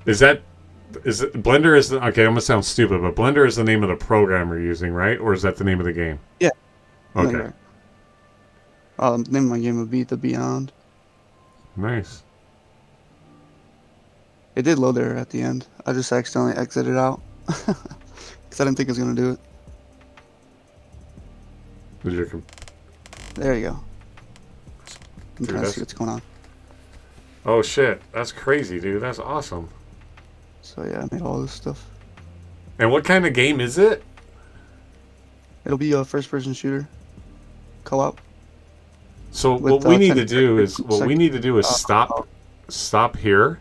Blender is okay, I'm gonna sound stupid, but Blender is the name of the program you're using, right? Or is that the name of the game? Yeah. Okay. The name of my game would be The Beyond. Nice. It did load there at the end. I just accidentally exited out. Because I didn't think it was going to do it. There you go. I'm trying to see what's going on. Oh shit, that's crazy, dude. That's awesome. So yeah, I made all this stuff. And what kind of game is it? It'll be a first-person shooter. Co-op. So what we need to do is stop here.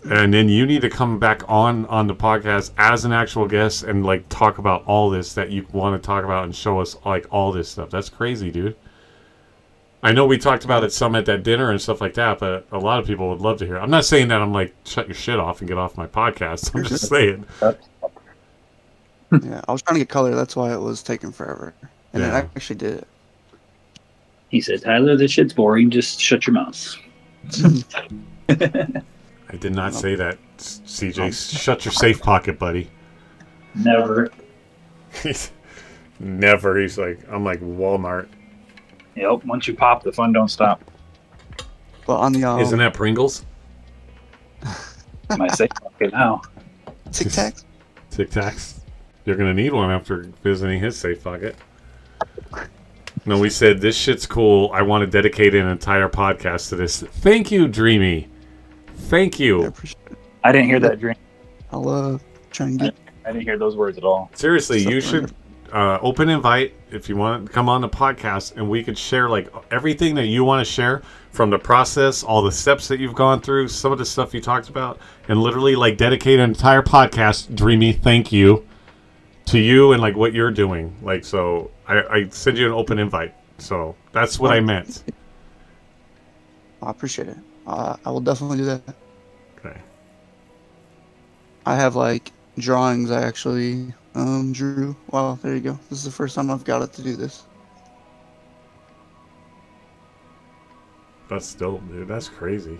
And then you need to come back on the podcast as an actual guest and like talk about all this that you want to talk about and show us like all this stuff. That's crazy, dude. I know we talked about it some at that dinner and stuff like that, but a lot of people would love to hear. I'm not saying that I'm like shut your shit off and get off my podcast. I'm just saying. Yeah, I was trying to get color. That's why it was taking forever, and Yeah. it actually did it. He said, Tyler, this shit's boring. Just shut your mouth. I did not say that, CJ. Shut your safe pocket, buddy. Never. Never. He's like, I'm like Walmart. Yep. Once you pop, the fun don't stop. But on the Isn't that Pringles? My safe pocket now. Tic Tacs. Tic Tacs. You're gonna need one after visiting his safe pocket. No, we said this shit's cool. I want to dedicate an entire podcast to this. Thank you, Dreamy. Thank you. I appreciate it. I didn't hear that dream. I'll try and get. I didn't hear those words at all. Seriously, you should open invite if you want to come on the podcast, and we could share like everything that you want to share from the process, all the steps that you've gone through, some of the stuff you talked about, and literally like dedicate an entire podcast. Dreamy, thank you to you and like what you're doing. Like, so I send you an open invite. So that's what I meant. I appreciate it. I will definitely do that. Okay. I have like drawings I actually drew. Wow, there you go. This is the first time I've got it to do this. That's dope, dude. That's crazy.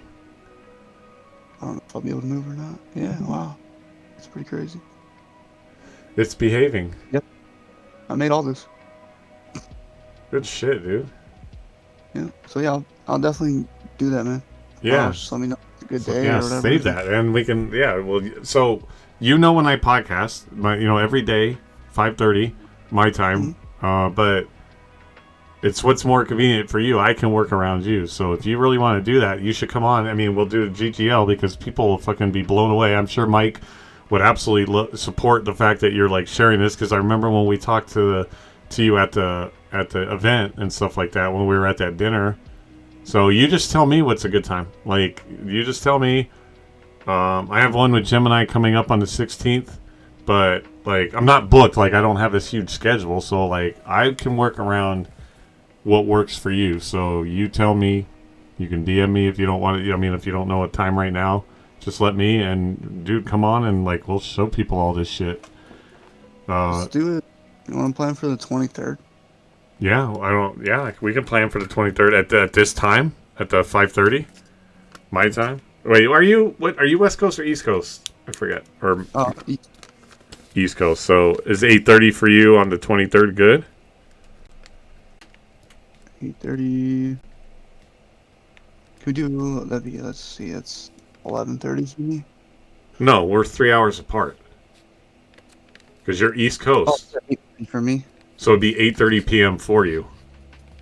I don't know if I'll be able to move or not. Yeah, wow. It's pretty crazy. It's behaving. I made all this. Good shit, dude. Yeah. So yeah, I'll definitely do that, man. Yeah. Just let me know. It's a good day Yeah, or whatever. save that, and we can. Yeah, well, so when I podcast, every day, 5:30 my time. But it's what's more convenient for you. I can work around you. So if you really want to do that, you should come on. I mean, we'll do GGL because people will fucking be blown away. I'm sure Mike would absolutely support the fact that you're like sharing this, because I remember when we talked to you at the event and stuff like that when we were at that dinner. So you just tell me what's a good time. Like, you just tell me. I have one with Gemini coming up on the 16th, but like I'm not booked. Like I don't have this huge schedule, so like I can work around what works for you. So you tell me. You can DM me if you don't want to. I mean, if you don't know a time right now, just let me. And dude, come on and like we'll show people all this shit. Let's do it. You want to plan for the 23rd? Yeah, like, we can plan for the 23rd at this time at the 5:30 my time. Wait, are you West Coast or East Coast? I forget. Or East Coast. So is 8:30 for you on the 23rd good? 8:30. Could we do, that'd be, let's see, it's 11:30 for me. No, we're 3 hours apart. Because you're East Coast. Oh, for me? So it'd be 8:30 p.m. for you.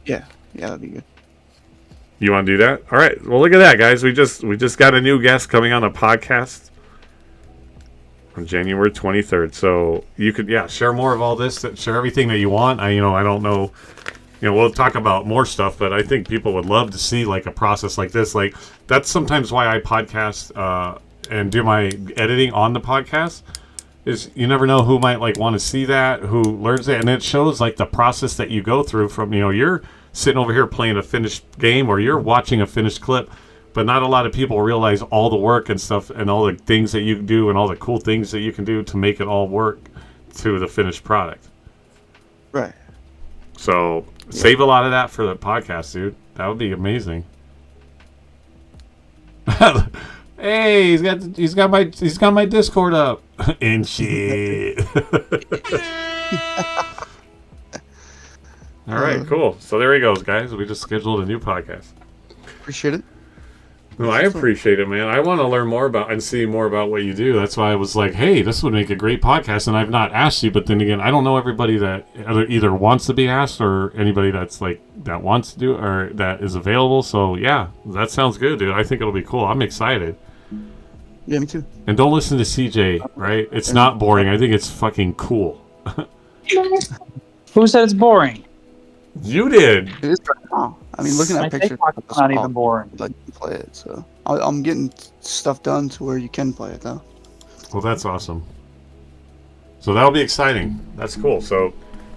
Yeah, that'd be good. You want to do that? All right. Well, look at that, guys. We just got a new guest coming on the podcast on January 23rd. So you could, share more of all this. Share everything that you want. I don't know. We'll talk about more stuff, but I think people would love to see like a process like this. Like that's sometimes why I podcast and do my editing on the podcast. Is you never know who might like want to see that, who learns it, and it shows like the process that you go through from you're sitting over here playing a finished game or you're watching a finished clip, but not a lot of people realize all the work and stuff and all the things that you do and all the cool things that you can do to make it all work to the finished product. Right. So save a lot of that for the podcast, dude. That would be amazing. Hey, he's got my Discord up and shit. All right, cool. So there he goes, guys. We just scheduled a new podcast. Appreciate it. No, I appreciate it, man. I want to learn more about and see more about what you do. That's why I was like, hey, this would make a great podcast. And I've not asked you, but then again, I don't know everybody that either wants to be asked or anybody that's like that wants to do or that is available. So yeah, that sounds good, dude. I think it'll be cool. I'm excited. Yeah, me too. And don't listen to CJ, right? It's not boring. I think it's fucking cool. Who said it's boring? You did. It is right now. I mean, looking at pictures, it's not even boring. Like you play it, so I'm getting stuff done to where you can play it though. Well, that's awesome. So that'll be exciting. That's cool. So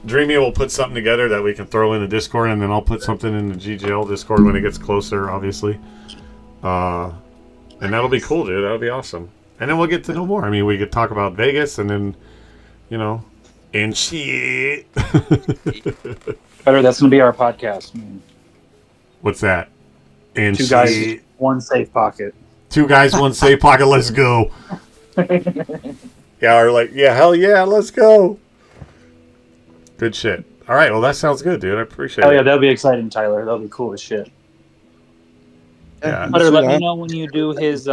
Dreamy will put something together that we can throw in the Discord, and then I'll put something in the GGL Discord when it gets closer, obviously. And that'll be cool, dude. That'll be awesome. And then we'll get to know more. I mean, we could talk about Vegas, and then, and shit. Better, that's going to be our podcast. What's that? And Two guys, one safe pocket. 2 guys, 1 safe pocket. Let's go. Yeah, or like, hell yeah, let's go. Good shit. All right, well, that sounds good, dude. I appreciate it. Oh, yeah, that'll be exciting, Tyler. That'll be cool as shit. Yeah. Butter, let me know when you do his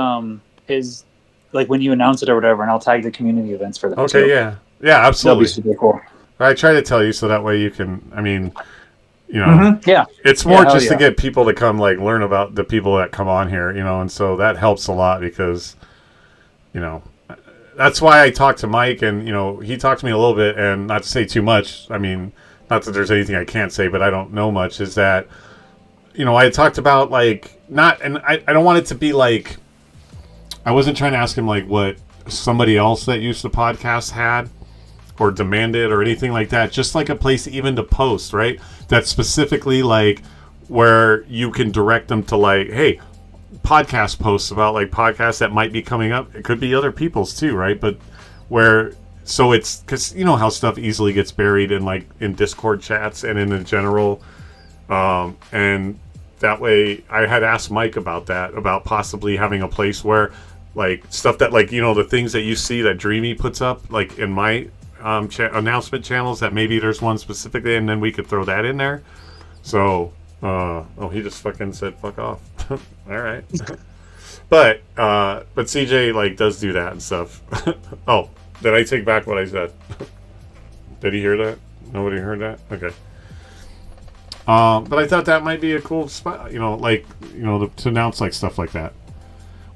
like when you announce it or whatever, and I'll tag the community events for that. Okay, too. yeah, absolutely. That'll be super cool. I try to tell you so that way you can. I mean, Yeah, it's more just to yeah. get people to come like learn about the people that come on here, and so that helps a lot because, that's why I talked to Mike, and he talked to me a little bit, and not to say too much. I mean, not that there's anything I can't say, but I don't know much. Is that I had talked about like I don't want it to be like I wasn't trying to ask him like what somebody else that used the podcast had or demanded or anything like that. Just like a place even to post, right? That's specifically like where you can direct them to like, hey, podcast posts about like podcasts that might be coming up. It could be other people's too, right? But so it's because how stuff easily gets buried in like in Discord chats and in the general, and that way I had asked Mike about that, about possibly having a place where like stuff that like the things that you see that Dreamy puts up like in my announcement channels, that maybe there's one specifically, and then we could throw that in there. So he just fucking said fuck off. All right. but CJ like does do that and stuff. Oh, did I take back what I said? Did he hear that? Nobody heard that? Okay. But I thought that might be a cool spot, to announce like stuff like that.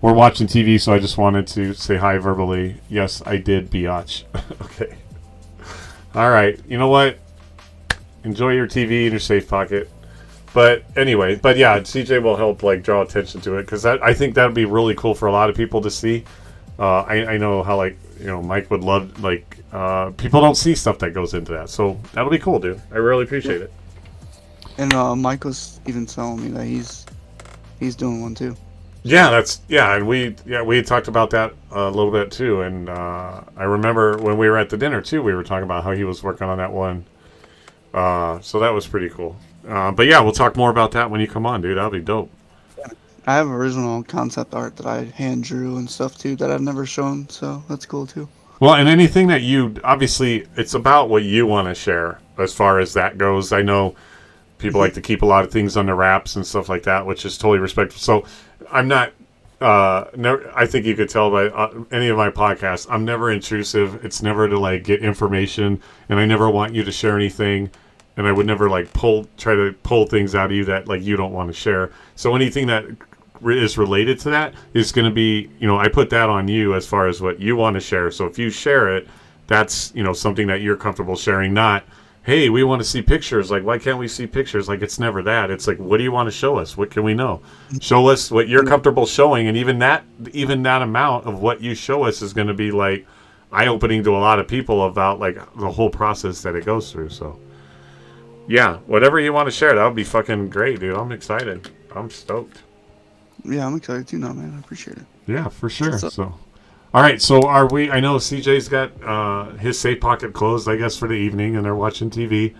we're watching TV, so I just wanted to say hi verbally. Yes, I did, biatch. Okay. All right. You know what? Enjoy your TV in your safe pocket. But anyway, yeah, CJ will help like draw attention to it because I think that would be really cool for a lot of people to see. I know how like Mike would love like people don't see stuff that goes into that, so that'll be cool, dude. I really appreciate it. And Mike was even telling me that he's doing one too. Yeah, and we had talked about that a little bit too, and I remember when we were at the dinner too, we were talking about how he was working on that one. So that was pretty cool. But yeah, we'll talk more about that when you come on, dude. That'll be dope. I have original concept art that I hand drew and stuff too that I've never shown, so that's cool too. Well, and anything that you obviously, it's about what you want to share as far as that goes. I know people like to keep a lot of things under wraps and stuff like that, which is totally respectful. So I'm not. I think you could tell by any of my podcasts, I'm never intrusive. It's never to like get information, and I never want you to share anything. And I would never like try to pull things out of you that like you don't want to share. So anything that is related to that is going to be, I put that on you as far as what you want to share. So if you share it, that's, something that you're comfortable sharing, not, hey, we want to see pictures. Like, why can't we see pictures? Like, it's never that. It's like, what do you want to show us? What can we know? Show us what you're comfortable showing. And even that amount of what you show us is going to be like eye-opening to a lot of people about like the whole process that it goes through. So yeah, whatever you want to share, that would be fucking great, dude. I'm excited. I'm stoked. Yeah, I'm excited too now, man. I appreciate it. Yeah, for sure. So, all right. So are we? I know CJ's got his safe pocket closed, I guess, for the evening, and they're watching TV.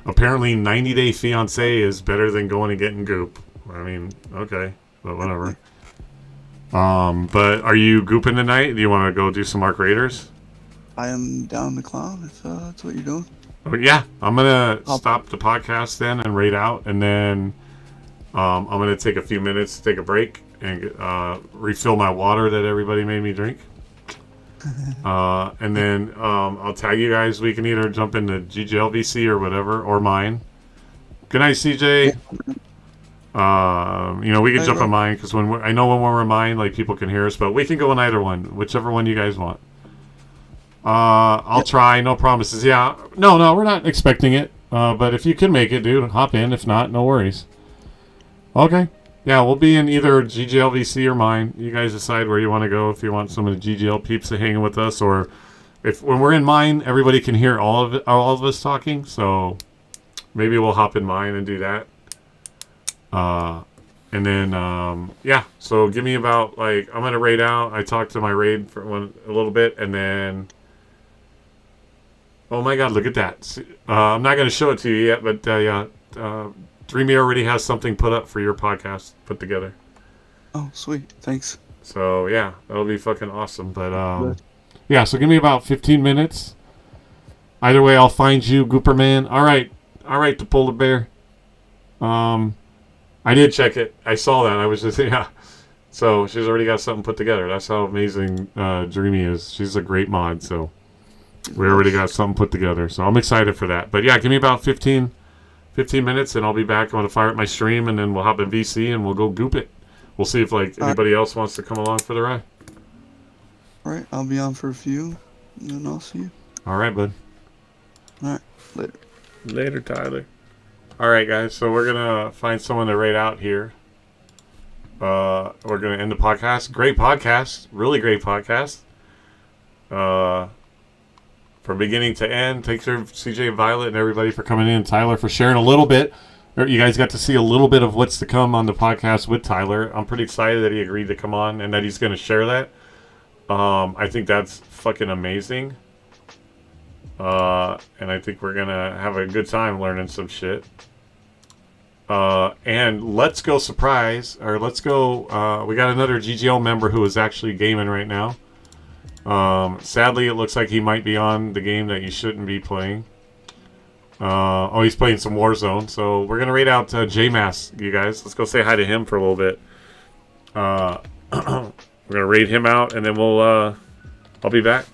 Apparently, 90 Day Fiancé is better than going and getting goop. I mean, okay, but whatever. But are you gooping tonight? Do you want to go do some Arc Raiders? I am down the clown if that's what you're doing. Oh, yeah, I'm gonna stop the podcast then and raid out, and then I'm gonna take a few minutes to take a break and refill my water that everybody made me drink. And then I'll tag you guys. We can either jump into GGLVC or whatever, or mine. Good night, CJ. We can jump on mine because I know when we're in mine, like people can hear us, but we can go on either one, whichever one you guys want. I'll try. No promises. Yeah. No, we're not expecting it. But if you can make it, dude, hop in. If not, no worries. Okay. Yeah, we'll be in either GGLVC or mine. You guys decide where you want to go. If you want some of the GGL peeps to hang with us, or if when we're in mine, everybody can hear all of us talking. So maybe we'll hop in mine and do that. And then yeah. So give me about I'm gonna raid out. I talked to my raid for a little bit, and then. Oh my God! Look at that. I'm not going to show it to you yet, but yeah, Dreamy already has something put up for your podcast put together. Oh, sweet! Thanks. So yeah, that'll be fucking awesome. But yeah, so give me about 15 minutes. Either way, I'll find you, Gooperman. All right, the polar bear. I did check it. I saw that. I was just yeah. So she's already got something put together. That's how amazing Dreamy is. She's a great mod. So. We already got something put together, so I'm excited for that. But yeah, give me about 15 minutes, and I'll be back. I'm going to fire up my stream, and then we'll hop in VC, and we'll go goop it. We'll see if anybody else wants to come along for the ride. All right, I'll be on for a few, and then I'll see you. All right, bud. All right, later. Later, Tyler. All right, guys, so we're going to find someone to raid out here. We're going to end the podcast. Great podcast. Really great podcast. From beginning to end. Thanks to CJ, Violet, and everybody for coming in. Tyler for sharing a little bit. You guys got to see a little bit of what's to come on the podcast with Tyler. I'm pretty excited that he agreed to come on and that he's going to share that. I think that's fucking amazing. And I think we're going to have a good time learning some shit. And let's go surprise, or let's go, we got another GGL member who is actually gaming right now. Sadly, it looks like he might be on the game that you shouldn't be playing. He's playing some Warzone. So we're gonna raid out JMass, you guys. Let's go say hi to him for a little bit. We're gonna raid him out, and then I'll be back.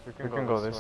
We can go this